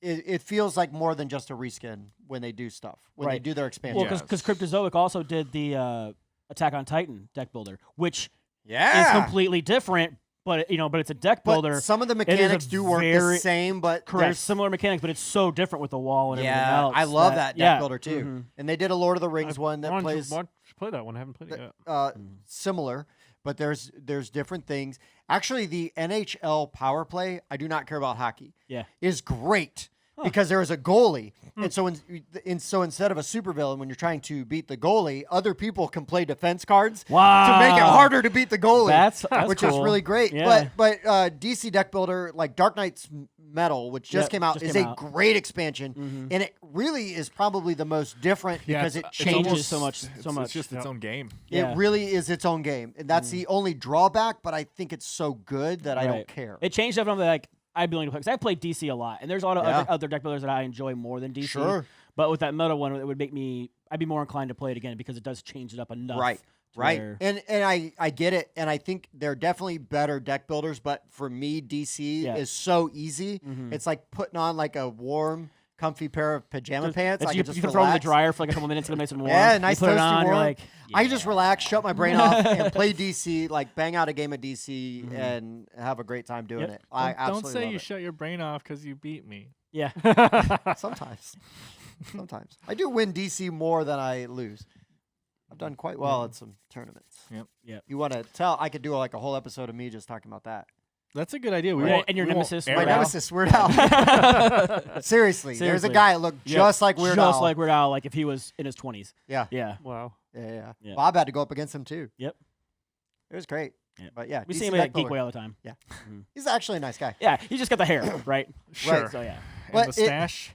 it feels like more than just a reskin when they do stuff when they Right. do their expansion. Well, because Cryptozoic also did the Attack on Titan deck builder, which yeah, is completely different, but it's a deck but builder. some of the is a mechanics do work the very- same, but Correct. there's Similar mechanics, but it's so different with the wall and everything else. I love that deck yeah. builder too. Mhm. And they did a Lord of the Rings one that Why don't you- plays why don't you play that one? I haven't played it yet. similar, but there's different things. Actually, the NHL power play, I do not care about hockey. Yeah. Is great because there is a goalie, and so so instead of a supervillain, when you're trying to beat the goalie, other people can play defense cards to make it Wow. harder to beat the goalie. That's which is cool. really great. Yeah. But DC deck builder like Dark Knight's Metal, which just Yep, came out, just is came a out. great expansion, and it really is probably the most different Yeah, because it it's changes almost so much. It's just its own game. Yeah. It really is its own game, and that's the only drawback. But I think it's so good that I don't Right. care. It changed up from like I'd be willing to play because I played DC a lot, and there's a lot of Yeah. other deck builders that I enjoy more than DC. Sure. But with that meta one, it would make me I'd be more inclined to play it again because it does change it up enough. Right. to Right. where- And I get it, and I think they're definitely better deck builders. But for me, DC Yeah. is so easy. Mhm. It's like putting on like a warm, comfy pair of pajama pants. I you, can just you can throw them in the relax. dryer for like a couple minutes, get them nice and warm. Yeah, You nice put it toasty on, you're warm. like, I just yeah. relax, shut my brain off, and play DC. Like bang out a game of DC Mhm. and have a great time doing Yep. it. I Don't absolutely say love you it. shut your brain off because you beat me. Yeah. Sometimes. Sometimes. I do win DC more than I lose. I've done quite well at some tournaments. Yep. You want to tell? I could do like a whole episode of me just talking about that. That's a good idea. We Right, won't, and your we won't nemesis, air My Weird it Al. out. nemesis, Weird Al. Seriously, there's a Seriously. guy that looked Yep. just like Weird Al. Just like Weird Al, like if he was in his 20s. Yeah. Yeah. Wow. Yeah. Yeah. Bob had to go up against him too. Yep. It was great. Yeah. But yeah, We DC see him deck at builder. Geekway all the time. He's actually a nice guy. Yeah, he just got the hair, right? Sure. So yeah, And But the it- stash?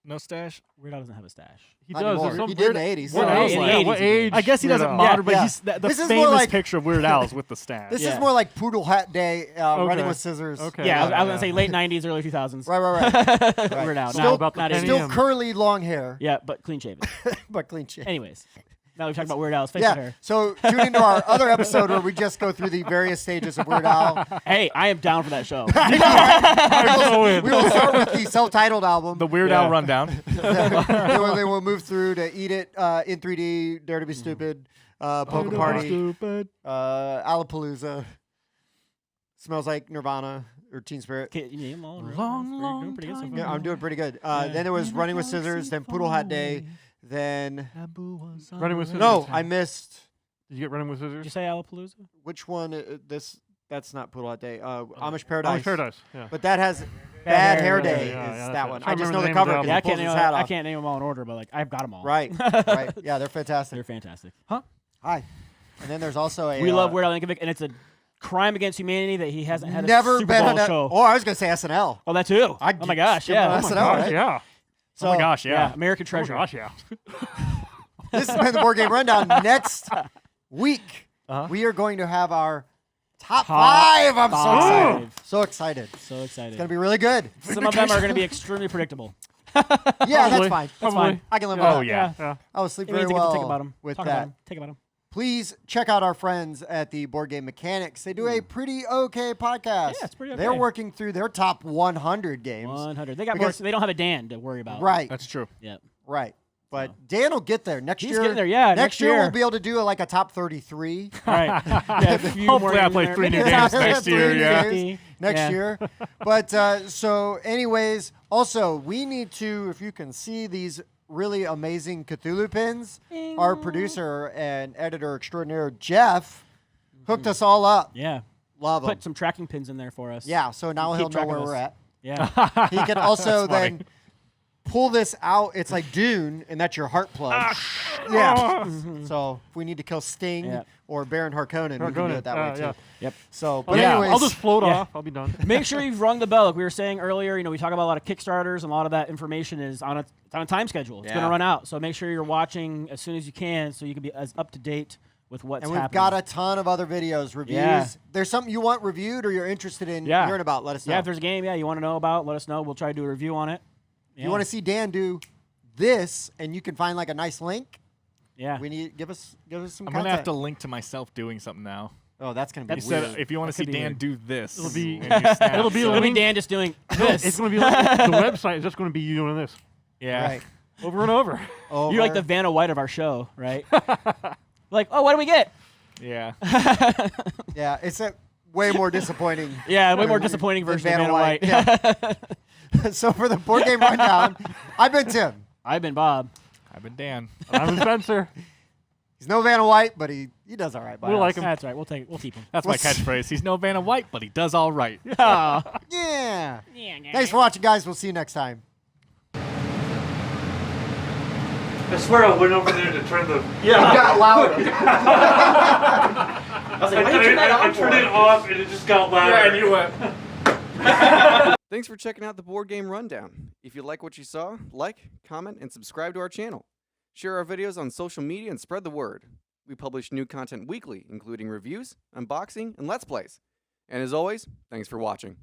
No stash? Weird Al doesn't have a stash. He Not does. anymore. There's some He did in weird- the 80s. What Yeah, else? in the Like, 80s what he did. age? I guess he Weird doesn't Al? matter, but Yeah. he's the This is more famous like- picture of Weird Al's with the stash. This Yeah. is more like Poodle Hat Day, running Okay. with scissors. Okay. Yeah, I was yeah. gonna say late 90s, early 2000s. Right. Weird Al. Still Not, about the not penny anymore. Still curly long hair, Yeah, but clean shaven. but clean shave. Anyways, Now we've talked about Weird Al's facial Yeah. hair. So tune into our other episode where we just go through the various stages of Weird Al. Hey, I am down for that show. We will start with the self-titled album. The Weird Al rundown. Then we'll move through to Eat It in 3D, Dare to Be Stupid, Polka Party, Alapalooza, Smells Like Nirvana or Teen Spirit. Okay, you name them all. Right? Long, You're long doing pretty good so time far. Yeah, I'm doing pretty good. Then there was Running with Scissors, then Poodle Hat Day, then Running with Scissors. no, I missed Did you get Running with Did Scissors? you say Alapalooza? which one? That's not Poodle Hat Day. Amish Paradise. Amish Paradise. Yeah. But that has Bad Hair Hair Day. Day. Is Yeah, that that's one? it. I I just remember know the the name of cover the because Yeah, he pulls his hat I off. can't name them all in order, but like I've got them all. Right, right. Yeah, they're fantastic. They're fantastic. Hi. And then there's also a We love Weird Al Yankovic, and it's a crime against humanity that he hasn't had a never Super been Bowl on a, show. Oh, I was gonna say SNL. Oh, that too. I Oh my gosh, give him yeah. a SNL, Gosh, right? yeah. So, Oh my gosh, Yeah, yeah. American Oh Treasure. gosh, yeah. This has been the Board Game Rundown. Next week, Uh-huh. we are going to have our top Top 5. I'm so five. excited. So excited. So excited. It's gonna be really good. Some of them are going to be extremely predictable. Yeah, that's Probably. fine. That's Probably. fine. I can live with Oh, that. yeah. Yeah. I will sleep It very means I get to think well about them. with Talk that. about them. Think about them. Please check out our friends at the Board Game Mechanics. They do a pretty okay podcast. Yeah, it's pretty They're okay. working through their top 100 games. 100. They got Because- more. They don't have a Dan to worry about. Right, That's true. Yeah. right. But Dan will get there next He's year. getting there, yeah, Next next year we'll year. be able to do like a top 33 Right. Yeah, a few Hopefully more I games play in there. 3 new Maybe games top next year, 50, yeah. 50. next Yeah. year. But so, anyways, also we need to, if you can see these really amazing Cthulhu pins, our producer and editor extraordinaire Jeff hooked us all up. Yeah. Love him. Put some tracking pins in there for us. Yeah, so now Keep he'll know track of where us. we're at. Yeah. He can also That's funny. then pull this out. It's like Dune, and that's your heart plug. Yeah. So if we need to kill Sting Yeah. or Baron Harkonnen, we can do it that way too. Yeah. Yep. So, but Yeah. anyways, I'll just float Yeah. off. I'll be done. Make sure you've rung the bell. Like we were saying earlier, we talk about a lot of Kickstarters, and a lot of that information is on it's on a time schedule. It's going Yeah. to run out. So make sure you're watching as soon as you can so you can be as up to date with what's and we've happening. got a ton of other videos, reviews. Yeah. There's something you want reviewed or you're interested in Yeah. hearing about, let us know. Yeah, if there's a game, you want to know about, let us know. We'll try to do a review on it. If you want to see Dan do this and you can find like a nice link, Yeah. we need give us some I'm content. going to have to link to myself doing something now. Oh, that's going to be That's- weird. If you want to That see could be Dan weird. do this, It'll be- and you snap, it'll be so- a It'll be link- Dan just doing this. It's going to be like the website is just going to be you doing this yeah. Right. over and over. Over. You're like the Vanna White of our show, right? Like, oh, what do we get? Yeah. Yeah, it's a way more disappointing. Yeah, way more than- disappointing than version of Vanna White. Yeah. So for the Board Game Rundown, I've been Tim. I've been Bob. I've been Dan. I'm Spencer. He's no Vanna White, but he does all right by We us. like him. That's right. We'll keep him. That's my What's- catchphrase. He's no Vanna White, but he does all right. Oh. Yeah. Thanks for watching, guys. We'll see you next time. I swear I went over there to turn the. got louder. I was like, why did you turn that I on turned for? it off and it just got louder. you went. Thanks for checking out the Board Game Rundown. If you like what you saw, like, comment, and subscribe to our channel. Share our videos on social media and spread the word. We publish new content weekly, including reviews, unboxing, and Let's Plays. And as always, thanks for watching.